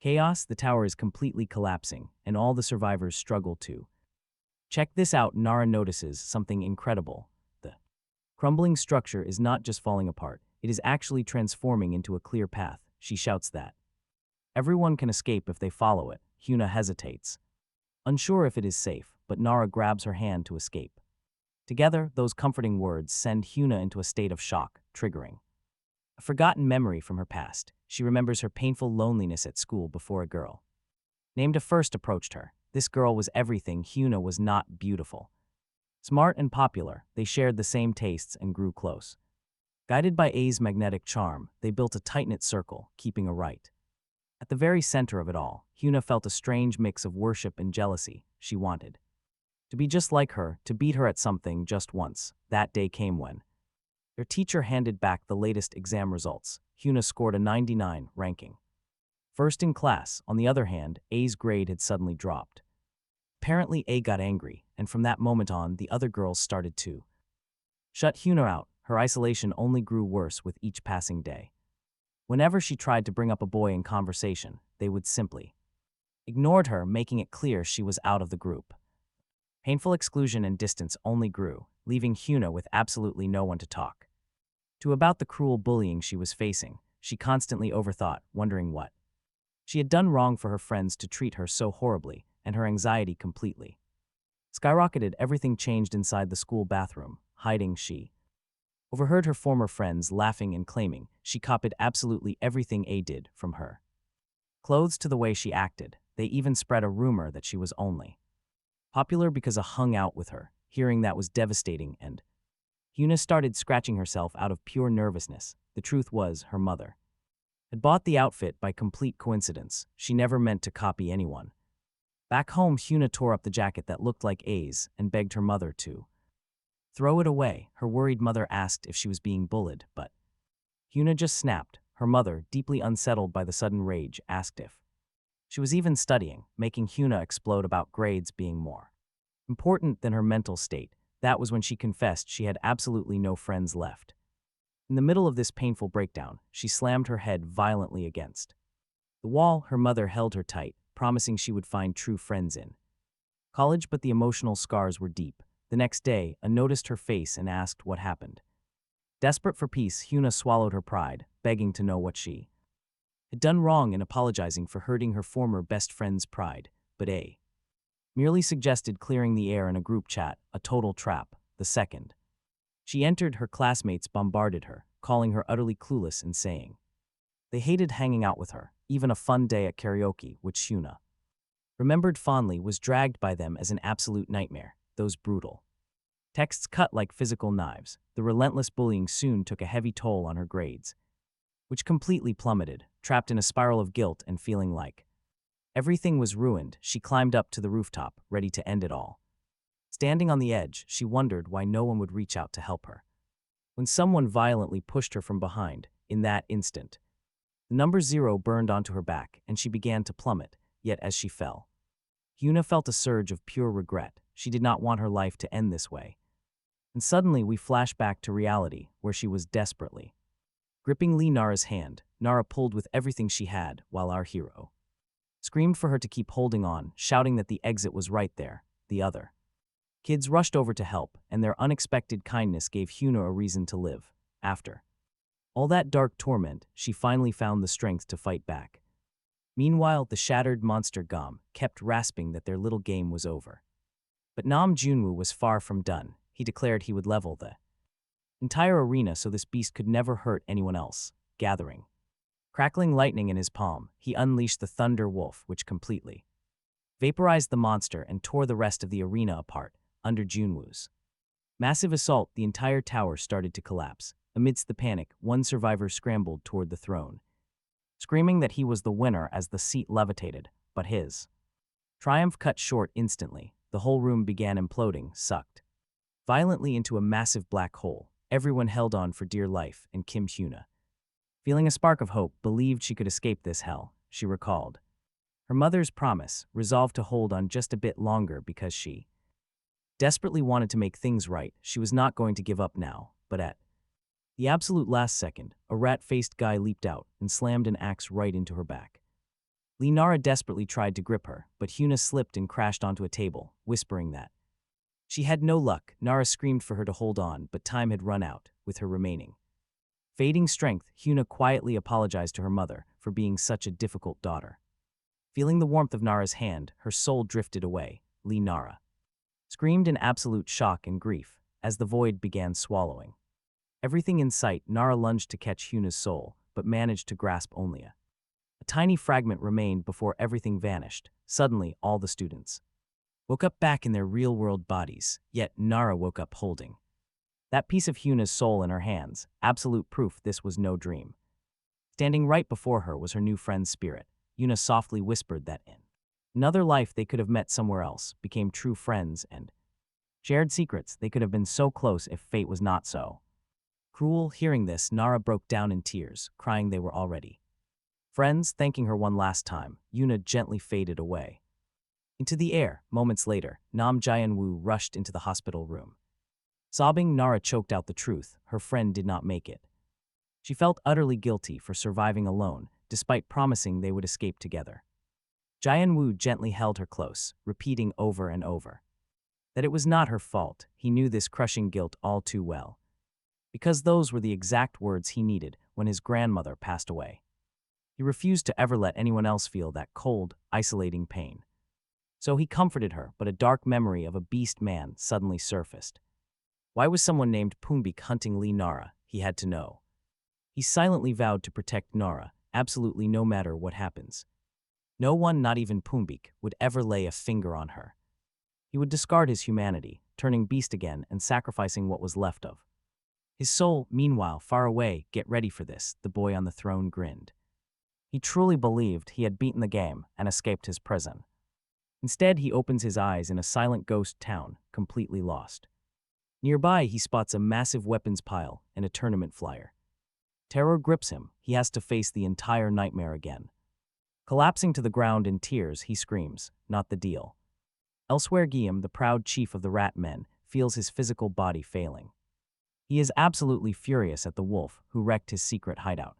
chaos. The tower is completely collapsing, and all the survivors struggle to check this out. Nara notices something incredible. The crumbling structure is not just falling apart, it is actually transforming into a clear path. She shouts that everyone can escape if they follow it. Hyuna hesitates, unsure if it is safe, but Nara grabs her hand to escape. Together, those comforting words send Hyuna into a state of shock, triggering a forgotten memory from her past. She remembers her painful loneliness at school before a girl named A first approached her. This girl was everything. Hyuna was not beautiful. Smart and popular, they shared the same tastes and grew close. Guided by A's magnetic charm, they built a tight-knit circle, keeping a right at the very center of it all. Hyuna felt a strange mix of worship and jealousy. She wanted to be just like her, to beat her at something just once. That day came when their teacher handed back the latest exam results. Hyuna scored a 99, ranking first in class. On the other hand, A's grade had suddenly dropped. Apparently, A got angry, and from that moment on, the other girls started to shut Hyuna out. Her isolation only grew worse with each passing day. Whenever she tried to bring up a boy in conversation, they would simply ignored her, making it clear she was out of the group. Painful exclusion and distance only grew, leaving Hyuna with absolutely no one to talk to about the cruel bullying she was facing. She constantly overthought, wondering what she had done wrong for her friends to treat her so horribly, and her anxiety completely skyrocketed. Everything changed inside the school bathroom. Hiding, she overheard her former friends laughing and claiming she copied absolutely everything A did, from her clothes to the way she acted. They even spread a rumor that she was only popular because A hung out with her. Hearing that was devastating, and Hyuna started scratching herself out of pure nervousness. The truth was, her mother had bought the outfit by complete coincidence. She never meant to copy anyone. Back home, Hyuna tore up the jacket that looked like A's and begged her mother to Throw it away, her worried mother asked if she was being bullied, but Hyuna just snapped. Her mother, deeply unsettled by the sudden rage, asked if she was even studying, making Hyuna explode about grades being more important than her mental state. That was when she confessed she had absolutely no friends left. In the middle of this painful breakdown, she slammed her head violently against the wall. Her mother held her tight, promising she would find true friends in college, but the emotional scars were deep. The next day, I noticed her face and asked what happened. Desperate for peace, Hyuna swallowed her pride, begging to know what she had done wrong and apologizing for hurting her former best friend's pride, but A merely suggested clearing the air in a group chat, a total trap. The second she entered, her classmates bombarded her, calling her utterly clueless and saying they hated hanging out with her. Even a fun day at karaoke, which Hyuna remembered fondly, was dragged by them as an absolute nightmare. Those brutal texts cut like physical knives. The relentless bullying soon took a heavy toll on her grades, which completely plummeted. Trapped in a spiral of guilt and feeling like everything was ruined, she climbed up to the rooftop, ready to end it all. Standing on the edge, she wondered why no one would reach out to help her. When someone violently pushed her from behind, in that instant, the number 0 burned onto her back, and she began to plummet. Yet as she fell, Hyuna felt a surge of pure regret. She did not want her life to end this way. And suddenly we flash back to reality, where she was desperately gripping Lee Nara's hand. Nara pulled with everything she had, while our hero screamed for her to keep holding on, shouting that the exit was right there. The other kids rushed over to help, and their unexpected kindness gave Hyuna a reason to live. After all that dark torment, she finally found the strength to fight back. Meanwhile, the shattered monster Gam kept rasping that their little game was over. But Nam Junwoo was far from done. He declared he would level the entire arena so this beast could never hurt anyone else. Gathering crackling lightning in his palm, he unleashed the Thunder Wolf, which completely vaporized the monster and tore the rest of the arena apart. Under Junwoo's massive assault, the entire tower started to collapse. Amidst the panic, one survivor scrambled toward the throne, screaming that he was the winner as the seat levitated, but his triumph cut short instantly. The whole room began imploding, sucked violently into a massive black hole. Everyone held on for dear life, and Kim Hyuna, feeling a spark of hope, believed she could escape this hell. She recalled her mother's promise, resolved to hold on just a bit longer because she desperately wanted to make things right. She was not going to give up now, but at the absolute last second, a rat-faced guy leaped out and slammed an axe right into her back. Lee Nara desperately tried to grip her, but Hyuna slipped and crashed onto a table, whispering that she had no luck. Nara screamed for her to hold on, but time had run out. With her remaining fading strength, Hyuna quietly apologized to her mother for being such a difficult daughter. Feeling the warmth of Nara's hand, her soul drifted away. Lee Nara screamed in absolute shock and grief as the void began swallowing everything in sight. Nara lunged to catch Hyuna's soul, but managed to grasp only a tiny fragment remained before everything vanished. Suddenly, all the students woke up back in their real-world bodies, yet Nara woke up holding that piece of Hyuna's soul in her hands, absolute proof this was no dream. Standing right before her was her new friend's spirit. Hyuna softly whispered that in another life they could have met somewhere else, became true friends, and shared secrets. They could have been so close if fate was not so cruel. Hearing this, Nara broke down in tears, crying they were already friends. Thanking her one last time, Hyuna gently faded away into the air. Moments later, Nam Jae-woo rushed into the hospital room. Sobbing, Nara choked out the truth. Her friend did not make it. She felt utterly guilty for surviving alone, despite promising they would escape together. Jae-woo gently held her close, repeating over and over that it was not her fault. He knew this crushing guilt all too well, because those were the exact words he needed when his grandmother passed away. He refused to ever let anyone else feel that cold, isolating pain. So he comforted her, but a dark memory of a beast man suddenly surfaced. Why was someone named Pumbik hunting Lee Nara? He had to know. He silently vowed to protect Nara, absolutely no matter what happens. No one, not even Pumbik, would ever lay a finger on her. He would discard his humanity, turning beast again and sacrificing what was left of his soul. Meanwhile, far away, get ready for this, the boy on the throne grinned. He truly believed he had beaten the game and escaped his prison. Instead, he opens his eyes in a silent ghost town, completely lost. Nearby, he spots a massive weapons pile and a tournament flyer. Terror grips him. He has to face the entire nightmare again. Collapsing to the ground in tears, he screams, "Not the deal." Elsewhere, Guillaume, the proud chief of the Rat Men, feels his physical body failing. He is absolutely furious at the wolf who wrecked his secret hideout.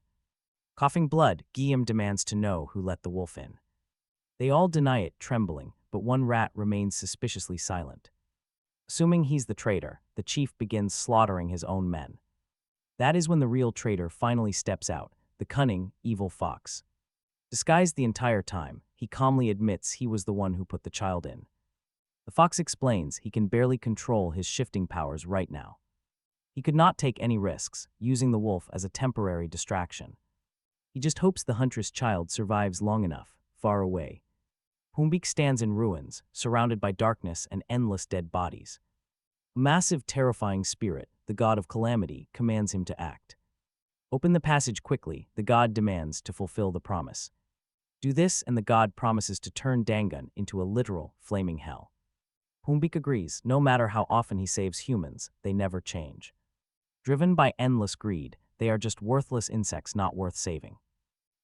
Coughing blood, Guillaume demands to know who let the wolf in. They all deny it, trembling, but one rat remains suspiciously silent. Assuming he's the traitor, the chief begins slaughtering his own men. That is when the real traitor finally steps out, the cunning, evil fox. Disguised the entire time, he calmly admits he was the one who put the child in. The fox explains he can barely control his shifting powers right now. He could not take any risks, using the wolf as a temporary distraction. He just hopes the huntress child survives long enough, far away. Pumbik stands in ruins, surrounded by darkness and endless dead bodies. A massive, terrifying spirit, the god of calamity, commands him to act. Open the passage quickly, the god demands to fulfill the promise. Do this and the god promises to turn Dangun into a literal, flaming hell. Pumbik agrees. No matter how often he saves humans, they never change. Driven by endless greed, they are just worthless insects not worth saving.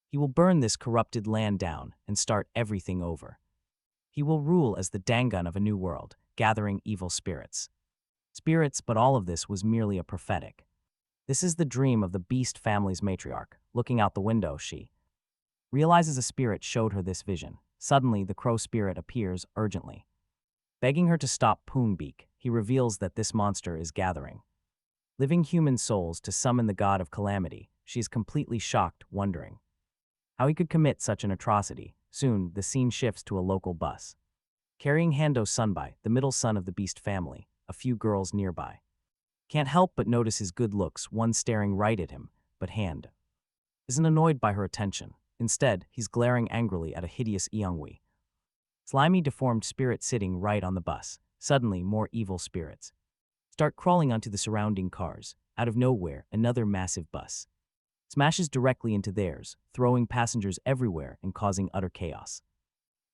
He will burn this corrupted land down and start everything over. He will rule as the Dangun of a new world, gathering evil spirits. But all of this was merely a prophetic. This is the dream of the beast family's matriarch. Looking out the window, she realizes a spirit showed her this vision. Suddenly, the crow spirit appears urgently. Begging her to stop Pumbik, he reveals that this monster is gathering living human souls to summon the god of calamity. She is completely shocked, wondering how he could commit such an atrocity. Soon, the scene shifts to a local bus. Carrying Hando Sunbai, the middle son of the beast family, a few girls nearby can't help but notice his good looks, one staring right at him, but Hand isn't annoyed by her attention. Instead, he's glaring angrily at a hideous Eongwi, slimy, deformed spirit sitting right on the bus. Suddenly, more evil spirits start crawling onto the surrounding cars. Out of nowhere, another massive bus smashes directly into theirs, throwing passengers everywhere and causing utter chaos.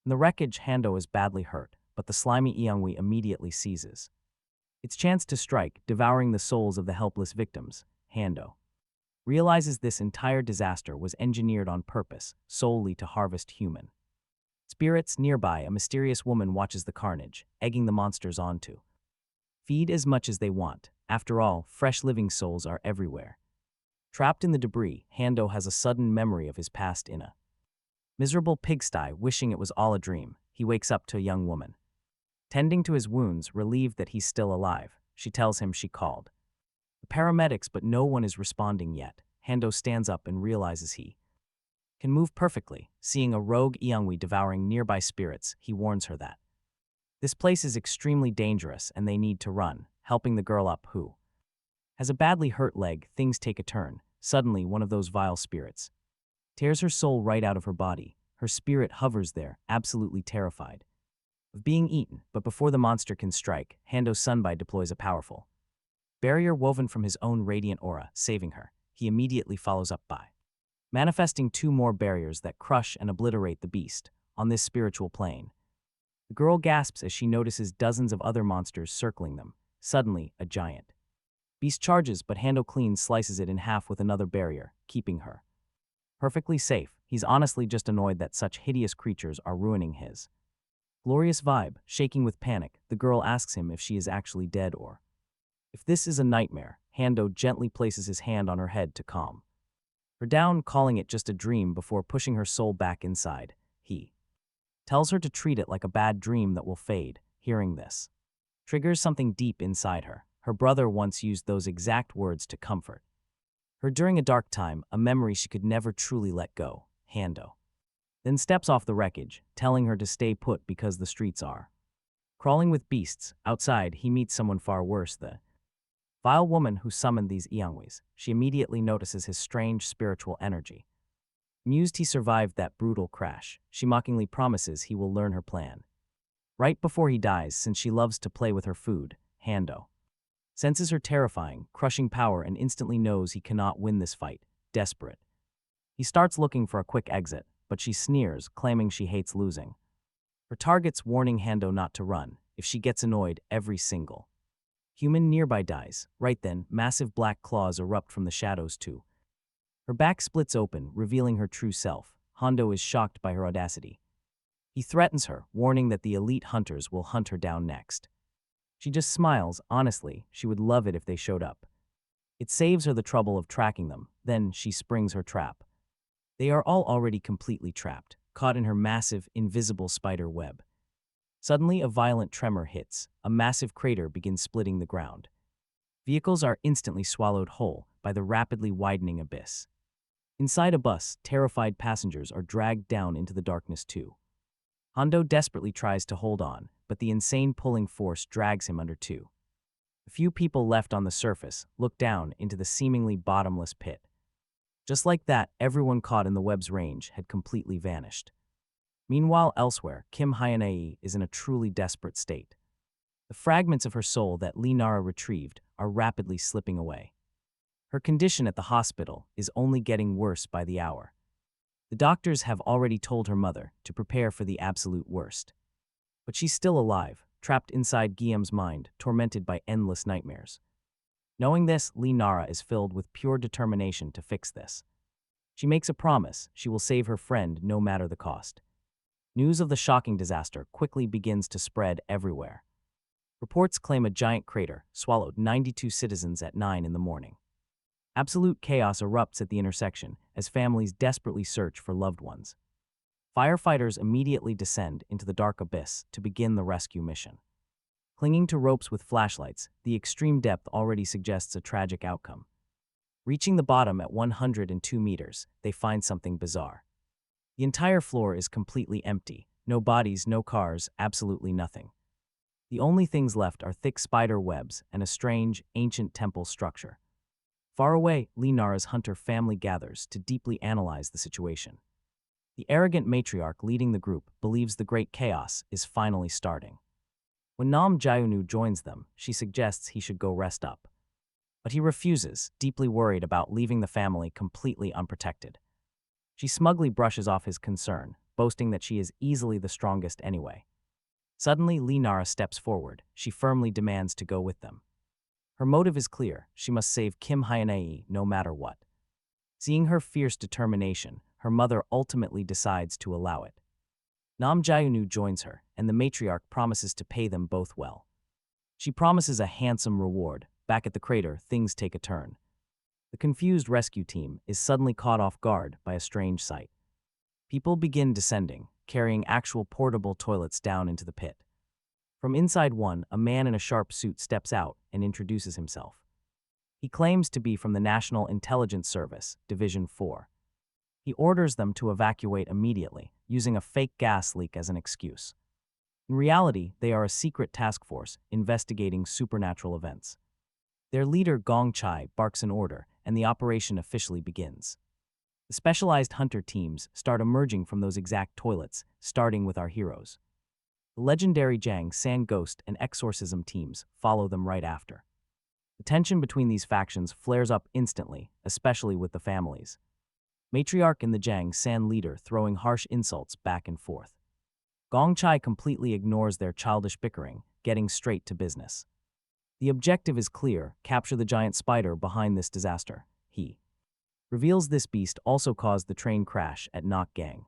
In the wreckage, Hando is badly hurt, but the slimy Eongwi immediately seizes its chance to strike, devouring the souls of the helpless victims. Hando realizes this entire disaster was engineered on purpose, solely to harvest human spirits. Nearby, a mysterious woman watches the carnage, egging the monsters on to feed as much as they want. After all, fresh living souls are everywhere. Trapped in the debris, Hando has a sudden memory of his past in a miserable pigsty. Wishing it was all a dream, he wakes up to a young woman tending to his wounds, relieved that he's still alive. She tells him she called the paramedics, but no one is responding yet. Hando stands up and realizes he can move perfectly. Seeing a rogue Eongwi devouring nearby spirits, he warns her that this place is extremely dangerous and they need to run. Helping the girl up, who has a badly hurt leg, things take a turn. Suddenly, one of those vile spirits tears her soul right out of her body. Her spirit hovers there, absolutely terrified of being eaten. But before the monster can strike, Hando Sunbai deploys a powerful barrier woven from his own radiant aura, saving her. He immediately follows up by manifesting two more barriers that crush and obliterate the beast. On this spiritual plane, the girl gasps as she notices dozens of other monsters circling them. Suddenly, a giant beast charges, but Hando clean slices it in half with another barrier, keeping her perfectly safe. He's honestly just annoyed that such hideous creatures are ruining his glorious vibe. Shaking with panic, the girl asks him if she is actually dead or if this is a nightmare. Hando gently places his hand on her head to calm her down, calling it just a dream before pushing her soul back inside. He tells her to treat it like a bad dream that will fade. Hearing this triggers something deep inside her. Her brother once used those exact words to comfort her during a dark time, a memory she could never truly let go. Hando then steps off the wreckage, telling her to stay put because the streets are crawling with beasts. Outside, he meets someone far worse, the vile woman who summoned these Eongwis. She immediately notices his strange spiritual energy. Amused he survived that brutal crash, she mockingly promises he will learn her plan right before he dies, since she loves to play with her food. Hando senses her terrifying, crushing power and instantly knows he cannot win this fight. Desperate, he starts looking for a quick exit, but she sneers, claiming she hates losing. Her targets warning Hando not to run. If she gets annoyed, every single Human nearby dies. Right then, massive black claws erupt from the shadows too. Her back splits open, revealing her true self. Hondo is shocked by her audacity. He threatens her, warning that the elite hunters will hunt her down next. She just smiles. Honestly, she would love it if they showed up. It saves her the trouble of tracking them. Then she springs her trap. They are all already completely trapped, caught in her massive, invisible spider web. Suddenly, a violent tremor hits. A massive crater begins splitting the ground. Vehicles are instantly swallowed whole by the rapidly widening abyss. Inside a bus, terrified passengers are dragged down into the darkness too. Hondo desperately tries to hold on, but the insane pulling force drags him under too. The few people left on the surface look down into the seemingly bottomless pit. Just like that, everyone caught in the web's range had completely vanished. Meanwhile, elsewhere, Kim Hyunee is in a truly desperate state. The fragments of her soul that Lee Nara retrieved are rapidly slipping away. Her condition at the hospital is only getting worse by the hour. The doctors have already told her mother to prepare for the absolute worst. But she's still alive, trapped inside Guillaume's mind, tormented by endless nightmares. Knowing this, Lee Nara is filled with pure determination to fix this. She makes a promise she will save her friend no matter the cost. News of the shocking disaster quickly begins to spread everywhere. Reports claim a giant crater swallowed 92 citizens at 9 in the morning. Absolute chaos erupts at the intersection as families desperately search for loved ones. Firefighters immediately descend into the dark abyss to begin the rescue mission. Clinging to ropes with flashlights, the extreme depth already suggests a tragic outcome. Reaching the bottom at 102 meters, they find something bizarre. The entire floor is completely empty. No bodies, no cars, absolutely nothing. The only things left are thick spider webs and a strange, ancient temple structure. Far away, Lee Nara's hunter family gathers to deeply analyze the situation. The arrogant matriarch leading the group believes the great chaos is finally starting. When Nam Jaeunu joins them, she suggests he should go rest up. But he refuses, deeply worried about leaving the family completely unprotected. She smugly brushes off his concern, boasting that she is easily the strongest anyway. Suddenly, Lee Nara steps forward. She firmly demands to go with them. Her motive is clear. She must save Kim Hyunee no matter what. Seeing her fierce determination, her mother ultimately decides to allow it. Nam Jaeunu joins her, and the matriarch promises to pay them both well. She promises a handsome reward. Back at the crater, things take a turn. The confused rescue team is suddenly caught off guard by a strange sight. People begin descending, carrying actual portable toilets down into the pit. From inside one, a man in a sharp suit steps out and introduces himself. He claims to be from the National Intelligence Service, Division 4. He orders them to evacuate immediately, using a fake gas leak as an excuse. In reality, they are a secret task force investigating supernatural events. Their leader, Gong Chai, barks an order, and the operation officially begins. The specialized hunter teams start emerging from those exact toilets, starting with our heroes. The legendary Jang San Ghost and Exorcism teams follow them right after. The tension between these factions flares up instantly, especially with the families. Matriarch and the Jang San leader throwing harsh insults back and forth. Gong Chai completely ignores their childish bickering, getting straight to business. The objective is clear: capture the giant spider behind this disaster. He reveals this beast also caused the train crash at Nok Gang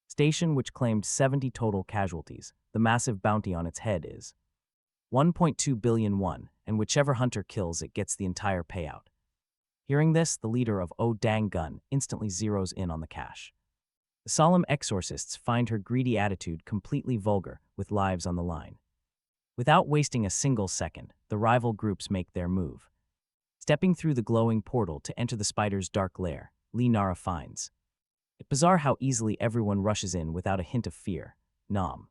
Station, which claimed 70 total casualties. The massive bounty on its head is 1.2 billion won, and whichever hunter kills it gets the entire payout. Hearing this, the leader of Oh Dang Gun instantly zeroes in on the cash. The solemn exorcists find her greedy attitude completely vulgar, with lives on the line. Without wasting a single second, the rival groups make their move. Stepping through the glowing portal to enter the spider's dark lair, Lee Nara finds it bizarre how easily everyone rushes in without a hint of fear. Nam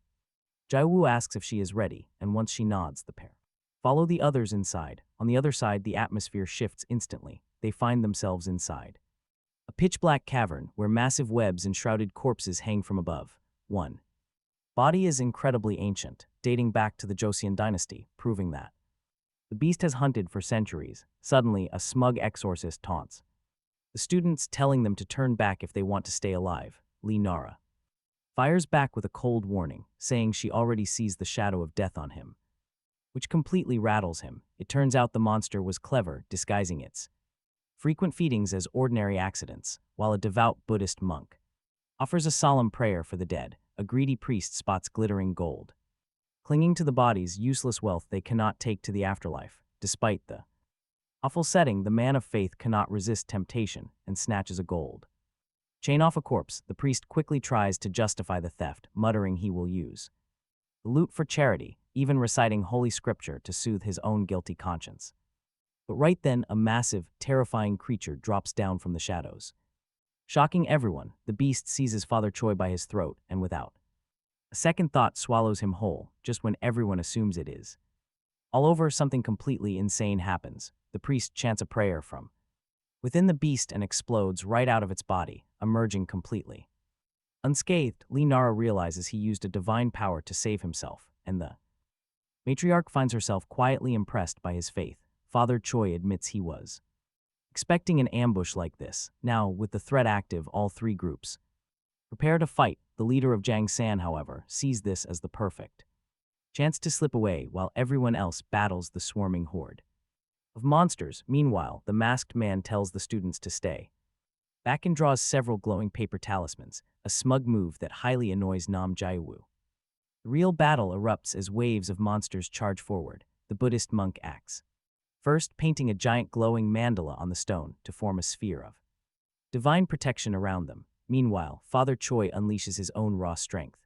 Jaewu asks if she is ready, and once she nods, the pair follow the others inside. On the other side, the atmosphere shifts instantly. They find themselves inside a pitch-black cavern where massive webs and shrouded corpses hang from above. One body is incredibly ancient, dating back to the Joseon dynasty, proving that the beast has hunted for centuries. Suddenly, a smug exorcist taunts the students, telling them to turn back if they want to stay alive. Lee Nara fires back with a cold warning, saying she already sees the shadow of death on him. which completely rattles him. It turns out the monster was clever, disguising its frequent feedings as ordinary accidents, while a devout Buddhist monk offers a solemn prayer for the dead. A greedy priest spots glittering gold, clinging to the body's useless wealth they cannot take to the afterlife. Despite the awful setting, the man of faith cannot resist temptation and snatches a gold chain off a corpse. The priest quickly tries to justify the theft, muttering he will use the loot for charity, even reciting holy scripture to soothe his own guilty conscience. But right then, a massive, terrifying creature drops down from the shadows. Shocking everyone, the beast seizes Father Choi by his throat and without a second thought swallows him whole, just when everyone assumes it is all over. Something completely insane happens. The priest chants a prayer from within the beast and explodes right out of its body, emerging completely unscathed. Lee Nara realizes he used a divine power to save himself, and the matriarch finds herself quietly impressed by his faith. Father Choi admits he was expecting an ambush like this. Now, with the threat active, all three groups prepare to fight. The leader of Jang San, however, sees this as the perfect chance to slip away while everyone else battles the swarming horde of monsters. Meanwhile, the masked man tells the students to stay back and draws several glowing paper talismans, a smug move that highly annoys Nam Jae-woo. The real battle erupts as waves of monsters charge forward. The Buddhist monk acts first, painting a giant glowing mandala on the stone to form a sphere of divine protection around them. Meanwhile, Father Choi unleashes his own raw strength,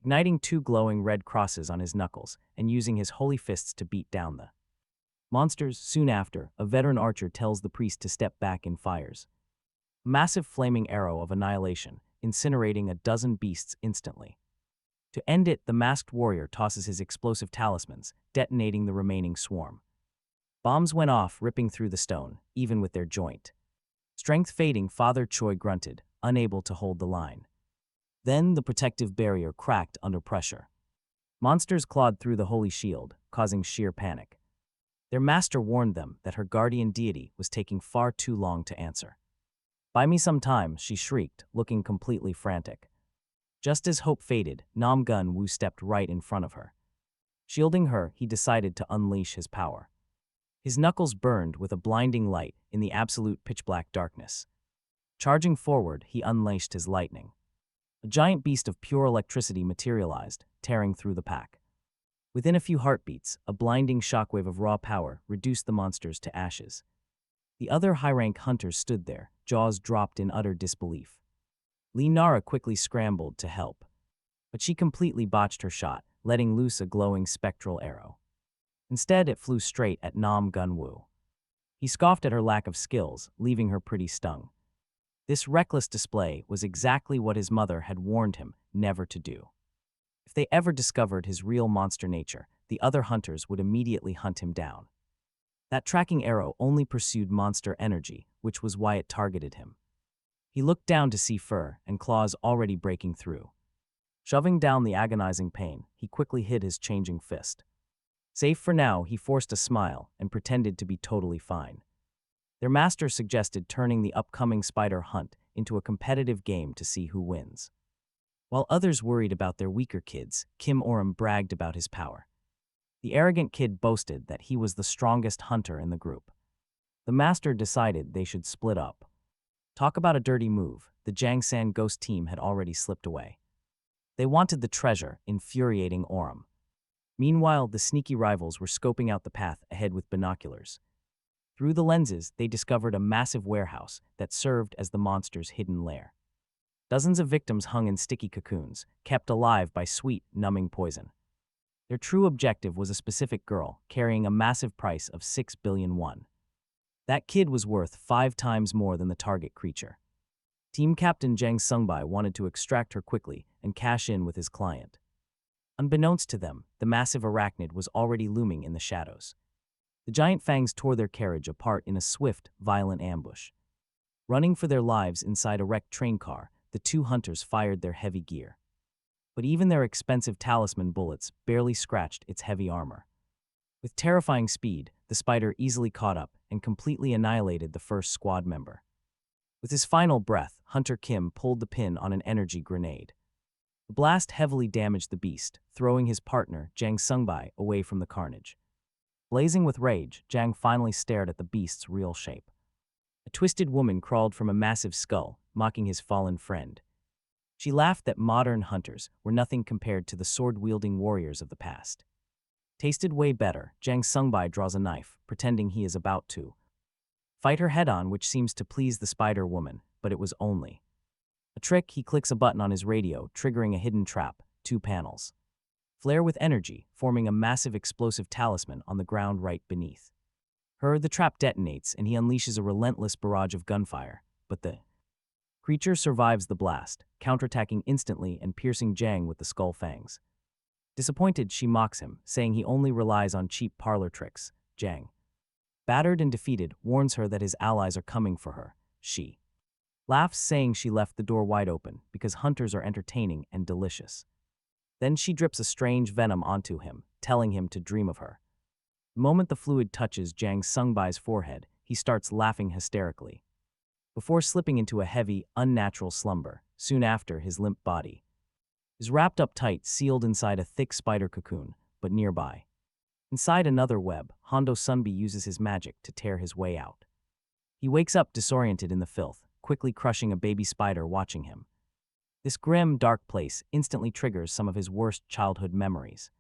igniting two glowing red crosses on his knuckles and using his holy fists to beat down the monsters. Soon after, a veteran archer tells the priest to step back and fires a massive flaming arrow of annihilation, incinerating a dozen beasts instantly. To end it, the masked warrior tosses his explosive talismans, detonating the remaining swarm. Bombs went off, ripping through the stone, even with their joint strength fading. Father Choi grunted, unable to hold the line. Then the protective barrier cracked under pressure. Monsters clawed through the holy shield, causing sheer panic. Their master warned them that her guardian deity was taking far too long to answer. "Buy me some time," she shrieked, looking completely frantic. Just as hope faded, Nam Gun-woo stepped right in front of her. Shielding her, he decided to unleash his power. His knuckles burned with a blinding light in the absolute pitch-black darkness. Charging forward, he unleashed his lightning. A giant beast of pure electricity materialized, tearing through the pack. Within a few heartbeats, a blinding shockwave of raw power reduced the monsters to ashes. The other high-rank hunters stood there, jaws dropped in utter disbelief. Lee Nara quickly scrambled to help, but she completely botched her shot, letting loose a glowing spectral arrow. Instead, it flew straight at Nam Gun-woo. He scoffed at her lack of skills, leaving her pretty stung. This reckless display was exactly what his mother had warned him never to do. If they ever discovered his real monster nature, the other hunters would immediately hunt him down. That tracking arrow only pursued monster energy, which was why it targeted him. He looked down to see fur and claws already breaking through. Shoving down the agonizing pain, he quickly hid his changing fist. Safe for now, he forced a smile and pretended to be totally fine. Their master suggested turning the upcoming spider hunt into a competitive game to see who wins. While others worried about their weaker kids, Kim Oram bragged about his power. The arrogant kid boasted that he was the strongest hunter in the group. The master decided they should split up. Talk about a dirty move, the Jangsan ghost team had already slipped away. They wanted the treasure, infuriating Oram. Meanwhile, the sneaky rivals were scoping out the path ahead with binoculars. Through the lenses, they discovered a massive warehouse that served as the monster's hidden lair. Dozens of victims hung in sticky cocoons, kept alive by sweet, numbing poison. Their true objective was a specific girl, carrying a massive price of 6 billion won. That kid was worth 5 times more than the target creature. Team Captain Jang Sungbai wanted to extract her quickly and cash in with his client. Unbeknownst to them, the massive arachnid was already looming in the shadows. The giant fangs tore their carriage apart in a swift, violent ambush. Running for their lives inside a wrecked train car, the two hunters fired their heavy gear. But even their expensive talisman bullets barely scratched its heavy armor. With terrifying speed, the spider easily caught up and completely annihilated the first squad member. With his final breath, Hunter Kim pulled the pin on an energy grenade. The blast heavily damaged the beast, throwing his partner, Jang Sungbai, away from the carnage. Blazing with rage, Jang finally stared at the beast's real shape. A twisted woman crawled from a massive skull, mocking his fallen friend. She laughed that modern hunters were nothing compared to the sword-wielding warriors of the past. Tasted way better, Jang Sungbai draws a knife, pretending he is about to fight her head-on, which seems to please the spider woman, but it was only a trick. He clicks a button on his radio, triggering a hidden trap, 2 panels flare with energy, forming a massive explosive talisman on the ground right beneath her. The trap detonates, and he unleashes a relentless barrage of gunfire, but the creature survives the blast, counterattacking instantly and piercing Jang with the skull fangs. Disappointed, she mocks him, saying he only relies on cheap parlor tricks. Jang, battered and defeated, warns her that his allies are coming for her. She laughs, saying she left the door wide open because hunters are entertaining and delicious. Then she drips a strange venom onto him, telling him to dream of her. The moment the fluid touches Jang Sungbai's forehead, he starts laughing hysterically, before slipping into a heavy, unnatural slumber. Soon after, his limp body is wrapped up tight, sealed inside a thick spider cocoon, but nearby, inside another web, Hondo Sunbi uses his magic to tear his way out. He wakes up disoriented in the filth, quickly crushing a baby spider watching him. This grim, dark place instantly triggers some of his worst childhood memories.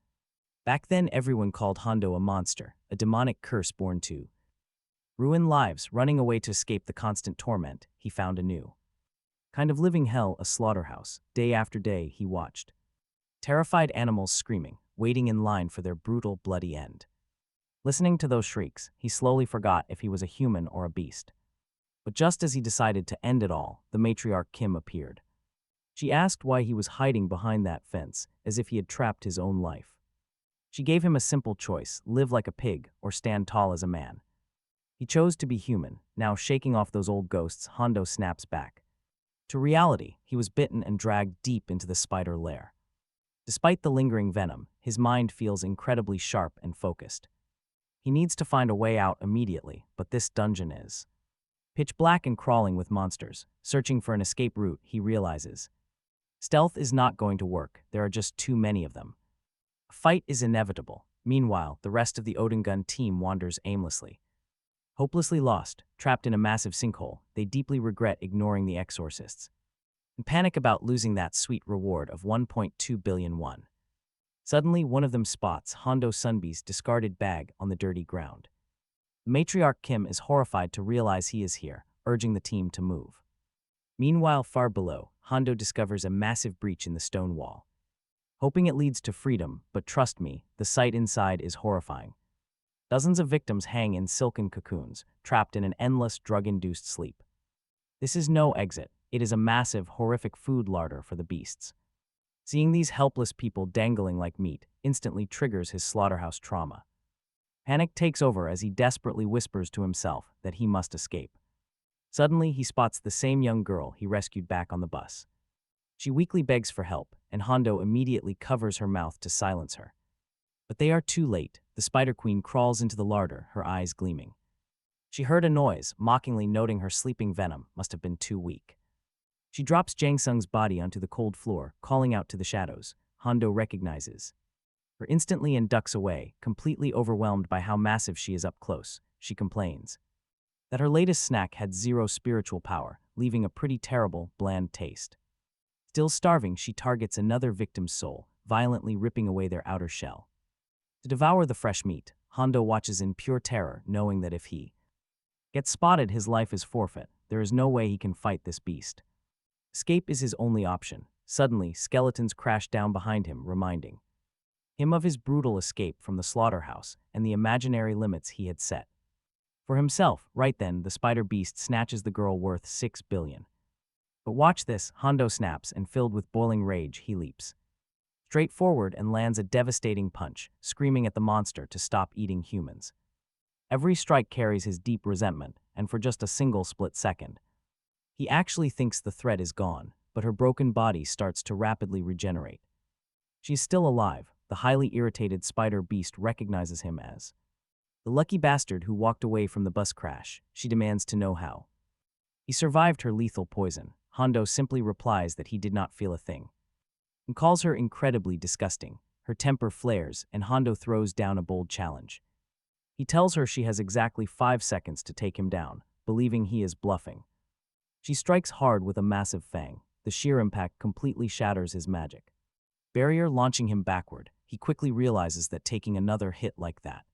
Back then, everyone called Hondo a monster, a demonic curse born to ruin lives. Running away to escape the constant torment, he found a new kind of living hell, a slaughterhouse. Day after day, he watched terrified animals screaming, waiting in line for their brutal, bloody end. Listening to those shrieks, he slowly forgot if he was a human or a beast. But just as he decided to end it all, the matriarch Kim appeared. She asked why he was hiding behind that fence, as if he had trapped his own life. She gave him a simple choice: live like a pig or stand tall as a man. He chose to be human. Now, shaking off those old ghosts, Hondo snaps back to reality. He was bitten and dragged deep into the spider lair. Despite the lingering venom, his mind feels incredibly sharp and focused. He needs to find a way out immediately, but this dungeon is pitch black and crawling with monsters. Searching for an escape route, he realizes stealth is not going to work. There are just too many of them. A fight is inevitable. Meanwhile, the rest of the Odingun team wanders aimlessly. Hopelessly lost, trapped in a massive sinkhole, they deeply regret ignoring the exorcists and panic about losing that sweet reward of 1.2 billion won. Suddenly, one of them spots Hondo Sunbi's discarded bag on the dirty ground. The matriarch Kim is horrified to realize he is here, urging the team to move. Meanwhile, far below, Hondo discovers a massive breach in the stone wall, hoping it leads to freedom, but trust me, the sight inside is horrifying. Dozens of victims hang in silken cocoons, trapped in an endless drug-induced sleep. This is no exit. It is a massive, horrific food larder for the beasts. Seeing these helpless people dangling like meat instantly triggers his slaughterhouse trauma. Panic takes over as he desperately whispers to himself that he must escape. Suddenly, he spots the same young girl he rescued back on the bus. She weakly begs for help, and Hondo immediately covers her mouth to silence her. But they are too late. The Spider Queen crawls into the larder, her eyes gleaming. She heard a noise, mockingly noting her sleeping venom must have been too weak. She drops Jang Sung's body onto the cold floor, calling out to the shadows. Hondo recognizes her instantly and ducks away, completely overwhelmed by how massive she is up close. She complains that her latest snack had zero spiritual power, leaving a pretty terrible, bland taste. Still starving, she targets another victim's soul, violently ripping away their outer shell. To devour the fresh meat, Hondo watches in pure terror, knowing that if he gets spotted, his life is forfeit. There is no way he can fight this beast. Escape is his only option. Suddenly, skeletons crash down behind him, reminding him of his brutal escape from the slaughterhouse and the imaginary limits he had set for himself. Right then, the spider beast snatches the girl worth 6 billion. But watch this, Hondo snaps, and filled with boiling rage, he leaps straight forward and lands a devastating punch, screaming at the monster to stop eating humans. Every strike carries his deep resentment, and for just a single split second, he actually thinks the threat is gone, but her broken body starts to rapidly regenerate. She's still alive. The highly irritated spider beast recognizes him as the lucky bastard who walked away from the bus crash. She demands to know how he survived her lethal poison. Hondo simply replies that he did not feel a thing. and calls her incredibly disgusting. Her temper flares, and Hondo throws down a bold challenge. He tells her she has exactly 5 seconds to take him down, believing he is bluffing. She strikes hard with a massive fang. The sheer impact completely shatters his magic barrier, launching him backward. He quickly realizes that taking another hit like that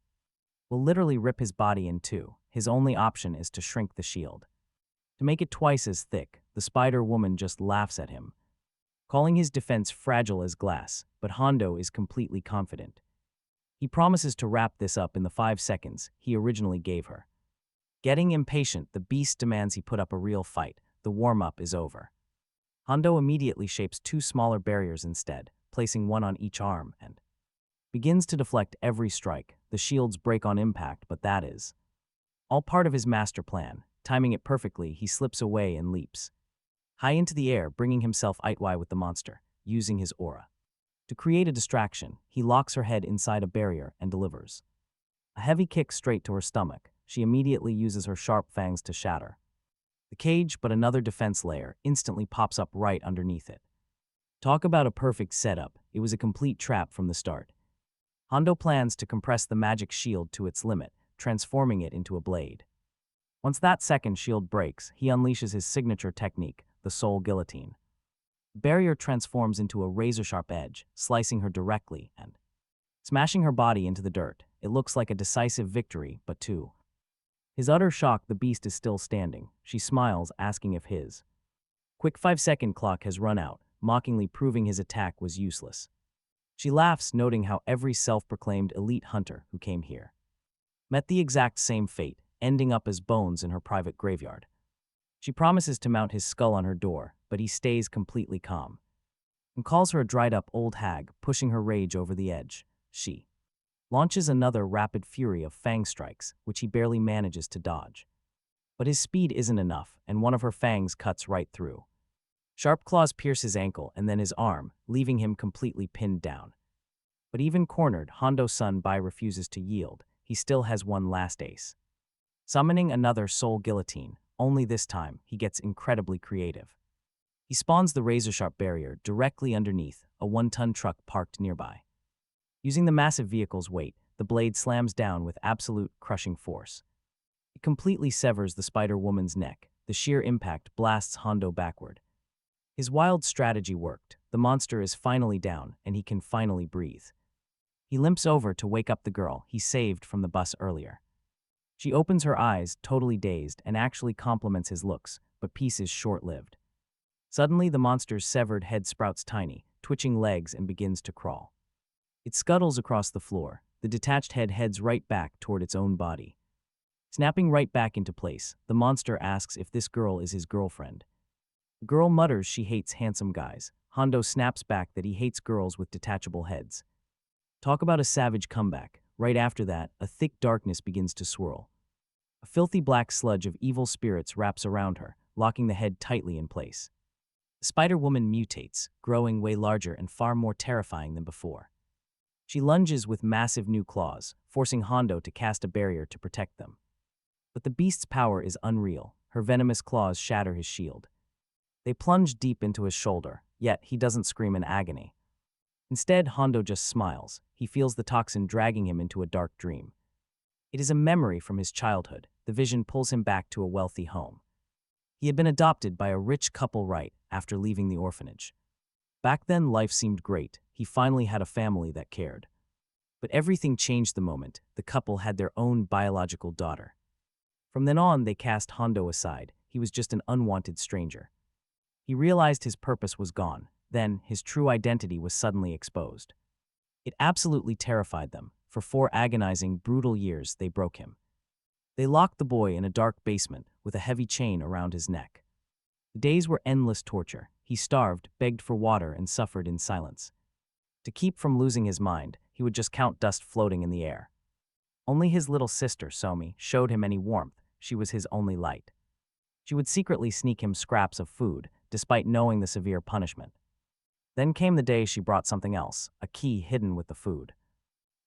will literally rip his body in two. His only option is to shrink the shield. To make it twice as thick, the Spider Woman just laughs at him, calling his defense fragile as glass, but Hondo is completely confident. He promises to wrap this up in the 5 seconds he originally gave her. Getting impatient, the beast demands he put up a real fight. The warm-up is over. Hondo immediately shapes 2 smaller barriers instead, placing one on each arm, and begins to deflect every strike. The shields break on impact, but that is all part of his master plan. Timing it perfectly, he slips away and leaps high into the air, bringing himself eitwise with the monster, using his aura to create a distraction. He locks her head inside a barrier and delivers a heavy kick straight to her stomach. She immediately uses her sharp fangs to shatter the cage, but another defense layer instantly pops up right underneath it. Talk about a perfect setup. It was a complete trap from the start. Hondo plans to compress the magic shield to its limit, transforming it into a blade. Once that second shield breaks, he unleashes his signature technique, the Soul Guillotine. The barrier transforms into a razor-sharp edge, slicing her directly and smashing her body into the dirt. It looks like a decisive victory, but to his utter shock, the beast is still standing. She smiles, asking if his quick 5-second clock has run out, mockingly proving his attack was useless. She laughs, noting how every self-proclaimed elite hunter who came here met the exact same fate, ending up as bones in her private graveyard. She promises to mount his skull on her door, but he stays completely calm and calls her a dried-up old hag, pushing her rage over the edge. She launches another rapid fury of fang strikes, which he barely manages to dodge. But his speed isn't enough, and one of her fangs cuts right through. Sharp claws pierce his ankle and then his arm, leaving him completely pinned down. But even cornered, Hondo-san Bai refuses to yield. He still has one last ace. Summoning another Soul Guillotine, only this time he gets incredibly creative. He spawns the razor-sharp barrier directly underneath a 1-ton truck parked nearby. Using the massive vehicle's weight, the blade slams down with absolute crushing force. It completely severs the Spider Woman's neck. The sheer impact blasts Hondo backward. His wild strategy worked. The monster is finally down, and he can finally breathe. He limps over to wake up the girl he saved from the bus earlier. She opens her eyes, totally dazed, and actually compliments his looks, but peace is short-lived. Suddenly, the monster's severed head sprouts tiny, twitching legs and begins to crawl. It scuttles across the floor. The detached head heads right back toward its own body. Snapping right back into place, the monster asks if this girl is his girlfriend. The girl mutters she hates handsome guys. Hondo snaps back that he hates girls with detachable heads. Talk about a savage comeback. Right after that, a thick darkness begins to swirl. A filthy black sludge of evil spirits wraps around her, locking the head tightly in place. The Spider-Woman mutates, growing way larger and far more terrifying than before. She lunges with massive new claws, forcing Hondo to cast a barrier to protect them. But the beast's power is unreal. Her venomous claws shatter his shield. They plunge deep into his shoulder, yet he doesn't scream in agony. Instead, Hondo just smiles. He feels the toxin dragging him into a dark dream. It is a memory from his childhood. The vision pulls him back to a wealthy home. He had been adopted by a rich couple right after leaving the orphanage. Back then, life seemed great. He finally had a family that cared. But everything changed the moment the couple had their own biological daughter. From then on, they cast Hondo aside. He was just an unwanted stranger. He realized his purpose was gone. Then, his true identity was suddenly exposed. It absolutely terrified them. For 4 agonizing, brutal years, they broke him. They locked the boy in a dark basement with a heavy chain around his neck. The days were endless torture. He starved, begged for water, and suffered in silence. To keep from losing his mind, he would just count dust floating in the air. Only his little sister, Somi, showed him any warmth. She was his only light. She would secretly sneak him scraps of food, despite knowing the severe punishment. Then came the day she brought something else, a key hidden with the food.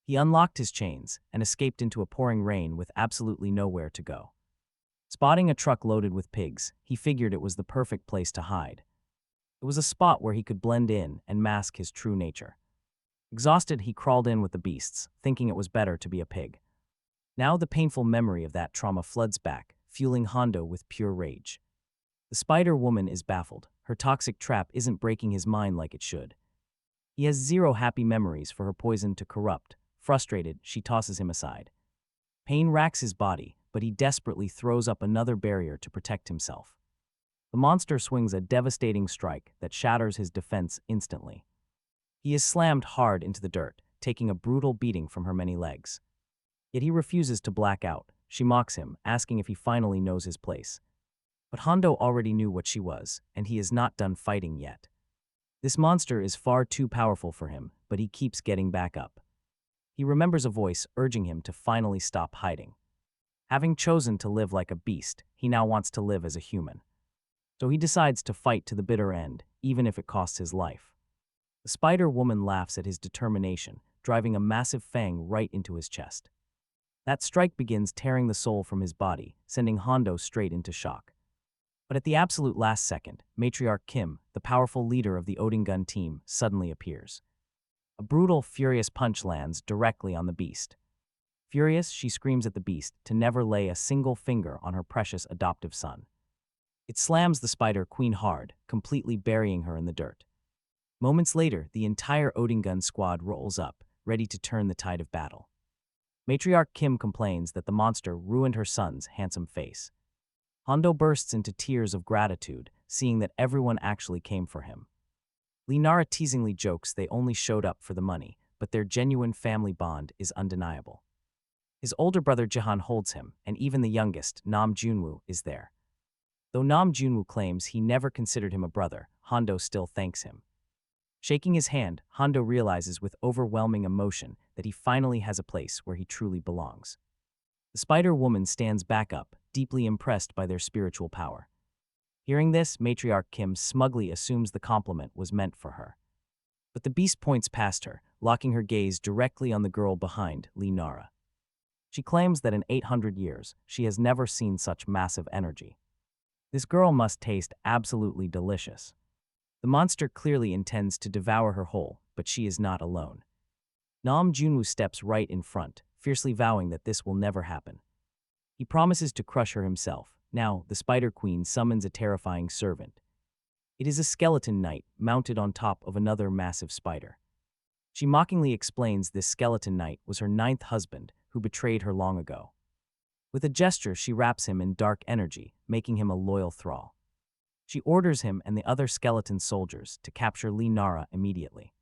He unlocked his chains and escaped into a pouring rain with absolutely nowhere to go. Spotting a truck loaded with pigs, he figured it was the perfect place to hide. It was a spot where he could blend in and mask his true nature. Exhausted, he crawled in with the beasts, thinking it was better to be a pig. Now the painful memory of that trauma floods back, fueling Hondo with pure rage. The spider woman is baffled. Her toxic trap isn't breaking his mind like it should. He has zero happy memories for her poison to corrupt. Frustrated, she tosses him aside. Pain racks his body, but he desperately throws up another barrier to protect himself. The monster swings a devastating strike that shatters his defense instantly. He is slammed hard into the dirt, taking a brutal beating from her many legs. Yet he refuses to black out. She mocks him, asking if he finally knows his place. But Hondo already knew what she was, and he is not done fighting yet. This monster is far too powerful for him, but he keeps getting back up. He remembers a voice urging him to finally stop hiding. Having chosen to live like a beast, he now wants to live as a human. So he decides to fight to the bitter end, even if it costs his life. The spider woman laughs at his determination, driving a massive fang right into his chest. That strike begins tearing the soul from his body, sending Hondo straight into shock. But at the absolute last second, Matriarch Kim, the powerful leader of the Odingun team, suddenly appears. A brutal, furious punch lands directly on the beast. Furious, she screams at the beast to never lay a single finger on her precious adoptive son. It slams the spider queen hard, completely burying her in the dirt. Moments later, the entire Odingun squad rolls up, ready to turn the tide of battle. Matriarch Kim complains that the monster ruined her son's handsome face. Hondo bursts into tears of gratitude, seeing that everyone actually came for him. Linara teasingly jokes they only showed up for the money, but their genuine family bond is undeniable. His older brother Jahan holds him, and even the youngest, Nam Junwoo, is there. Though Nam Junwoo claims he never considered him a brother, Hondo still thanks him. Shaking his hand, Hondo realizes with overwhelming emotion that he finally has a place where he truly belongs. The spider woman stands back up, deeply impressed by their spiritual power. Hearing this, Matriarch Kim smugly assumes the compliment was meant for her. But the beast points past her, locking her gaze directly on the girl behind, Linara. She claims that in 800 years, she has never seen such massive energy. This girl must taste absolutely delicious. The monster clearly intends to devour her whole, but she is not alone. Nam Junwoo steps right in front, fiercely vowing that this will never happen. He promises to crush her himself. Now, the Spider Queen summons a terrifying servant. It is a skeleton knight mounted on top of another massive spider. She mockingly explains this skeleton knight was her 9th husband, who betrayed her long ago. With a gesture, she wraps him in dark energy, making him a loyal thrall. She orders him and the other skeleton soldiers to capture Linara immediately.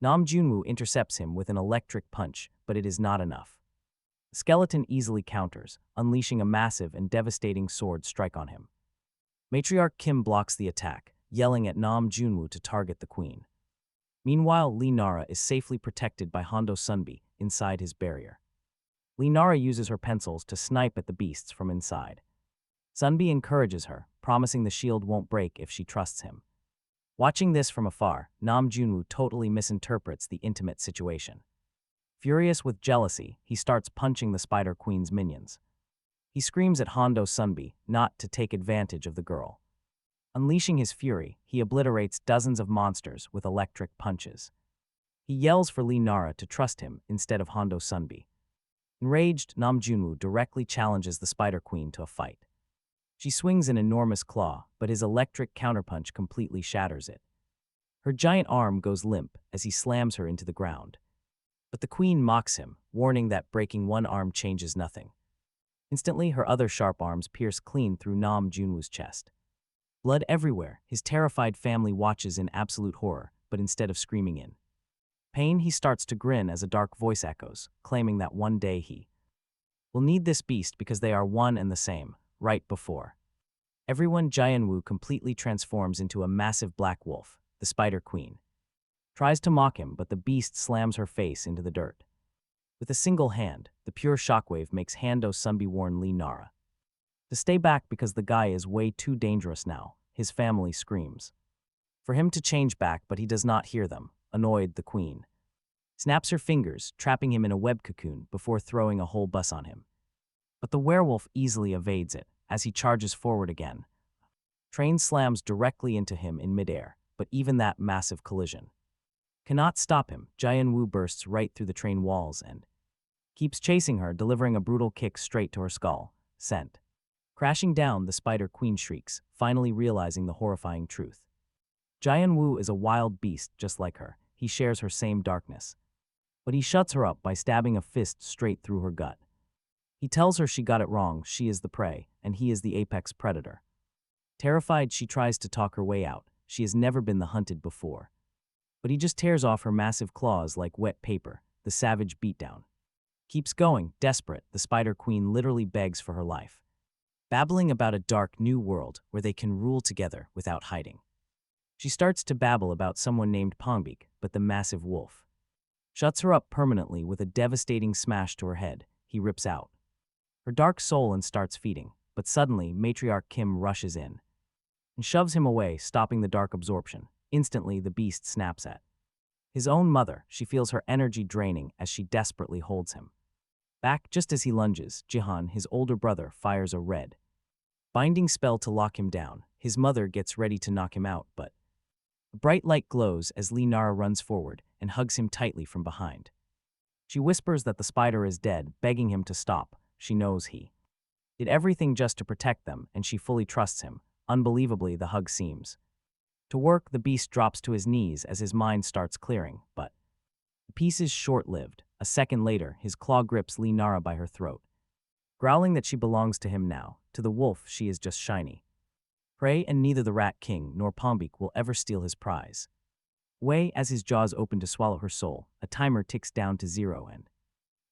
Nam Junwoo intercepts him with an electric punch, but it is not enough. The skeleton easily counters, unleashing a massive and devastating sword strike on him. Matriarch Kim blocks the attack, yelling at Nam Junwoo to target the queen. Meanwhile, Linara is safely protected by Hondo Sunbi inside his barrier. Linara uses her pencils to snipe at the beasts from inside. Sunbi encourages her, promising the shield won't break if she trusts him. Watching this from afar, Nam Junwoo totally misinterprets the intimate situation. Furious with jealousy, he starts punching the Spider Queen's minions. He screams at Hondo Sunbi not to take advantage of the girl. Unleashing his fury, he obliterates dozens of monsters with electric punches. He yells for Linara to trust him instead of Hondo Sunbi. Enraged, Nam Junwoo directly challenges the Spider Queen to a fight. She swings an enormous claw, but his electric counterpunch completely shatters it. Her giant arm goes limp as he slams her into the ground. But the queen mocks him, warning that breaking one arm changes nothing. Instantly, her other sharp arms pierce clean through Nam Junwoo's chest. Blood everywhere, his terrified family watches in absolute horror, but instead of screaming in pain, he starts to grin as a dark voice echoes, claiming that one day he will need this beast because they are one and the same. Right before everyone, Jianwu completely transforms into a massive black wolf, the Spider Queen. Tries to mock him, but the beast slams her face into the dirt. With a single hand, the pure shockwave makes Hondo Sunbi warn Linara to stay back because the guy is way too dangerous now, his family screams. For him to change back, but he does not hear them. Annoyed, the queen snaps her fingers, trapping him in a web cocoon before throwing a whole bus on him. But the werewolf easily evades it as he charges forward again. Train slams directly into him in midair, but even that massive collision cannot stop him. Jian Wu bursts right through the train walls and keeps chasing her, delivering a brutal kick straight to her skull. Sent crashing down, the Spider Queen shrieks, finally realizing the horrifying truth. Jian Wu is a wild beast just like her. He shares her same darkness. But he shuts her up by stabbing a fist straight through her gut. He tells her she got it wrong, she is the prey, and he is the apex predator. Terrified, she tries to talk her way out. She has never been the hunted before. But he just tears off her massive claws like wet paper. The savage beatdown keeps going. Desperate, the Spider Queen literally begs for her life, babbling about a dark new world where they can rule together without hiding. She starts to babble about someone named Pongbik, but the massive wolf shuts her up permanently with a devastating smash to her head. He rips out her dark soul and starts feeding, but suddenly Matriarch Kim rushes in and shoves him away, stopping the dark absorption. Instantly, the beast snaps at his own mother. She feels her energy draining as she desperately holds him back. Just as he lunges, Jihan, his older brother, fires a red binding spell to lock him down. His mother gets ready to knock him out, but a bright light glows as Lee Nara runs forward and hugs him tightly from behind. She whispers that the spider is dead, begging him to stop. She knows he did everything just to protect them, and she fully trusts him. Unbelievably, the hug seems to work. The beast drops to his knees as his mind starts clearing, but the peace is short-lived. A second later, his claw grips Lee Nara by her throat, growling that she belongs to him now. To the wolf, she is just shiny prey, and neither the Rat King nor Pongbik will ever steal his prize. Wei, as his jaws open to swallow her soul, a timer ticks down to 0 and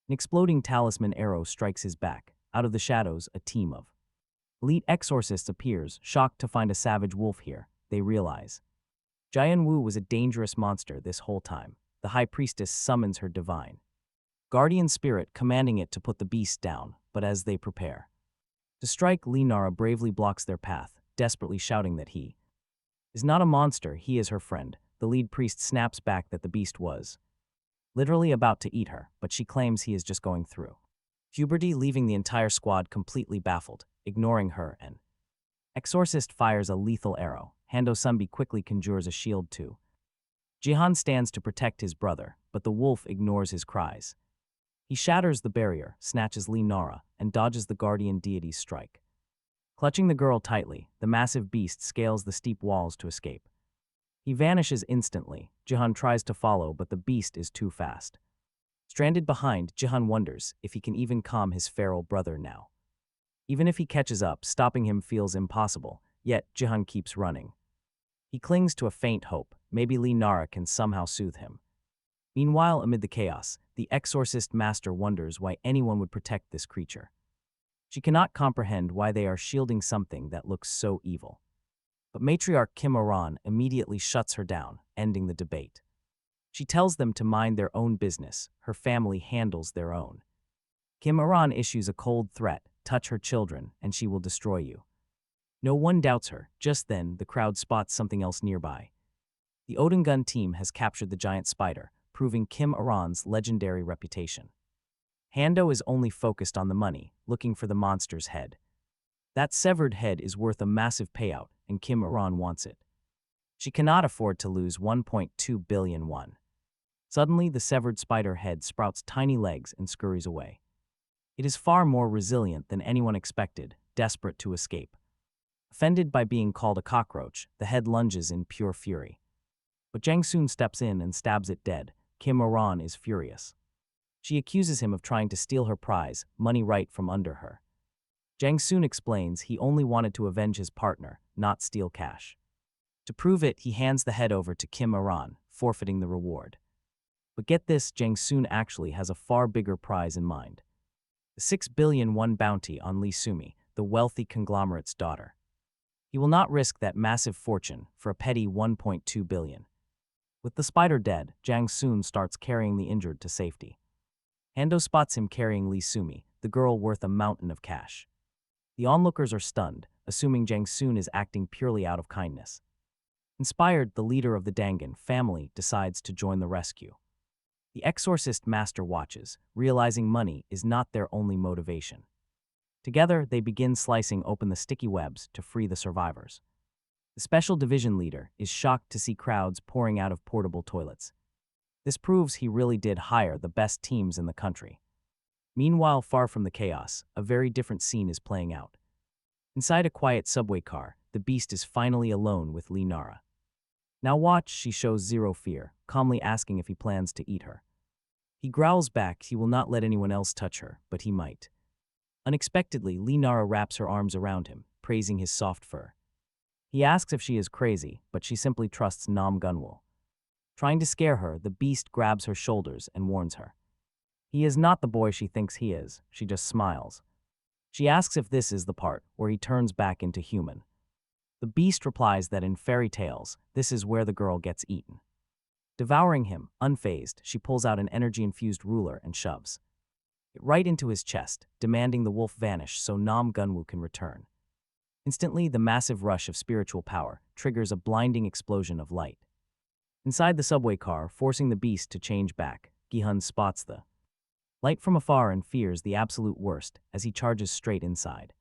an exploding talisman arrow strikes his back. Out of the shadows, a team of elite exorcists appears, shocked to find a savage wolf here. They realize Jian Wu was a dangerous monster this whole time. The High Priestess summons her divine guardian spirit, commanding it to put the beast down, but as they prepare to strike, Lee Nara bravely blocks their path, desperately shouting that he is not a monster, he is her friend. The lead priest snaps back that the beast was literally about to eat her, but she claims he is just going through puberty, leaving the entire squad completely baffled. Ignoring her, an exorcist fires a lethal arrow. Hando Sunbi quickly conjures a shield too. Jihan stands to protect his brother, but the wolf ignores his cries. He shatters the barrier, snatches Lee Nara, and dodges the guardian deity's strike. Clutching the girl tightly, the massive beast scales the steep walls to escape. He vanishes instantly. Jihan tries to follow, but the beast is too fast. Stranded behind, Jihan wonders if he can even calm his feral brother now. Even if he catches up, stopping him feels impossible, yet Jihan keeps running. He clings to a faint hope. Maybe Lee Nara can somehow soothe him. Meanwhile, amid the chaos, the exorcist master wonders why anyone would protect this creature. She cannot comprehend why they are shielding something that looks so evil. But Matriarch Kim Aran immediately shuts her down, ending the debate. She tells them to mind their own business. Her family handles their own. Kim Aran issues a cold threat: touch her children, and she will destroy you. No one doubts her. Just then, the crowd spots something else nearby. The Odingun team has captured the giant spider, proving Kim Aran's legendary reputation. Hando is only focused on the money, looking for the monster's head. That severed head is worth a massive payout, and Kim Aran wants it. She cannot afford to lose 1.2 billion won. Suddenly, the severed spider head sprouts tiny legs and scurries away. It is far more resilient than anyone expected, desperate to escape. Offended by being called a cockroach, the head lunges in pure fury. But Jang Soon steps in and stabs it dead. Kim Aran is furious. She accuses him of trying to steal her prize, money right from under her. Jang Soon explains he only wanted to avenge his partner, not steal cash. To prove it, he hands the head over to Kim Aran, forfeiting the reward. But get this, Jang Soon actually has a far bigger prize in mind. The 6 billion won bounty on Lee Sumi, the wealthy conglomerate's daughter. He will not risk that massive fortune for a petty 1.2 billion. With the spider dead, Jang Soon starts carrying the injured to safety. Hando spots him carrying Lee Sumi, the girl worth a mountain of cash. The onlookers are stunned, assuming Jang Soon is acting purely out of kindness. Inspired, the leader of the Dangan family decides to join the rescue. The exorcist master watches, realizing money is not their only motivation. Together, they begin slicing open the sticky webs to free the survivors. The special division leader is shocked to see crowds pouring out of portable toilets. This proves he really did hire the best teams in the country. Meanwhile, far from the chaos, a very different scene is playing out. Inside a quiet subway car, the Beast is finally alone with Lee Nara. Now watch, she shows zero fear, calmly asking if he plans to eat her. He growls back he will not let anyone else touch her, but he might. Unexpectedly, Lee Nara wraps her arms around him, praising his soft fur. He asks if she is crazy, but she simply trusts Nam Gunwoo. Trying to scare her, the Beast grabs her shoulders and warns her. He is not the boy she thinks he is, she just smiles. She asks if this is the part where he turns back into human. The Beast replies that in fairy tales, this is where the girl gets eaten. Devouring him, unfazed, she pulls out an energy-infused ruler and shoves it right into his chest, demanding the wolf vanish so Nam Gunwoo can return. Instantly, the massive rush of spiritual power triggers a blinding explosion of light. Inside the subway car, forcing the Beast to change back, Gi-hun spots the light from afar and fears the absolute worst as he charges straight inside.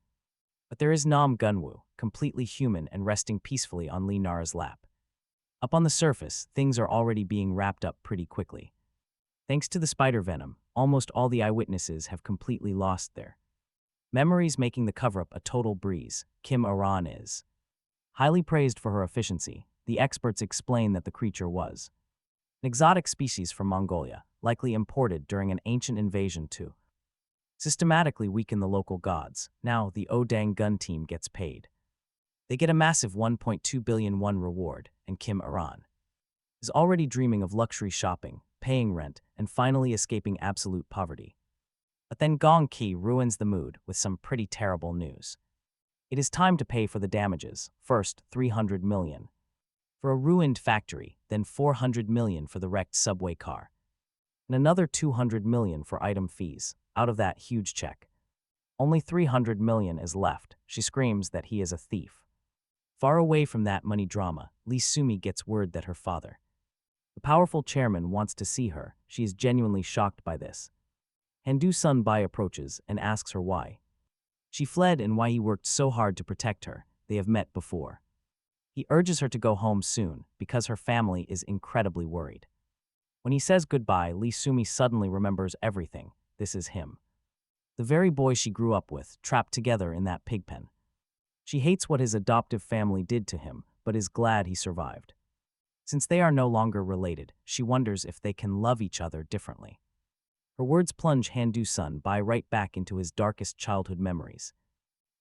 But there is Nam Gunwoo, completely human and resting peacefully on Lee Nara's lap. Up on the surface, things are already being wrapped up pretty quickly. Thanks to the spider venom, almost all the eyewitnesses have completely lost their memories, making the cover-up a total breeze. Kim Aran is highly praised for her efficiency. The experts explain that the creature was an exotic species from Mongolia, likely imported during an ancient invasion to systematically weaken the local gods. Now, the Odang gun team gets paid. They get a massive 1.2 billion won reward, and Kim Aran is already dreaming of luxury shopping, paying rent, and finally escaping absolute poverty. But then Gong Ki ruins the mood with some pretty terrible news. It is time to pay for the damages. First, 300 million for a ruined factory, then 400 million for the wrecked subway car, and another 200 million for item fees. Out of that huge check, only 300 million is left. She screams that he is a thief. Far away from that money drama, Lee Sumi gets word that her father, the powerful chairman, wants to see her. She is genuinely shocked by this. Han-do-sun Bai approaches and asks her why she fled and why he worked so hard to protect her. They have met before. He urges her to go home soon because her family is incredibly worried. When he says goodbye, Lee Sumi suddenly remembers everything. This is him, the very boy she grew up with, trapped together in that pig pen. She hates what his adoptive family did to him, but is glad he survived. Since they are no longer related, she wonders if they can love each other differently. Her words plunge Han-do-sun Bai right back into his darkest childhood memories.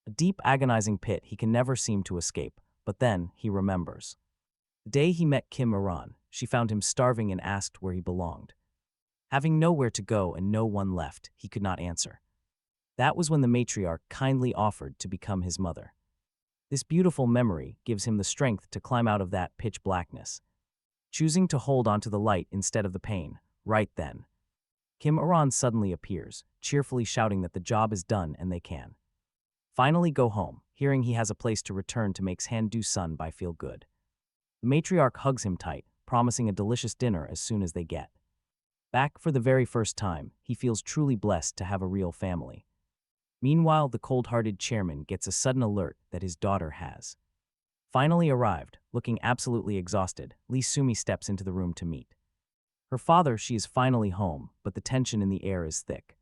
A deep, agonizing pit he can never seem to escape, but then he remembers. The day he met Kim Aran, she found him starving and asked where he belonged. Having nowhere to go and no one left, he could not answer. That was when the matriarch kindly offered to become his mother. This beautiful memory gives him the strength to climb out of that pitch blackness, choosing to hold onto the light instead of the pain. Right then, Kim Aran suddenly appears, cheerfully shouting that the job is done and they can finally go home. Hearing he has a place to return to makes Han-do-sun Bai feel good. The matriarch hugs him tight, promising a delicious dinner as soon as they get back. For the very first time, he feels truly blessed to have a real family. Meanwhile, the cold-hearted chairman gets a sudden alert that his daughter has finally arrived. Looking absolutely exhausted, Lee Sumi steps into the room to meet her father. She is finally home, but the tension in the air is thick.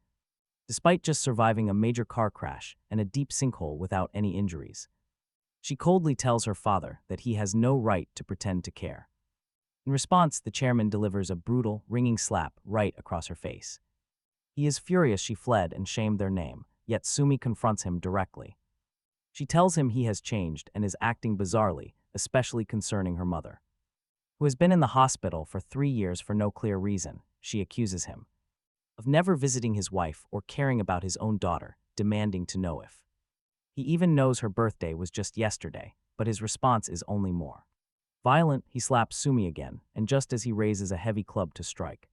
Despite just surviving a major car crash and a deep sinkhole without any injuries, she coldly tells her father that he has no right to pretend to care. In response, the chairman delivers a brutal, ringing slap right across her face. He is furious she fled and shamed their name, yet Sumi confronts him directly. She tells him he has changed and is acting bizarrely, especially concerning her mother, who has been in the hospital for 3 years for no clear reason. She accuses him of never visiting his wife or caring about his own daughter, demanding to know if he even knows her birthday was just yesterday, but his response is only more violent. He slaps Sumi again, and just as he raises a heavy club to strike,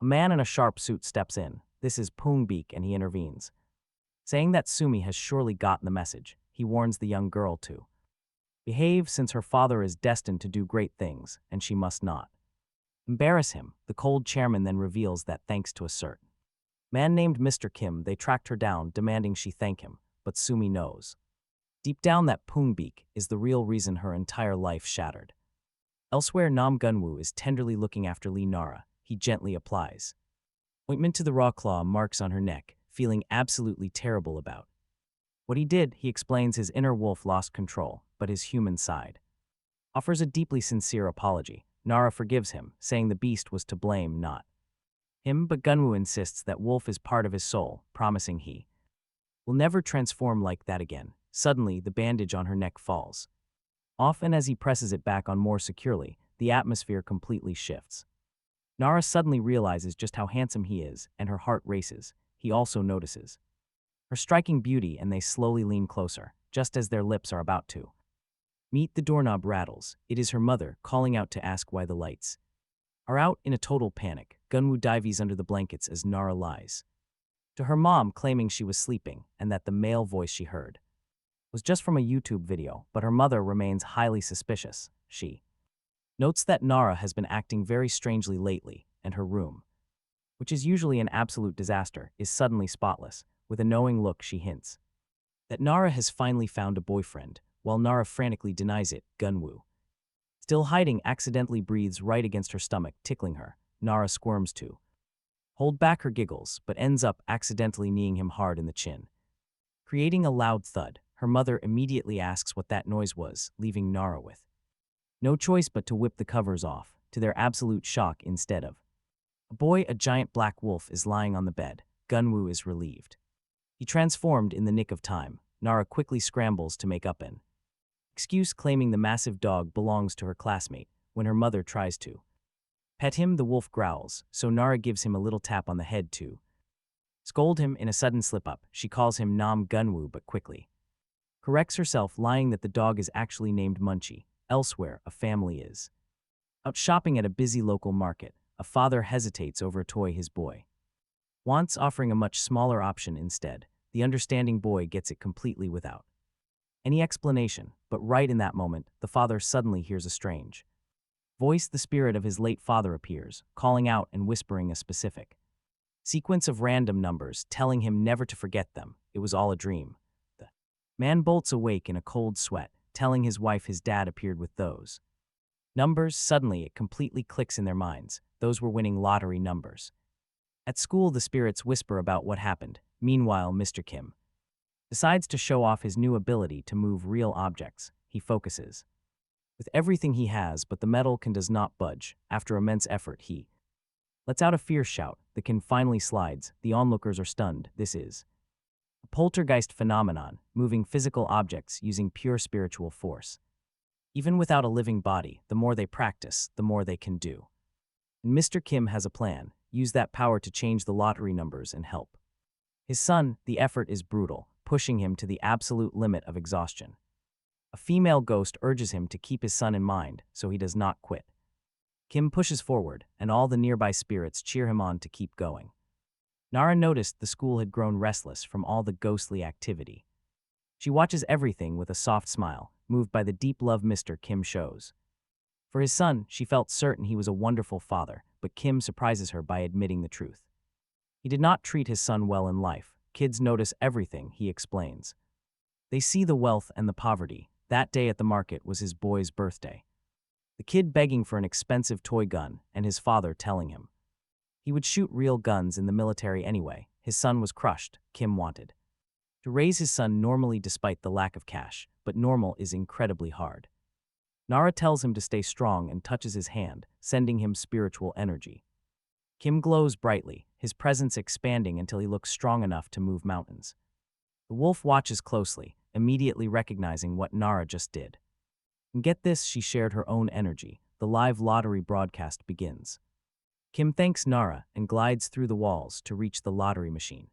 a man in a sharp suit steps in. This is Poongbeek, and he intervenes, saying that Sumi has surely gotten the message. He warns the young girl to behave since her father is destined to do great things, and she must not embarrass him. The cold chairman then reveals that thanks to a certain man named Mr. Kim, they tracked her down, demanding she thank him, but Sumi knows Deep down, that Poonbeak is the real reason her entire life shattered. Elsewhere, Nam Gunwoo is tenderly looking after Lee Nara. He gently applies ointment to the raw claw marks on her neck, feeling absolutely terrible about what he did. He explains his inner wolf lost control, but his human side offers a deeply sincere apology. Nara forgives him, saying the beast was to blame, not him, but Gunwoo insists that wolf is part of his soul, promising he will never transform like that again. Suddenly, the bandage on her neck falls off, and as he presses it back on more securely, the atmosphere completely shifts. Nara suddenly realizes just how handsome he is, and her heart races. He also notices her striking beauty, and they slowly lean closer, just as their lips are about to meet. The doorknob rattles. It is her mother, calling out to ask why the lights are out. In a total panic, Gunwoo dives under the blankets as Nara lies to her mom, claiming she was sleeping and that the male voice she heard was just from a YouTube video, but her mother remains highly suspicious. She notes that Nara has been acting very strangely lately, and her room, which is usually an absolute disaster, is suddenly spotless. With a knowing look, she hints that Nara has finally found a boyfriend. While Nara frantically denies it, Gunwoo, still hiding, accidentally breathes right against her stomach, tickling her. Nara squirms to hold back her giggles, but ends up accidentally kneeing him hard in the chin, creating a loud thud. Her mother immediately asks what that noise was, leaving Nara with no choice but to whip the covers off. To their absolute shock, instead of a boy, a giant black wolf is lying on the bed. Gunwoo is relieved he transformed in the nick of time. Nara quickly scrambles to make up an excuse, claiming the massive dog belongs to her classmate. When her mother tries to pet him, the wolf growls, so Nara gives him a little tap on the head to scold him. In a sudden slip-up, she calls him Nam Gunwoo, but quickly corrects herself, lying that the dog is actually named Munchie. Elsewhere, a family is out shopping at a busy local market. A father hesitates over a toy his boy wants, offering a much smaller option instead. The understanding boy gets it completely without any explanation, but right in that moment, the father suddenly hears a strange voice. The spirit of his late father appears, calling out and whispering a specific sequence of random numbers, telling him never to forget them. It was all a dream. The man bolts awake in a cold sweat, telling his wife his dad appeared with those numbers. Suddenly, it completely clicks in their minds. Those were winning lottery numbers. At school, the spirits whisper about what happened. Meanwhile, Mr. Kim decides to show off his new ability to move real objects. He focuses with everything he has, but the metal can does not budge. After immense effort, he lets out a fierce shout. The can finally slides. The onlookers are stunned. This is a poltergeist phenomenon, moving physical objects using pure spiritual force. Even without a living body, the more they practice, the more they can do. And Mr. Kim has a plan. Use that power to change the lottery numbers and help his son. The effort is brutal, pushing him to the absolute limit of exhaustion. A female ghost urges him to keep his son in mind, so he does not quit. Kim pushes forward, and all the nearby spirits cheer him on to keep going. Nara noticed the school had grown restless from all the ghostly activity. She watches everything with a soft smile, moved by the deep love Mr. Kim shows for his son. She felt certain he was a wonderful father, but Kim surprises her by admitting the truth. He did not treat his son well in life. Kids notice everything, he explains. They see the wealth and the poverty. That day at the market was his boy's birthday. The kid begging for an expensive toy gun, and his father telling him he would shoot real guns in the military anyway. His son was crushed. Kim wanted to raise his son normally despite the lack of cash, but normal is incredibly hard. Nara tells him to stay strong and touches his hand, sending him spiritual energy. Kim glows brightly, his presence expanding until he looks strong enough to move mountains. The wolf watches closely, immediately recognizing what Nara just did. And get this, she shared her own energy. The live lottery broadcast begins. Kim thanks Nara and glides through the walls to reach the lottery machine.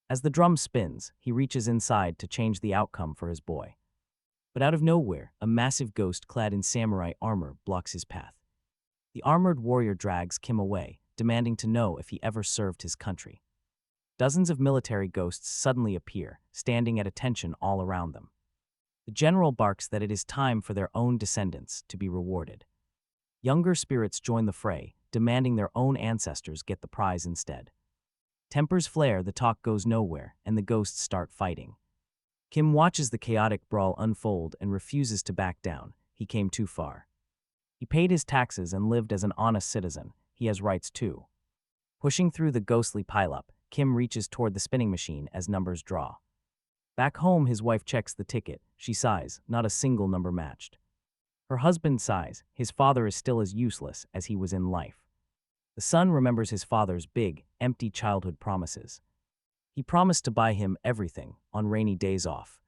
As the drum spins, he reaches inside to change the outcome for his boy. But out of nowhere, a massive ghost clad in samurai armor blocks his path. The armored warrior drags Kim away, demanding to know if he ever served his country. Dozens of military ghosts suddenly appear, standing at attention all around them. The general barks that it is time for their own descendants to be rewarded. Younger spirits join the fray, demanding their own ancestors get the prize instead. Tempers flare, the talk goes nowhere, and the ghosts start fighting. Kim watches the chaotic brawl unfold and refuses to back down. He came too far. He paid his taxes and lived as an honest citizen. He has rights too. Pushing through the ghostly pileup, Kim reaches toward the spinning machine as numbers draw. Back home, his wife checks the ticket. She sighs, not a single number matched. Her husband sighs. His father is still as useless as he was in life. The son remembers his father's big, empty childhood promises. He promised to buy him everything on rainy days off.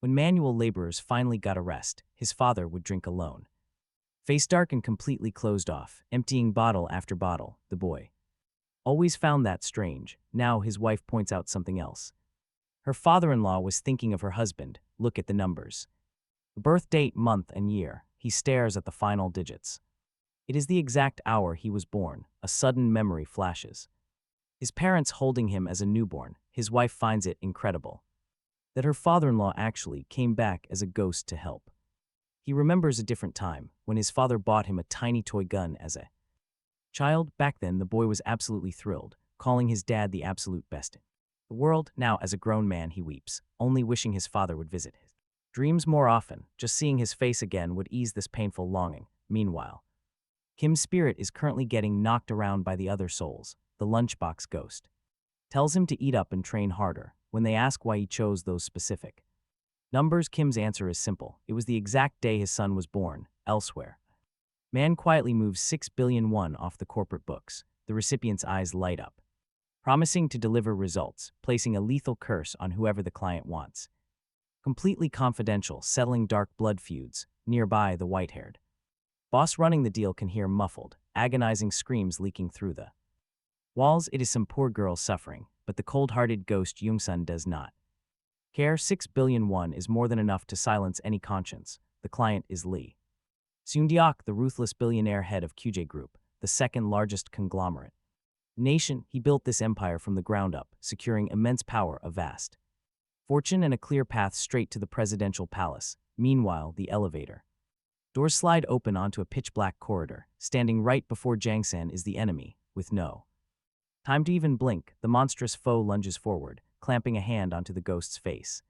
When manual laborers finally got a rest, his father would drink alone. Face dark and completely closed off, emptying bottle after bottle, the boy always found that strange. Now his wife points out something else. Her father-in-law was thinking of her husband. Look at the numbers. The birth date, month, and year. He stares at the final digits. It is the exact hour he was born. A sudden memory flashes. His parents holding him as a newborn. His wife finds it incredible that her father-in-law actually came back as a ghost to help. He remembers a different time, when his father bought him a tiny toy gun as a child. Back then, the boy was absolutely thrilled, calling his dad the absolute best in the world. Now, as a grown man, he weeps, only wishing his father would visit his dreams more often. Just seeing his face again would ease this painful longing. Meanwhile, Kim's spirit is currently getting knocked around by the other souls. The lunchbox ghost tells him to eat up and train harder. When they ask why he chose those specific numbers, Kim's answer is simple. It was the exact day his son was born. Elsewhere, man quietly moves 6 billion won off the corporate books. The recipient's eyes light up, promising to deliver results, placing a lethal curse on whoever the client wants. Completely confidential, settling dark blood feuds. Nearby, the white-haired boss running the deal can hear muffled, agonizing screams leaking through the walls. It is some poor girl suffering, but the cold-hearted ghost Jungsun does not care. 6 billion won is more than enough to silence any conscience. The client is Lee Seung-deok, the ruthless billionaire head of QJ Group, the second largest conglomerate nation. He built this empire from the ground up, securing immense power, a vast fortune, and a clear path straight to the presidential palace. Meanwhile, the elevator doors slide open onto a pitch-black corridor. Standing right before Jangsan is the enemy. With no time to even blink, the monstrous foe lunges forward, clamping a hand onto the ghost's face.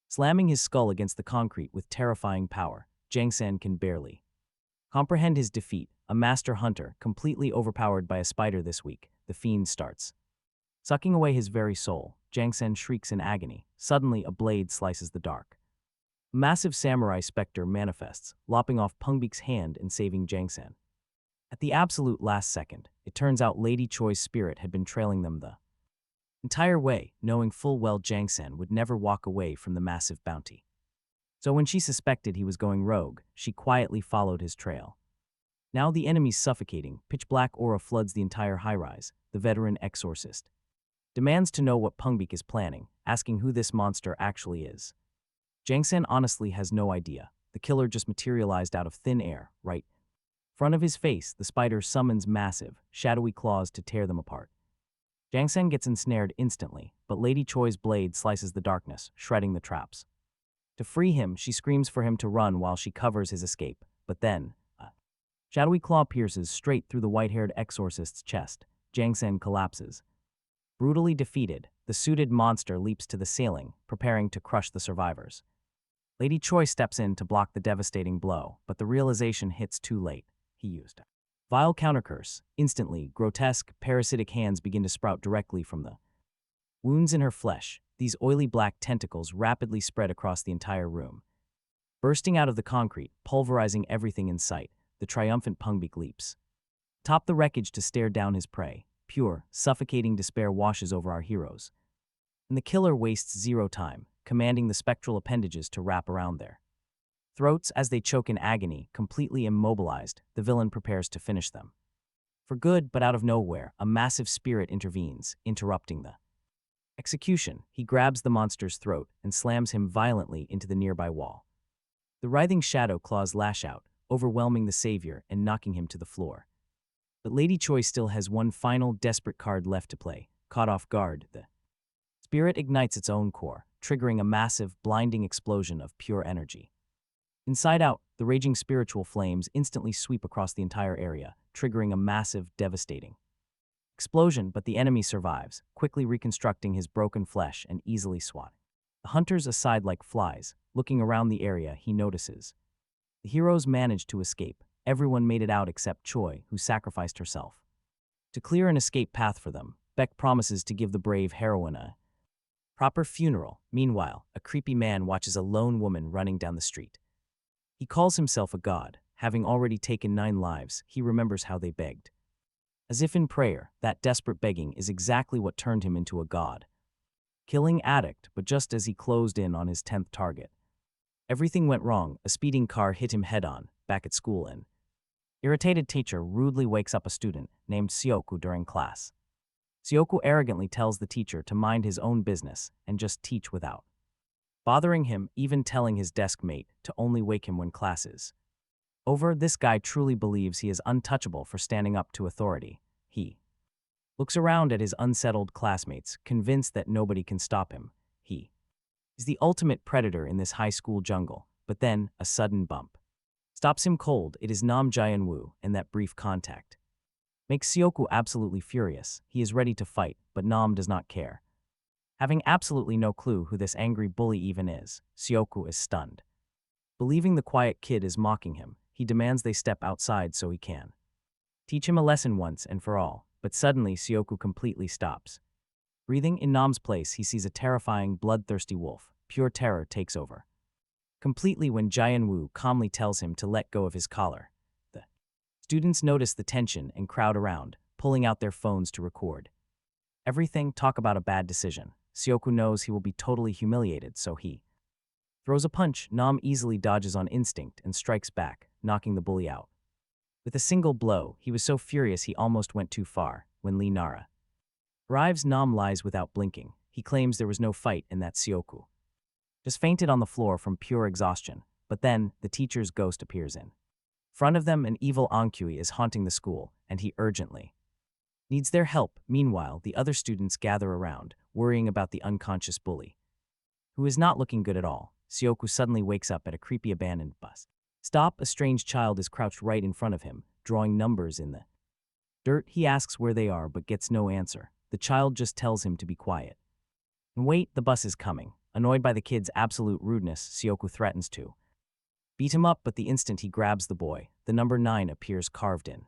Slamming his skull against the concrete with terrifying power, Jangsan can barely comprehend his defeat. A master hunter, completely overpowered by a spider this week, the fiend starts sucking away his very soul. Jangsen shrieks in agony. Suddenly, a blade slices the dark. A massive samurai specter manifests, lopping off Pungbik's hand and saving Jangsan. At the absolute last second, it turns out Lady Choi's spirit had been trailing them the entire way, knowing full well Jangsan would never walk away from the massive bounty. So when she suspected he was going rogue, she quietly followed his trail. Now the enemy's suffocating, pitch-black aura floods the entire high-rise. The veteran exorcist demands to know what Pungbik is planning, asking who this monster actually is. Jangsan honestly has no idea. The killer just materialized out of thin air, right in front of his face. The spider summons massive, shadowy claws to tear them apart. Jangsan gets ensnared instantly, but Lady Choi's blade slices the darkness, shredding the traps. To free him, she screams for him to run while she covers his escape, but then a shadowy claw pierces straight through the white-haired exorcist's chest. Jangsan collapses. Brutally defeated, the suited monster leaps to the ceiling, preparing to crush the survivors. Lady Choi steps in to block the devastating blow, but the realization hits too late. He used a vile countercurse. Instantly, grotesque, parasitic hands begin to sprout directly from the wounds in her flesh. These oily black tentacles rapidly spread across the entire room. Bursting out of the concrete, pulverizing everything in sight, the triumphant Pungbik leaps atop the wreckage to stare down his prey. Pure, suffocating despair washes over our heroes. And the killer wastes zero time, commanding the spectral appendages to wrap around their throats as they choke in agony. Completely immobilized, the villain prepares to finish them for good, but out of nowhere, a massive spirit intervenes, interrupting the execution. He grabs the monster's throat and slams him violently into the nearby wall. The writhing shadow claws lash out, overwhelming the savior and knocking him to the floor. But Lady Choi still has one final desperate card left to play. Caught off guard, the spirit ignites its own core, triggering a massive, blinding explosion of pure energy. Inside out, the raging spiritual flames instantly sweep across the entire area, triggering a massive, devastating explosion, but the enemy survives, quickly reconstructing his broken flesh and easily swatting The hunters aside like flies. Looking around the area, he notices. The heroes managed to escape. Everyone made it out except Choi, who sacrificed herself. To clear an escape path for them, Beck promises to give the brave heroine a proper funeral. Meanwhile, a creepy man watches a lone woman running down the street. He calls himself a god. Having already taken 9 lives, he remembers how they begged. As if in prayer, that desperate begging is exactly what turned him into a god. Killing addict, but just as he closed in on his 10th target. Everything went wrong. A speeding car hit him head-on, back at school and irritated teacher rudely wakes up a student named Sioku during class. Sioku arrogantly tells the teacher to mind his own business and just teach without bothering him, even telling his desk mate to only wake him when class is over. This guy truly believes he is untouchable for standing up to authority. He looks around at his unsettled classmates, convinced that nobody can stop him. He is the ultimate predator in this high school jungle, but then a sudden bump stops him cold. It is Nam Jae-woo, and that brief contact makes Sioku absolutely furious. He is ready to fight, but Nam does not care. Having absolutely no clue who this angry bully even is, Sioku is stunned. Believing the quiet kid is mocking him, he demands they step outside so he can teach him a lesson once and for all, but suddenly Sioku completely stops. Breathing in Nam's place, he sees a terrifying, bloodthirsty wolf. Pure terror takes over completely when Jae-woo calmly tells him to let go of his collar. The students notice the tension and crowd around, pulling out their phones to record everything. Talk about a bad decision. Sioku knows he will be totally humiliated, so he throws a punch. Nam easily dodges on instinct and strikes back, knocking the bully out. With a single blow, he was so furious he almost went too far. When Lee Nara arrives, Nam lies without blinking. He claims there was no fight and that Sioku just fainted on the floor from pure exhaustion. But then, the teacher's ghost appears in front of them. An evil Ankui is haunting the school, and he urgently needs their help. Meanwhile, the other students gather around, worrying about the unconscious bully, who is not looking good at all. Sioku suddenly wakes up at a creepy abandoned bus stop. A strange child is crouched right in front of him, drawing numbers in the dirt. He asks where they are but gets no answer. The child just tells him to be quiet and wait. The bus is coming. Annoyed by the kid's absolute rudeness, Sioku threatens to beat him up, but the instant he grabs the boy, the number 9 appears carved in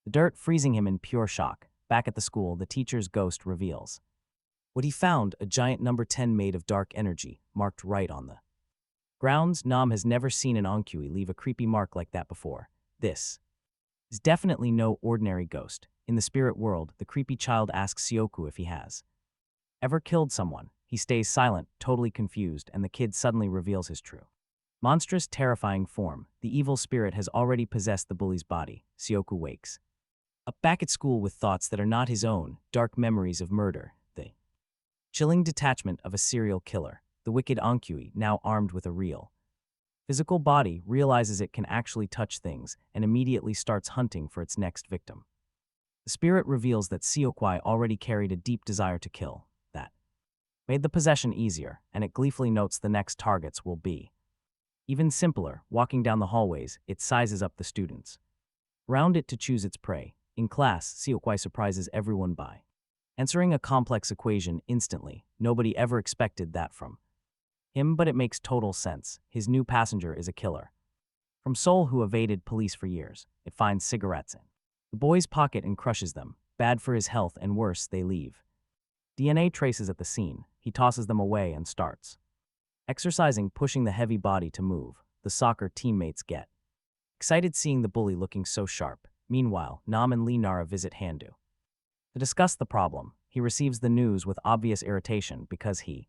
the dirt, freezing him in pure shock. Back at the school, the teacher's ghost reveals what he found: a giant number 10 made of dark energy, marked right on the grounds. Nam has never seen an Onkui leave a creepy mark like that before. This is definitely no ordinary ghost. In the spirit world, the creepy child asks Sioku if he has ever killed someone. He stays silent, totally confused, and the kid suddenly reveals his true, monstrous, terrifying form. The evil spirit has already possessed the bully's body. Sioku wakes up back at school with thoughts that are not his own, dark memories of murder, the chilling detachment of a serial killer. The wicked Onkui, now armed with a real physical body, realizes it can actually touch things and immediately starts hunting for its next victim. The spirit reveals that Siokwai already carried a deep desire to kill. That made the possession easier, and it gleefully notes the next targets will be even simpler. Walking down the hallways, it sizes up the students around it to choose its prey. In class, Siokwai surprises everyone by answering a complex equation instantly. Nobody ever expected that from him, but it makes total sense. His new passenger is a killer from Seoul who evaded police for years. It finds cigarettes in the boy's pocket and crushes them. Bad for his health, and worse, they leave DNA traces at the scene. He tosses them away and starts exercising, pushing the heavy body to move. The soccer teammates get excited seeing the bully looking so sharp. Meanwhile, Nam and Lee Nara visit Handu to discuss the problem. He receives the news with obvious irritation because he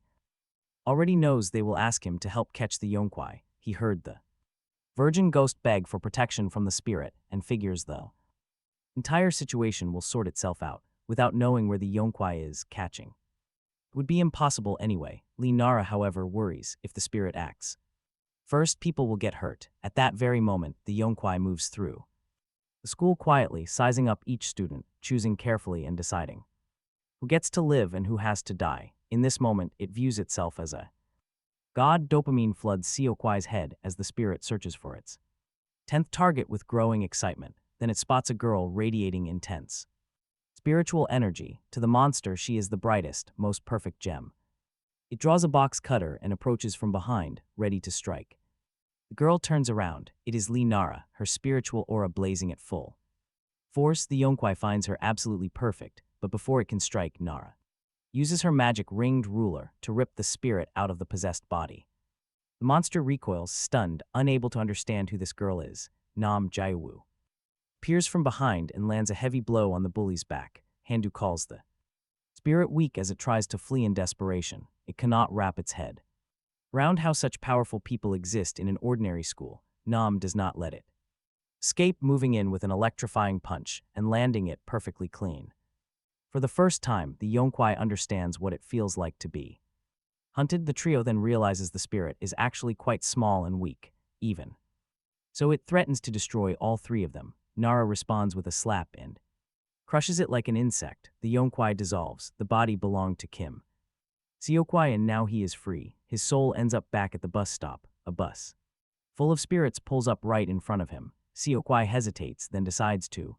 already knows they will ask him to help catch the Yonkwai. He heard the virgin ghost beg for protection from the spirit and figures the entire situation will sort itself out without knowing where the Yonkwai is catching. It would be impossible anyway. Lee Nara, however, worries if the spirit acts first, people will get hurt. At that very moment, the Yonkwai moves through the school quietly, sizing up each student, choosing carefully and deciding who gets to live and who has to die. In this moment, it views itself as a god. Dopamine floods Siokwai's head as the spirit searches for its 10th target with growing excitement. Then it spots a girl radiating intense spiritual energy. To the monster, she is the brightest, most perfect gem It draws a box cutter and approaches from behind, ready to strike. The girl turns around. It is Lee Nara, her spiritual aura blazing at full force. The Yonkwai finds her absolutely perfect, but before it can strike, Nara uses her magic ringed ruler to rip the spirit out of the possessed body. The monster recoils, stunned, unable to understand who this girl is. Nam Jaiwu peers from behind and lands a heavy blow on the bully's back. Handu calls the spirit weak as it tries to flee in desperation. It cannot wrap its head around how such powerful people exist in an ordinary school. Nam does not let it escape, moving in with an electrifying punch and landing it perfectly clean. For the first time, the Yonkwai understands what it feels like to be hunted. The trio then realizes the spirit is actually quite small and weak, even so it threatens to destroy all three of them. Nara responds with a slap and crushes it like an insect. The Yonkwai dissolves. The body belonged to Kim Seokwai, and now he is free. His soul ends up back at the bus stop. A bus full of spirits pulls up right in front of him. Seokwai hesitates, then decides to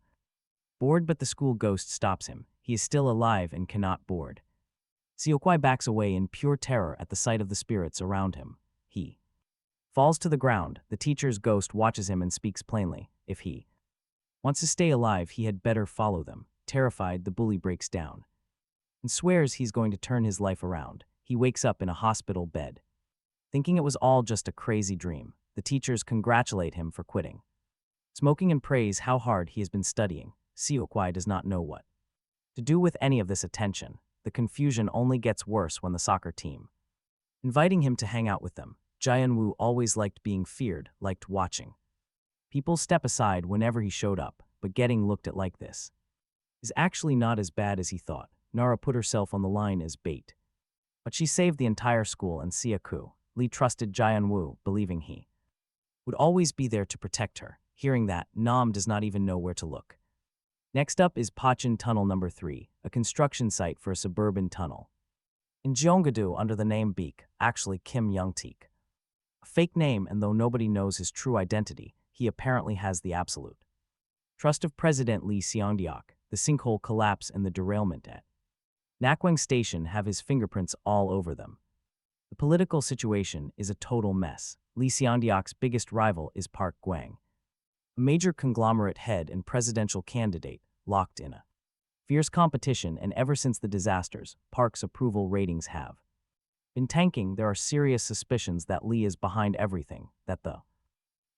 board, but the school ghost stops him. He is still alive and cannot board. Seokwai backs away in pure terror at the sight of the spirits around him. He falls to the ground. The teacher's ghost watches him and speaks plainly. If he wants to stay alive, he had better follow them. Terrified, the bully breaks down and swears he's going to turn his life around. He wakes up in a hospital bed, thinking it was all just a crazy dream. The teachers congratulate him for quitting smoking and praise how hard he has been studying. Seokwai does not know what to do with any of this attention. The confusion only gets worse when the soccer team inviting him to hang out with them. Jianwoo always liked being feared, liked watching people step aside whenever he showed up, but getting looked at like this is actually not as bad as he thought. Nara put herself on the line as bait, but she saved the entire school and Siaku. Lee trusted Jianwoo, believing he would always be there to protect her. Hearing that, Nam does not even know where to look. Next up is Pachin Tunnel Number 3, a construction site for a suburban tunnel in Jeongado under the name Beek, actually Kim Young-teek. A fake name, and though nobody knows his true identity, he apparently has the absolute trust of President Lee Seong-deok. The sinkhole collapse and the derailment at Nakwang Station have his fingerprints all over them. The political situation is a total mess. Lee Seong-deok's biggest rival is Park Gwang, a major conglomerate head and presidential candidate, locked in a fierce competition, and ever since the disasters, Park's approval ratings have been tanking. There are serious suspicions that Lee is behind everything, that the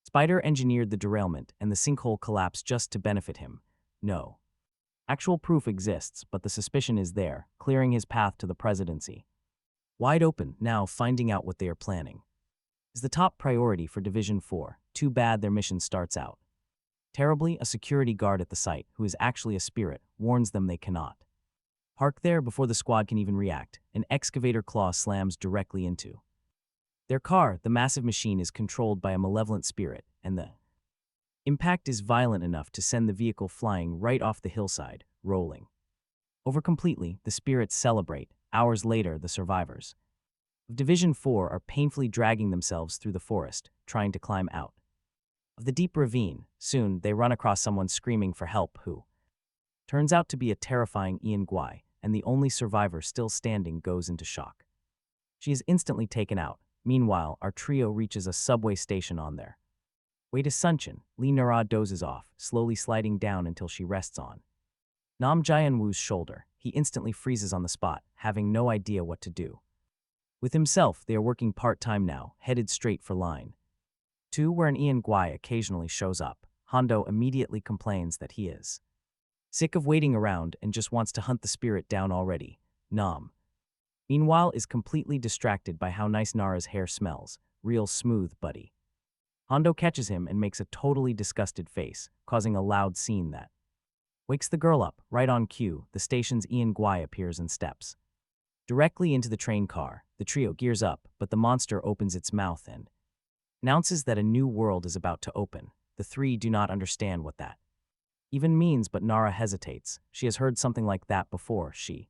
spider engineered the derailment and the sinkhole collapse just to benefit him. No actual proof exists, but the suspicion is there, clearing his path to the presidency wide open. Now, finding out what they are planning is the top priority for Division 4. Too bad their mission starts out terribly. A security guard at the site, who is actually a spirit, warns them they cannot park there before the squad can even react. An excavator claw slams directly into their car. The massive machine is controlled by a malevolent spirit, and the impact is violent enough to send the vehicle flying right off the hillside, rolling over completely. The spirits celebrate. Hours later, the survivors of Division 4 are painfully dragging themselves through the forest, trying to climb out of the deep ravine. Soon, they run across someone screaming for help who turns out to be a terrifying Ian Gwai, and the only survivor still standing goes into shock. She is instantly taken out. Meanwhile, our trio reaches a subway station on their way to Suncheon. Lee Nara dozes off, slowly sliding down until she rests on Nam Jianwoo's shoulder. He instantly freezes on the spot, having no idea what to do with himself. They are working part-time now, headed straight for Line 2, where an Ian Gwai occasionally shows up. Hondo immediately complains that he is sick of waiting around and just wants to hunt the spirit down already. Nam, meanwhile, is completely distracted by how nice Nara's hair smells. Real smooth, buddy. Hondo catches him and makes a totally disgusted face, causing a loud scene that wakes the girl up. Right on cue, the station's Ian Gwai appears and steps directly into the train car. The trio gears up, but the monster opens its mouth and announces that a new world is about to open. The three do not understand what that even means, but Nara hesitates. She has heard something like that before. She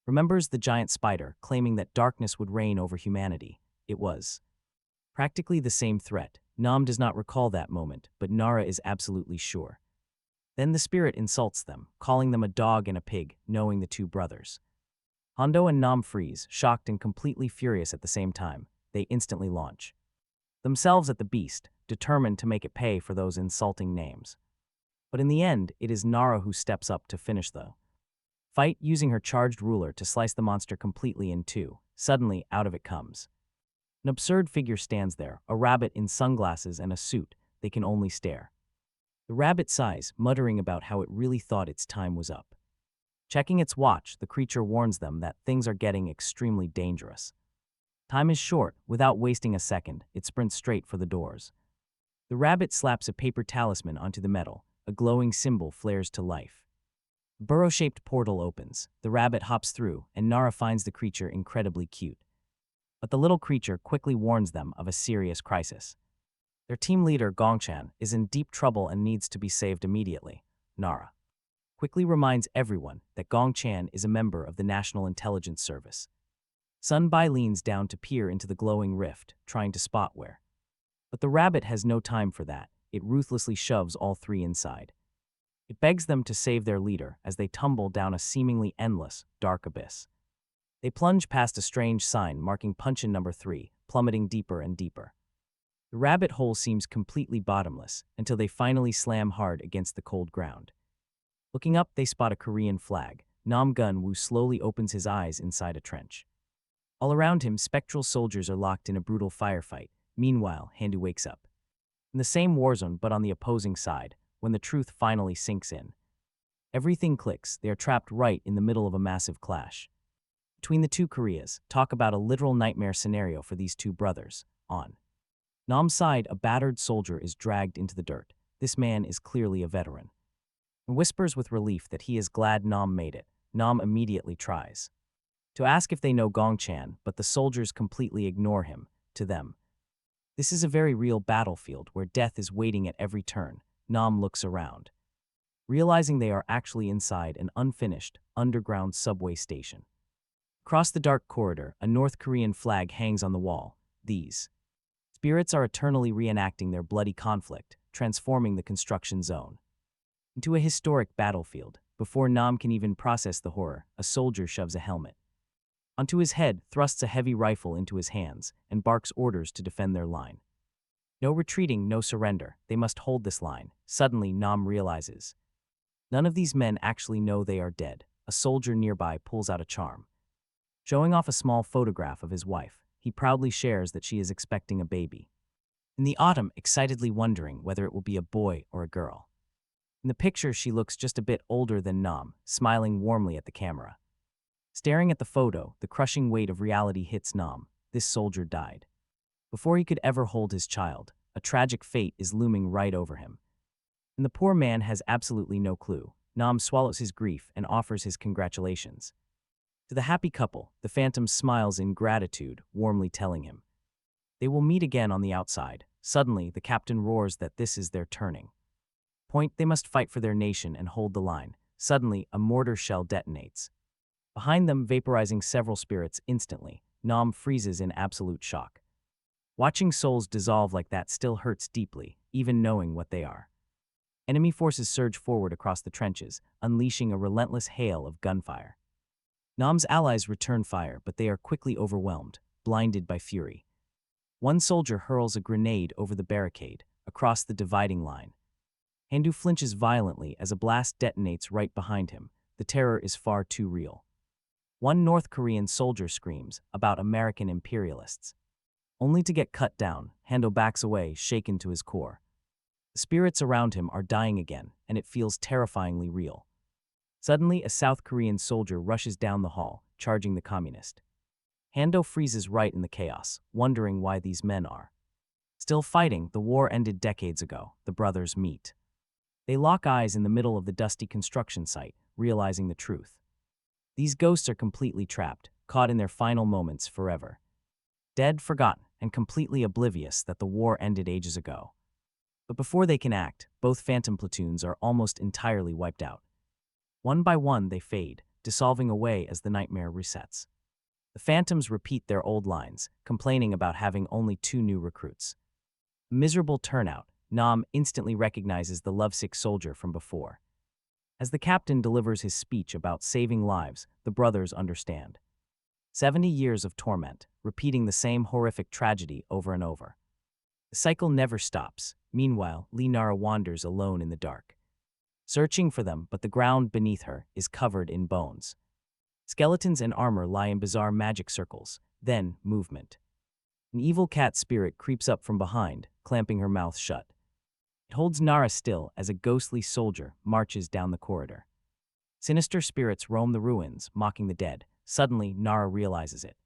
remembers the giant spider claiming that darkness would reign over humanity. It was practically the same threat. Nam does not recall that moment, but Nara is absolutely sure. Then the spirit insults them, calling them a dog and a pig, knowing the two brothers Hondo and Nam freeze, shocked and completely furious at the same time. They instantly launch themselves at the beast, determined to make it pay for those insulting names. But in the end, it is Nara who steps up to finish the fight, using her charged ruler to slice the monster completely in two. Suddenly, out of it comes an absurd figure stands there, a rabbit in sunglasses and a suit. They can only stare. The rabbit sighs, muttering about how it really thought its time was up. Checking its watch, the creature warns them that things are getting extremely dangerous. Time is short. Without wasting a second, it sprints straight for the doors. The rabbit slaps a paper talisman onto the metal. A glowing symbol flares to life. A burrow-shaped portal opens. The rabbit hops through, and Nara finds the creature incredibly cute. But the little creature quickly warns them of a serious crisis. Their team leader, Gongchan, is in deep trouble and needs to be saved immediately. Nara quickly reminds everyone that Gongchan is a member of the National Intelligence Service. Sun Bai leans down to peer into the glowing rift, trying to spot where. But the rabbit has no time for that. It ruthlessly shoves all three inside. It begs them to save their leader as they tumble down a seemingly endless, dark abyss. They plunge past a strange sign marking punch-in number 3, plummeting deeper and deeper. The rabbit hole seems completely bottomless until they finally slam hard against the cold ground. Looking up, they spot a Korean flag. Nam Gun-woo slowly opens his eyes inside a trench. All around him, spectral soldiers are locked in a brutal firefight. Meanwhile, Handu wakes up. In the same war zone but on the opposing side, when the truth finally sinks in. Everything clicks. They are trapped right in the middle of a massive clash between the two Koreas. Talk about a literal nightmare scenario for these two brothers. On Nam's side, a battered soldier is dragged into the dirt. This man is clearly a veteran and whispers with relief that he is glad Nam made it. Nam immediately tries to ask if they know Gongchan, but the soldiers completely ignore him. To them, this is a very real battlefield where death is waiting at every turn. Nam looks around, realizing they are actually inside an unfinished, underground subway station. Across the dark corridor, a North Korean flag hangs on the wall. These spirits are eternally reenacting their bloody conflict, transforming the construction zone into a historic battlefield. Before Nam can even process the horror, a soldier shoves a helmet onto his head, thrusts a heavy rifle into his hands, and barks orders to defend their line. No retreating, no surrender. They must hold this line. Suddenly, Nam realizes none of these men actually know they are dead. A soldier nearby pulls out a charm, showing off a small photograph of his wife. He proudly shares that she is expecting a baby in the autumn, excitedly wondering whether it will be a boy or a girl. In the picture, she looks just a bit older than Nam, smiling warmly at the camera. Staring at the photo, the crushing weight of reality hits Nam. This soldier died before he could ever hold his child. A tragic fate is looming right over him, and the poor man has absolutely no clue. Nam swallows his grief and offers his congratulations. To the happy couple, the Phantom smiles in gratitude, warmly telling him they will meet again on the outside. Suddenly, the captain roars that this is their turning point. They must fight for their nation and hold the line. Suddenly, a mortar shell detonates behind them, vaporizing several spirits instantly. Nam freezes in absolute shock. Watching souls dissolve like that still hurts deeply, even knowing what they are. Enemy forces surge forward across the trenches, unleashing a relentless hail of gunfire. Nam's allies return fire, but they are quickly overwhelmed, blinded by fury. One soldier hurls a grenade over the barricade, across the dividing line. Handu flinches violently as a blast detonates right behind him. The terror is far too real. One North Korean soldier screams about American imperialists, only to get cut down. Handu backs away, shaken to his core. The spirits around him are dying again, and it feels terrifyingly real. Suddenly, a South Korean soldier rushes down the hall, charging the communist. Handu freezes right in the chaos, wondering why these men are still fighting. The war ended decades ago. The brothers meet. They lock eyes in the middle of the dusty construction site, realizing the truth. These ghosts are completely trapped, caught in their final moments forever. Dead, forgotten, and completely oblivious that the war ended ages ago. But before they can act, both Phantom platoons are almost entirely wiped out. One by one, they fade, dissolving away as the nightmare resets. The Phantoms repeat their old lines, complaining about having only 2 new recruits. Miserable turnout. Nam instantly recognizes the lovesick soldier from before. As the captain delivers his speech about saving lives, the brothers understand. 70 years of torment, repeating the same horrific tragedy over and over. The cycle never stops. Meanwhile, Nara wanders alone in the dark, searching for them, but the ground beneath her is covered in bones. Skeletons and armor lie in bizarre magic circles. Then, movement. An evil cat spirit creeps up from behind, clamping her mouth shut. It holds Nara still as a ghostly soldier marches down the corridor. Sinister spirits roam the ruins, mocking the dead. Suddenly, Nara realizes it.